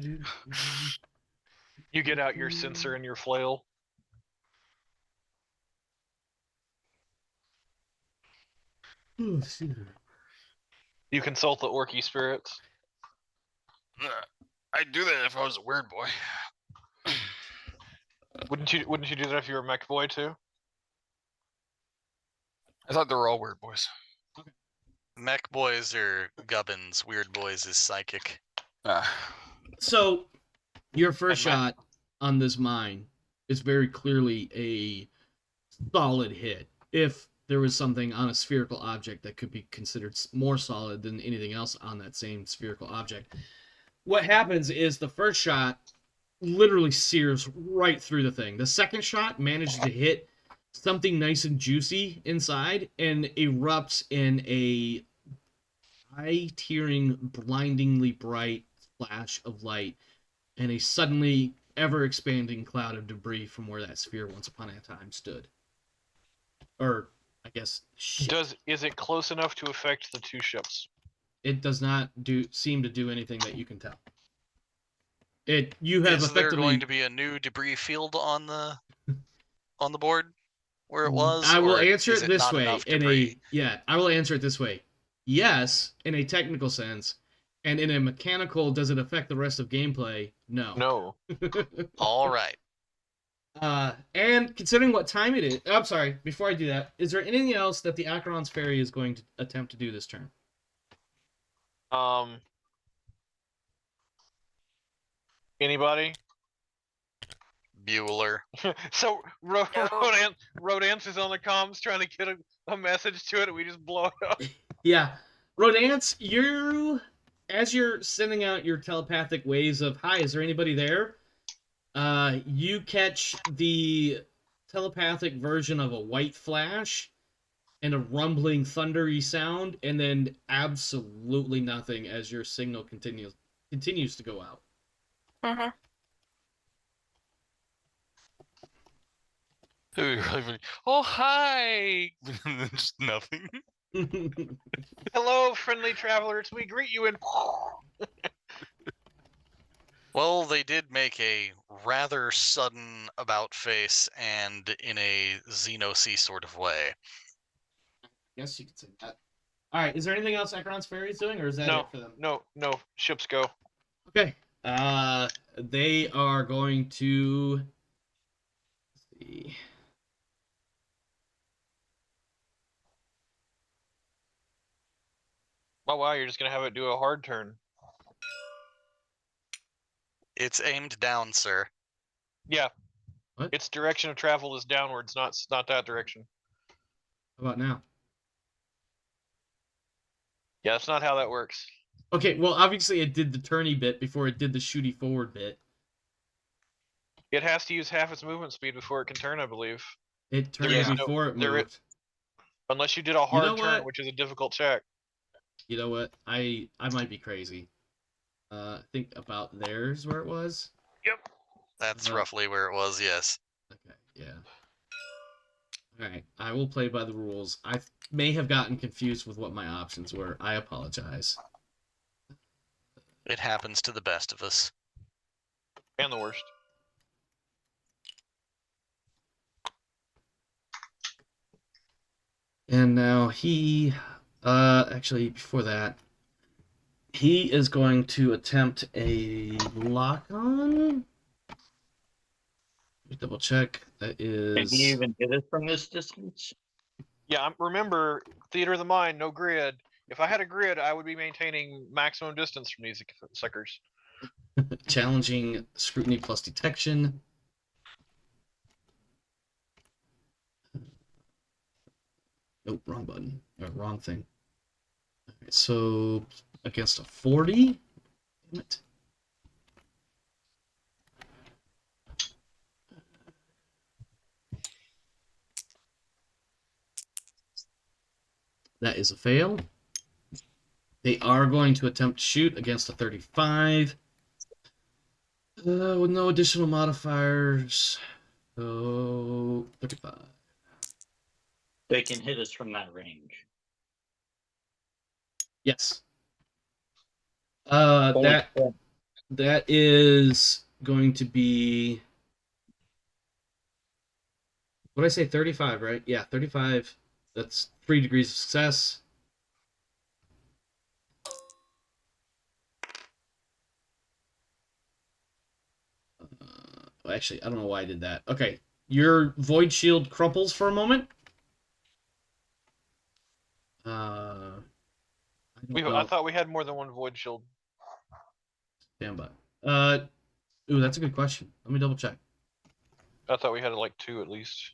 You get out your sensor and your flail. Oh, shit. You consult the orky spirits. I'd do that if I was a weird boy. Wouldn't you do that if you were a mech boy too? I thought they were all weird boys. Mech boys are gubbins. Weird boys is psychic. So, your first And shot on this mine is very clearly a solid hit. If there was something on a spherical object that could be considered more solid than anything else on that same spherical object, what happens is the first shot literally sears right through the thing. The second shot manages to hit something nice and juicy inside and erupts in a eye-tearing, blindingly bright flash of light and a suddenly ever-expanding cloud of debris from where that sphere once upon a time stood. Or, I guess, shit. Is it close enough to affect the 2 ships? It does not seem to do anything that you can tell. You have Is there effectively. going to be a new debris field on the board where it was? I will or answer is it this not way. enough debris? I will answer it this way. Yes, in a technical sense, and in a mechanical, does it affect the rest of gameplay? No. No. All right. And considering what time it is, I'm sorry. Before I do that, is there anything else that the Acheron's Ferry is going to attempt to do this turn? Anybody? Bueller. So Rodance is on the comms trying to get a message to it, and we just blow it up. Yeah, Rodance, as you're sending out your telepathic waves of "Hi, is there anybody there?" You catch the telepathic version of a white flash and a rumbling, thundery sound, and then absolutely nothing as your signal continues to go out. Mm-hmm. Oh, hi! Just nothing. Hello, friendly travelers. We greet you in. Well, they did make a rather sudden about face and in a Xenosi sort of way. Yes, you could say that. All right, is there anything else Acheron's Ferry is doing, or is that No, it for them? no. Ships go. Okay. They are going to. Let's see. Oh wow, you're just gonna have it do a hard turn. It's aimed down, sir. Yeah. What? Its direction of travel is downwards, not that direction. How about now? Yeah, that's not how that works. Okay, well, obviously it did the turny bit before it did the shooty forward bit. It has to use half its movement speed before it can turn, I believe. It turned is no- before it there moved. Unless you did a hard know turn, what? which is a difficult check. You know what? I might be crazy. I think about there's where it was. Yep. That's Uh, roughly where it was, yes. Okay, yeah. Alright, I will play by the rules. I may have gotten confused with what my options were. I apologize. It happens to the best of us. And the worst. And now he, actually before that, he is going to attempt a lock-on. Let me double check. That Can is. he even hit us from this distance? Yeah, remember, theater of the mind, no grid. If I had a grid, I would be maintaining maximum distance from these suckers. Challenging scrutiny plus detection. Nope, wrong button. Or wrong thing. Okay, so against a 40. Damn it. That is a fail. They are going to attempt to shoot against a 35. With no additional modifiers. So 35. They can hit us from that range. Yes. Holy That crap. that is going to be. What did I say? 35, right? Yeah, 35. That's 3 degrees of success. Actually, I don't know why I did that. Okay, your void shield crumples for a moment. I don't know. I thought we had more than one void shield. Stand by. Ooh, that's a good question. Let me double check. I thought we had like 2 at least.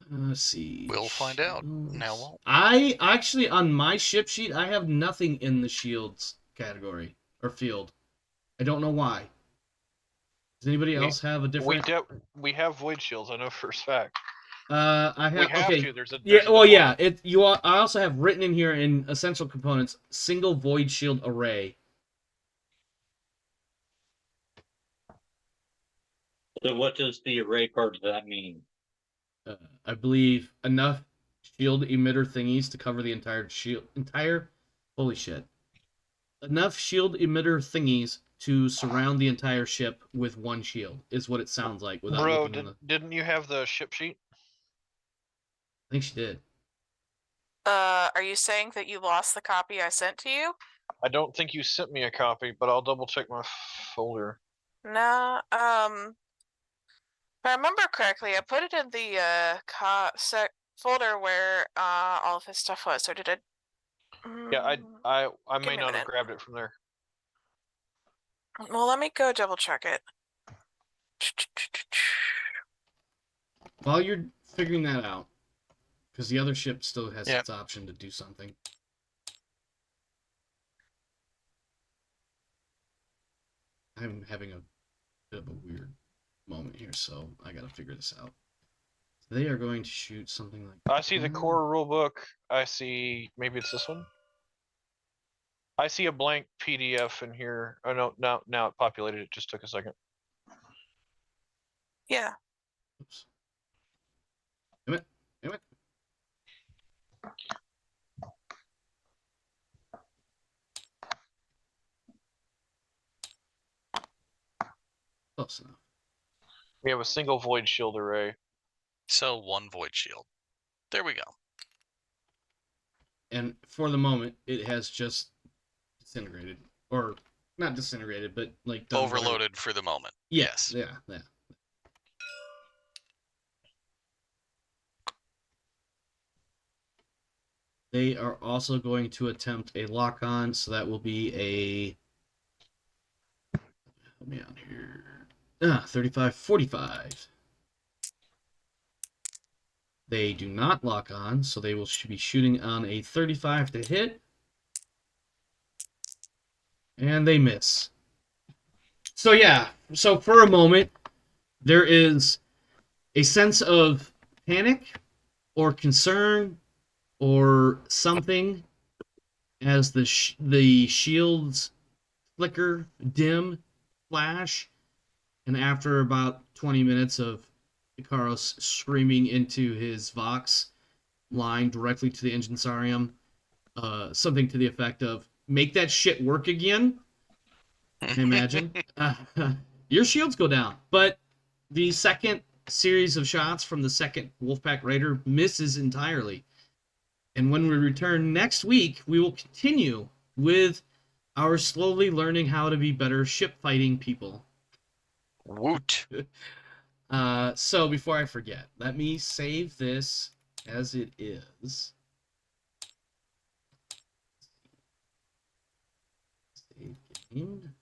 Let's see. We'll find out. Now won't. I actually, on my ship sheet, I have nothing in the shields category or field. I don't know why. Does anybody else have a different? We have void shields. I know for a fact. I have. We have okay. to. There's a Yeah. Well, default. yeah. I also have written in here in essential components single void shield array. So what does the array part of that mean? I believe enough shield emitter thingies to cover the entire shield. Holy shit! Enough shield emitter thingies to surround the entire ship with one shield is what it sounds like. Without Bro, looking in the... didn't you have the ship sheet? I think she did. Are you saying that you lost the copy I sent to you? I don't think you sent me a copy, but I'll double check my folder. No. If I remember correctly, I put it in the folder where all of his stuff was. Or did it? Yeah, I Give may me a not have minute. grabbed it from there. Well, let me go double check it. While you're figuring that out, because the other ship still has Yeah. its option to do something. I'm having a bit of a weird moment here, so I gotta figure this out. They are going to shoot something like... I see the core rulebook. I see, maybe it's this one. I see a blank PDF in here. Oh no, now it populated. It just took a second. Yeah. Oops. Damn it. Damn it. Close enough. We have a single void shield array. So 1 void shield. There we go. And for the moment, it has just disintegrated. Or, not disintegrated, but like... done whatever. Overloaded for the moment. Yeah, Yes. Yeah. They are also going to attempt a lock-on, so that will be a... Help me out here. 35, 45. They do not lock on, so they will be shooting on a 35 to hit. And they miss. So yeah, so for a moment, there is a sense of panic or concern or something as the shields flicker, dim, flash, and after about 20 minutes of Ikaros screaming into his Vox line directly to the Engine Sarium, something to the effect of, make that shit work again, I imagine, your shields go down. But the second series of shots from the second Wolfpack Raider misses entirely. And when we return next week, we will continue with our slowly learning how to be better ship fighting people. Woot. So before I forget, let me save this as it is. Save game.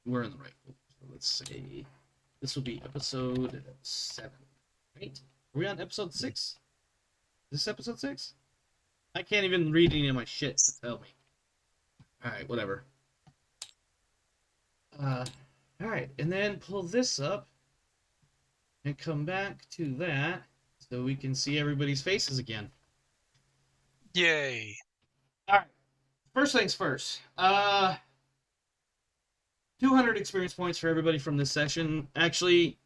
We're in the right folder. So let's say this will be episode 7, right? Are we on episode 6? Is this episode 6? I can't even read any of my shit to tell me. Alright, whatever. Alright, and then pull this up and come back to that so we can see everybody's faces again. Yay. Alright, first things first. 200 experience points for everybody from this session. Actually,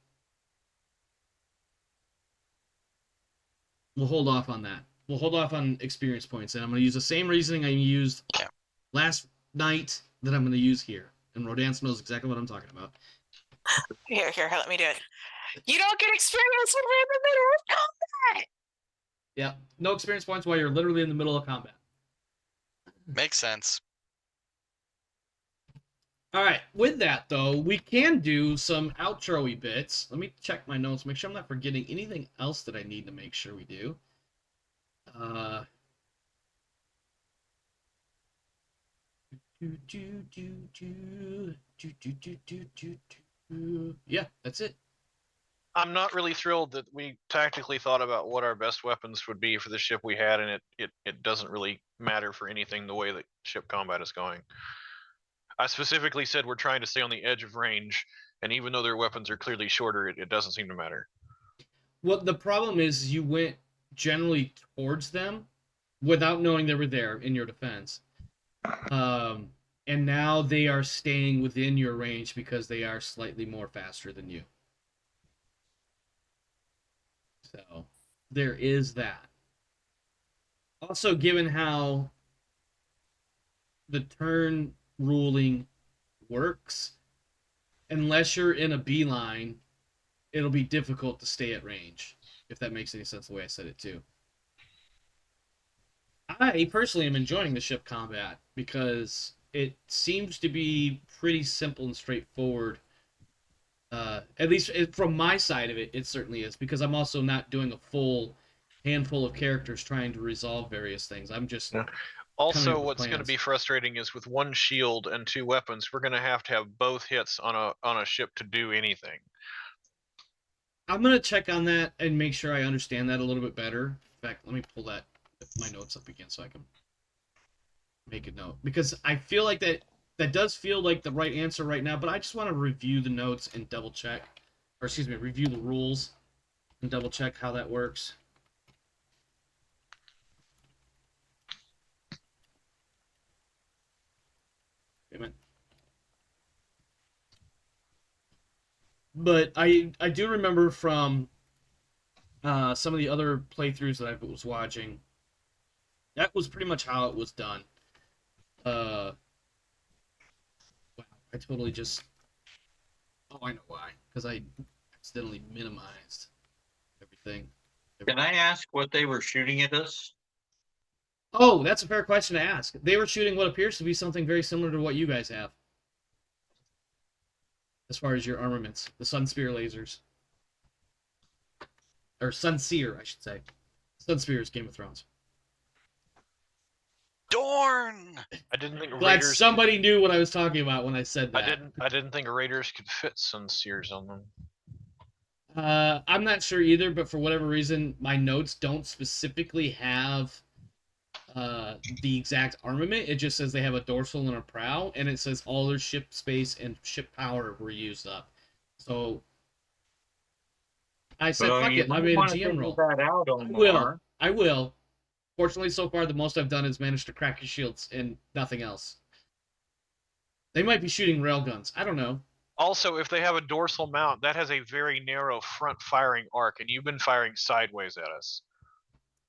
we'll hold off on that. We'll hold off on experience points, and I'm going to use the same reasoning I used last night that I'm going to use here. And Rodance knows exactly what I'm talking about. Here, let me do it. You don't get experience when we're in the middle of combat. Yeah, no experience points while you're literally in the middle of combat. Makes sense. All right, with that, though, we can do some outro-y bits. Let me check my notes, make sure I'm not forgetting anything else that I need to make sure we do. Yeah, that's it. I'm not really thrilled that we tactically thought about what our best weapons would be for the ship we had, and it doesn't really matter for anything the way that ship combat is going. I specifically said we're trying to stay on the edge of range, and even though their weapons are clearly shorter, it doesn't seem to matter. Well, the problem is you went generally towards them without knowing they were there in your defense. And now they are staying within your range because they are slightly more faster than you. So, there is that. Also, given how the turn ruling works, unless you're in a beeline, it'll be difficult to stay at range, if that makes any sense the way I said it too. I personally am enjoying the ship combat because it seems to be pretty simple and straightforward. At least from my side of it, it certainly is, because I'm also not doing a full handful of characters trying to resolve various things. I'm just... Yeah. Also, what's going to be frustrating is with one shield and 2 weapons, we're going to have both hits on a ship to do anything. I'm going to check on that and make sure I understand that a little bit better. In fact, let me pull my notes up again so I can make a note. Because I feel like that does feel like the right answer right now, but I just want to review the notes and double check. Or excuse me, review the rules and double check how that works. Amen. But I do remember from some of the other playthroughs that I was watching, that was pretty much how it was done. Wow, I totally just... Oh, I know why. Because I accidentally minimized everything. Can I ask what they were shooting at us? Oh, that's a fair question to ask. They were shooting what appears to be something very similar to what you guys have. As far as your armaments. The Sun Spear lasers. Or Sun Seer, I should say. Sun Spear is Game of Thrones. Dorn! I didn't think Glad Raiders somebody knew what I was talking about when I said that. I didn't think Raiders could fit Sun Seers on them. I'm not sure either, but for whatever reason, my notes don't specifically have the exact armament. It just says they have a dorsal and a prow, and it says all their ship space and ship power were used up. So I said, fuck it, I made a GM roll. I will. Fortunately, so far, the most I've done is manage to crack his shields and nothing else. They might be shooting railguns. I don't know. Also, if they have a dorsal mount, that has a very narrow front firing arc, and you've been firing sideways at us.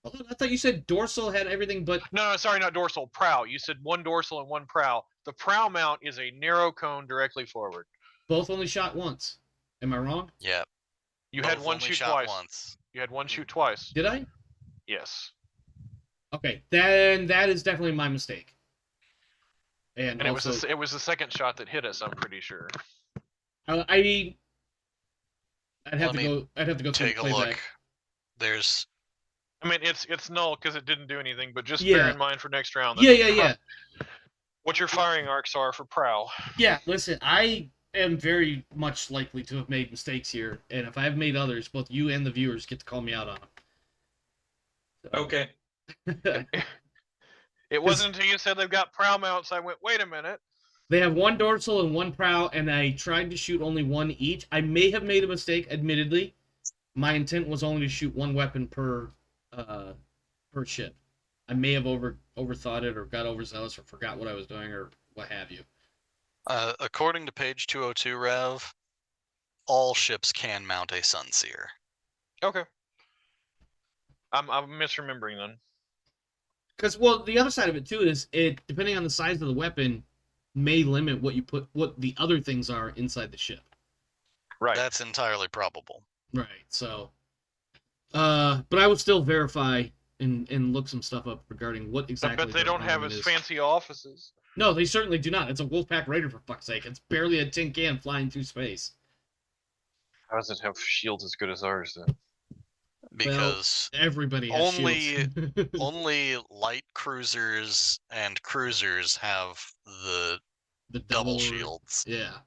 Hold on, I thought you said dorsal had everything but... No, sorry, not dorsal, prow. You said one dorsal and one prow. The prow mount is a narrow cone directly forward. Both only shot once. Am I wrong? Yeah. You Both had one only shoot shot twice. once. You had one shoot twice. Did I? Yes. Okay, then that is definitely my mistake. And And also, it was the second shot that hit us, I'm pretty sure. I mean, I'd have Let to me go. I'd have to go through the Take a playback. look. There's I mean, it's null because it didn't do anything, but just Yeah. bear in mind for next round. That Yeah. What your firing arcs are for prow. Yeah, listen, I am very much likely to have made mistakes here, and if I've made others, both you and the viewers get to call me out on Okay. them. It wasn't until you said they've got prow mounts, I went, wait a minute. They have one dorsal and one prow, and I tried to shoot only one each. I may have made a mistake, admittedly. My intent was only to shoot one weapon per ship. I may have overthought it or got overzealous or forgot what I was doing or what have you. according to page 202, Rev, all ships can mount a Sunseer. Okay. I'm misremembering then. Because, well, the other side of it, too, is it, depending on the size of the weapon, may limit what the other things are inside the ship. Right. That's entirely probable. Right, so... but I would still verify and look some stuff up regarding what exactly... I bet they their don't have armament as is. fancy offices. No, they certainly do not. It's a Wolfpack Raider, for fuck's sake. It's barely a tin can flying through space. How does it have shields as good as ours then? Because Everybody has shields. only light cruisers and cruisers have the double shields. Yeah.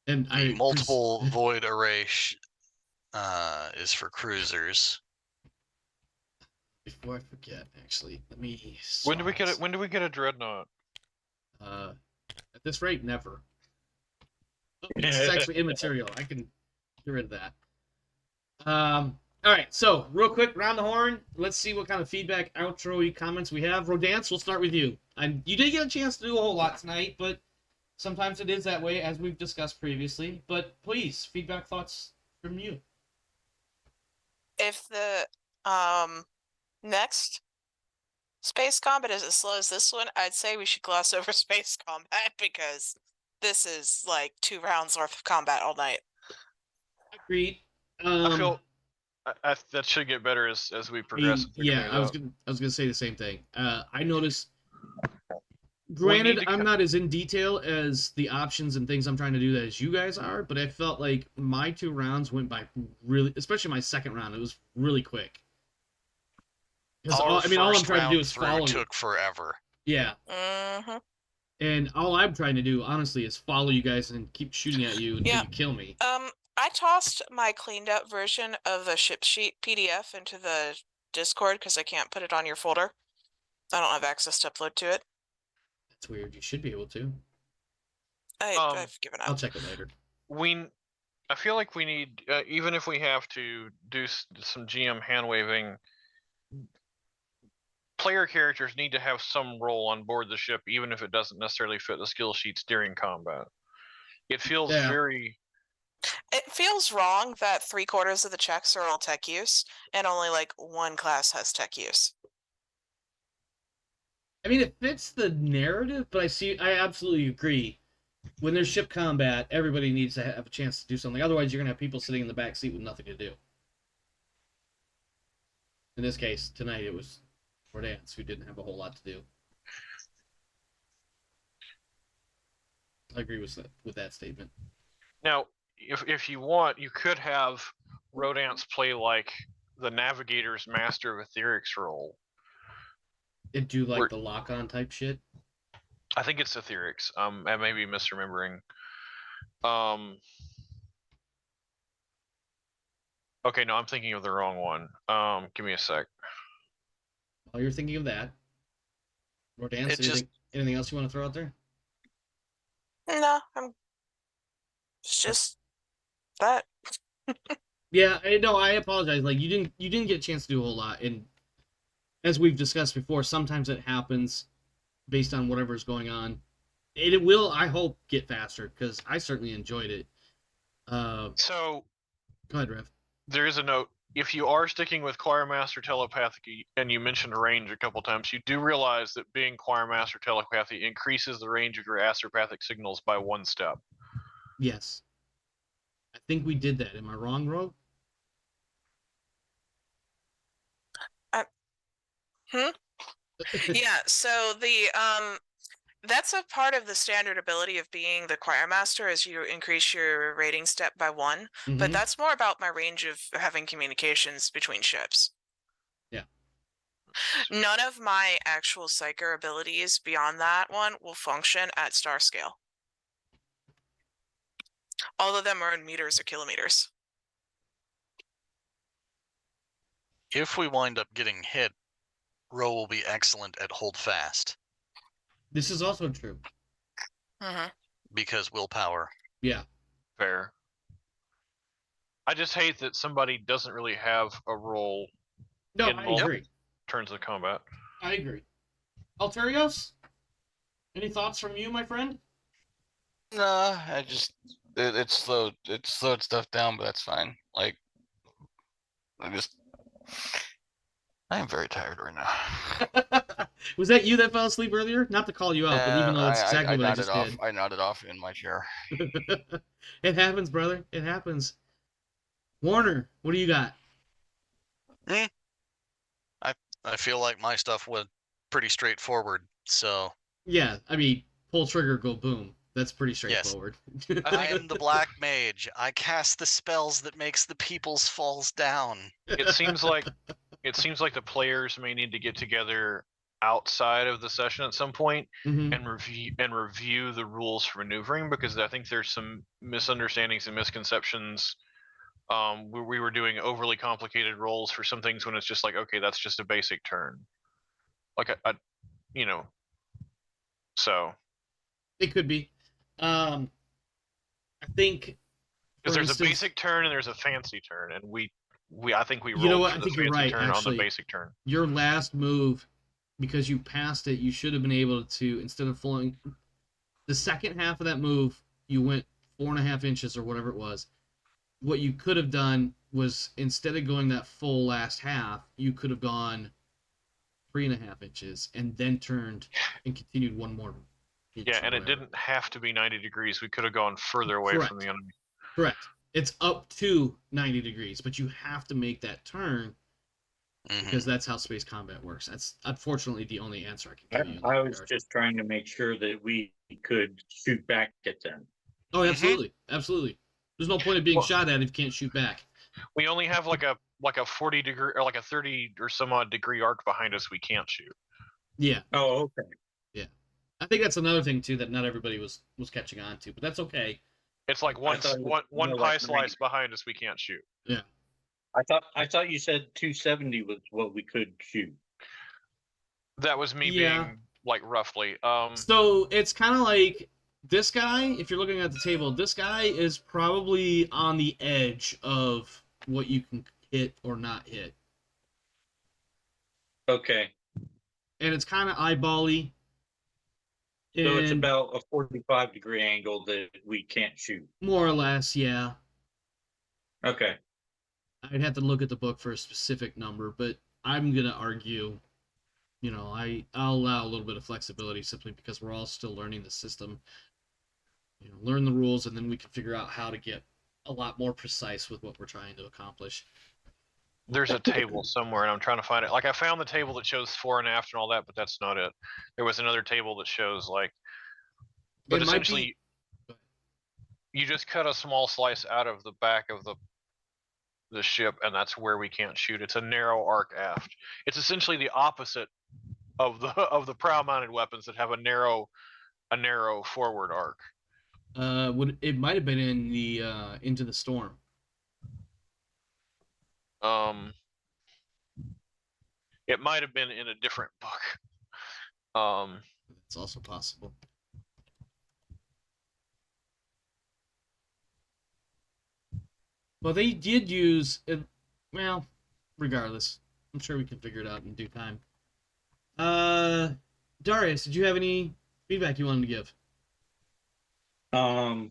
And The multiple void array is for cruisers. Before I forget, actually, let me... When do we get a dreadnought? At this rate, never. It's actually immaterial. I can get rid of that. All right, so real quick, round the horn. Let's see what kind of feedback, outro comments we have. Rodance, we'll start with you. You didn't get a chance to do a whole lot tonight, but sometimes it is that way, as we've discussed previously. But please, feedback, thoughts from you. If the next space combat is as slow as this one, I'd say we should gloss over space combat because this is like 2 rounds worth of combat all night. Agreed. I feel that should get better as we progress. Yeah, I was gonna say the same thing. I noticed. Granted, I'm not as in detail as the options and things I'm trying to do as you guys are, but I felt like my 2 rounds went by really, especially my second round. It was really quick. All I'm trying to do is follow you. Took forever. Yeah. Mm-hmm. And all I'm trying to do, honestly, is follow you guys and keep shooting at you until you kill me. I tossed my cleaned up version of the ship sheet PDF into the Discord because I can't put it on your folder. I don't have access to upload to it. That's weird. You should be able to. I've given up. I'll check it later. I feel like we need, even if we have to do some GM hand waving, player characters need to have some role on board the ship, even if it doesn't necessarily fit the skill sheets during combat. It feels very... It feels wrong that 3/4 of the checks are all tech use, and only like 1 class has tech use. I mean, it fits the narrative, but I absolutely agree. When there's ship combat, everybody needs to have a chance to do something. Otherwise, you're going to have people sitting in the back seat with nothing to do. In this case, tonight, it was Rodance, who didn't have a whole lot to do. I agree with that statement. Now, if you want, you could have Rodance play like the Navigator's Master of Etherics role. And do like the lock-on type shit? I think it's Etherics. I may be misremembering. Okay, no, I'm thinking of the wrong one. Give me a sec. While you're thinking of that, Rodance, anything else you want to throw out there? No, it's just that. Yeah, no, I apologize. Like you didn't get a chance to do a whole lot, and as we've discussed before, sometimes it happens based on whatever's going on. It will, I hope, get faster because I certainly enjoyed it. So Go ahead, Rev. there is a note. If you are sticking with Choirmaster Telepathy, and you mentioned range a couple times, you do realize that being Choirmaster Telepathy increases the range of your astropathic signals by 1 step. Yes. I think we did that. Am I wrong, Rogue? Yeah, so the that's a part of the standard ability of being the choir master is you increase your rating step by 1, but Mhm. that's more about my range of having communications between ships. Yeah. None of my actual psyker abilities beyond that one will function at star scale. All of them are in meters or kilometers. If we wind up getting hit, Ro will be excellent at hold fast This is also true. Mm-hmm. because willpower. Yeah. Fair. I just hate that somebody doesn't really have a role No, in I multiple agree. turns of combat. I agree. Alterios? Any thoughts from you, my friend? Nah, it slowed stuff down, but that's fine. Like I am very tired right now. Was that you that fell asleep earlier? Not to call you out, but even though that's exactly what I just did. I nodded off in my chair. It happens, brother. It happens. Warner, what do you got? I feel like my stuff went pretty straightforward. So Yeah, I mean, pull trigger, go boom. That's pretty straightforward. I am the black mage. I cast the spells that makes the people's falls down. It seems like the players may need to get together outside of the session at some point Mhm. and review the rules for maneuvering, because I think there's some misunderstandings and misconceptions. We were doing overly complicated rolls for some things when it's just like, okay, that's just a basic turn. Like so It could be. I think because for there's instance, a basic turn and there's a fancy turn, and I think we rolled You know what? for I the think you're fancy right, turn on the actually. basic turn. Your last move, because you passed it, you should have been able to, instead of flowing the second half of that move, you went 4.5 inches or whatever it was. What you could have done was, instead of going that full last half, you could have gone 3.5 inches and then turned and continued one more inch. Yeah, or and it whatever. didn't have to be 90 degrees. We could have gone further away from the enemy. Correct. It's up to 90 degrees, but you have to make that turn because that's how space combat works. That's unfortunately the only answer I can give you. I was just trying to make sure that we could shoot back at them. Oh, absolutely, absolutely. There's no point of being Well- shot at if you can't shoot back. We only have like a 40 degree or like a 30 or some odd degree arc behind us we can't shoot. Yeah, Oh, okay. I think that's another thing too that not everybody was catching on to, but that's okay. It's like one thought it was one more pie like slice 90. behind us we can't shoot. Yeah, I thought you said 270 was what we could shoot. That was me Yeah. being like roughly. So it's kind of like this guy. If you're looking at the table, this guy is probably on the edge of what you can hit or not hit, Okay. and it's kind of eyebally. So it's And about a 45-degree angle that we can't shoot. more or less, yeah. Okay. I'd have to look at the book for a specific number, but I'm gonna argue, I'll allow a little bit of flexibility simply because we're all still learning the system. Learn the rules, and then we can figure out how to get a lot more precise with what we're trying to accomplish. There's a table somewhere, and I'm trying to find it. Like I found the table that shows fore and aft and all that, but that's not it. There was another table that shows like, but It might essentially, be- you just cut a small slice out of the back of the ship, and that's where we can't shoot. It's a narrow arc aft. It's essentially the opposite of the prow mounted weapons that have a narrow forward arc. It might have been in the Into the Storm. It might have been in a different book. It's also possible. Well, they did use it. Well, regardless, I'm sure we can figure it out in due time. Darius, did you have any feedback you wanted to give? I'm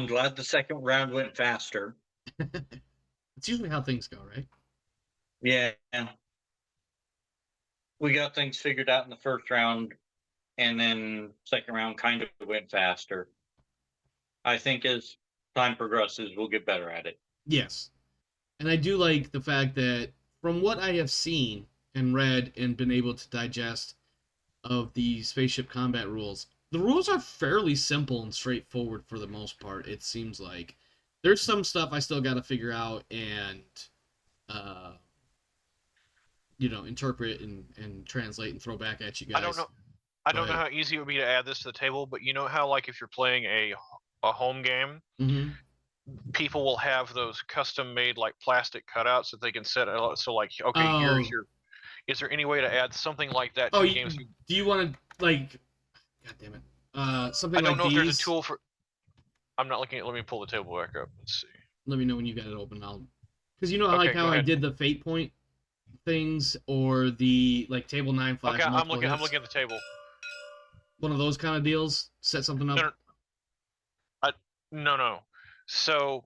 glad the second round went faster. It's usually how things go, right? Yeah. We got things figured out in the first round, and then second round kind of went faster. I think as time progresses, we'll get better at it. Yes. And I do like the fact that from what I have seen and read and been able to digest of the spaceship combat rules, the rules are fairly simple and straightforward for the most part. It seems like there's some stuff I still got to figure out and interpret and translate and throw back at you guys. I don't know how easy it would be to add this to the table, but you know how, like, if you're playing a home game, people will have those custom-made, like, plastic cutouts that they can set. So, like, okay, here's your. Is there any way to add something like that to the games? Do you want to, like? God damn it! Something like I don't know these. if there's a tool for. I'm not looking at. Let me pull the table back up. Let's see. Let me know when you got it open. Because you know how I did the fate point things or the like table 9 flash. Okay, I'm looking at the table. One of those kind of deals. Set something up. No. So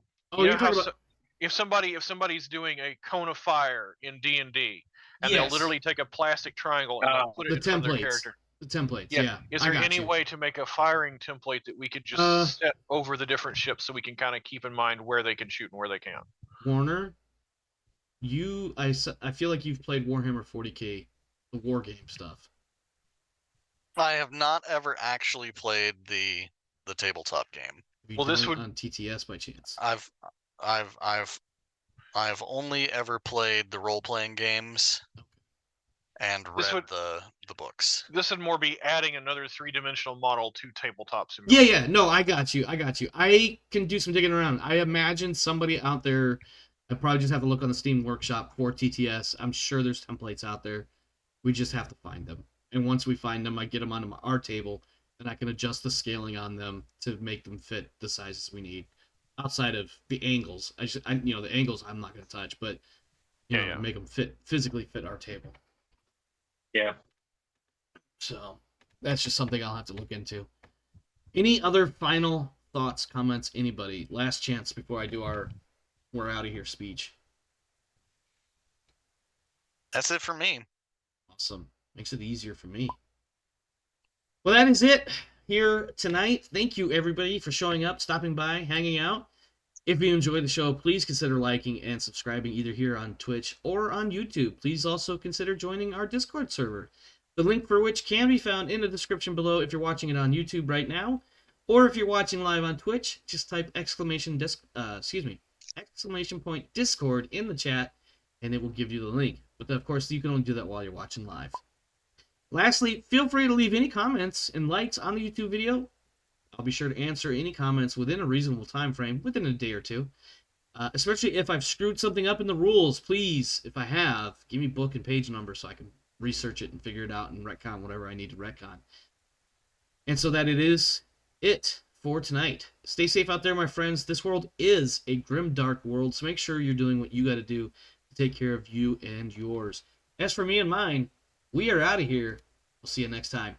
if somebody's doing a cone of fire in D&D, and they'll literally take a plastic triangle and they'll put it in front of their character. The templates, yeah. Is there any way to make a firing template that we could just set over the different ships so we can kind of keep in mind where they can shoot and where they can't? Warner, I feel like you've played Warhammer 40K, the war game stuff. I have not ever actually played the tabletop game. Well, this would on TTS by chance. I've only ever played the role-playing games and read the books. This would more be adding another 3-dimensional model to tabletop simulation. Yeah. No, I got you. I can do some digging around. I imagine somebody out there. I probably just have to look on the Steam Workshop for TTS. I'm sure there's templates out there. We just have to find them. And once we find them, I get them onto our table, and I can adjust the scaling on them to make them fit the sizes we need. Outside of the angles, the angles I'm not going to touch, but make them physically fit our table. Yeah. So that's just something I'll have to look into. Any other final thoughts, comments? Anybody? Last chance before I do our "we're out of here" speech. That's it for me. Awesome. Makes it easier for me. Well, that is it here tonight. Thank you, everybody, for showing up, stopping by, hanging out. If you enjoyed the show, please consider liking and subscribing either here on Twitch or on YouTube. Please also consider joining our Discord server, the link for which can be found in the description below if you're watching it on YouTube right now, or if you're watching live on Twitch, just type exclamation point Discord in the chat, and it will give you the link. But of course, you can only do that while you're watching live. Lastly, feel free to leave any comments and likes on the YouTube video. I'll be sure to answer any comments within a reasonable time frame, within a day or two. Especially if I've screwed something up in the rules, please, if I have, give me book and page number so I can research it and figure it out and retcon whatever I need to retcon. And so that it is it for tonight. Stay safe out there, my friends. This world is a grim, dark world, so make sure you're doing what you got to do to take care of you and yours. As for me and mine, we are out of here. We'll see you next time.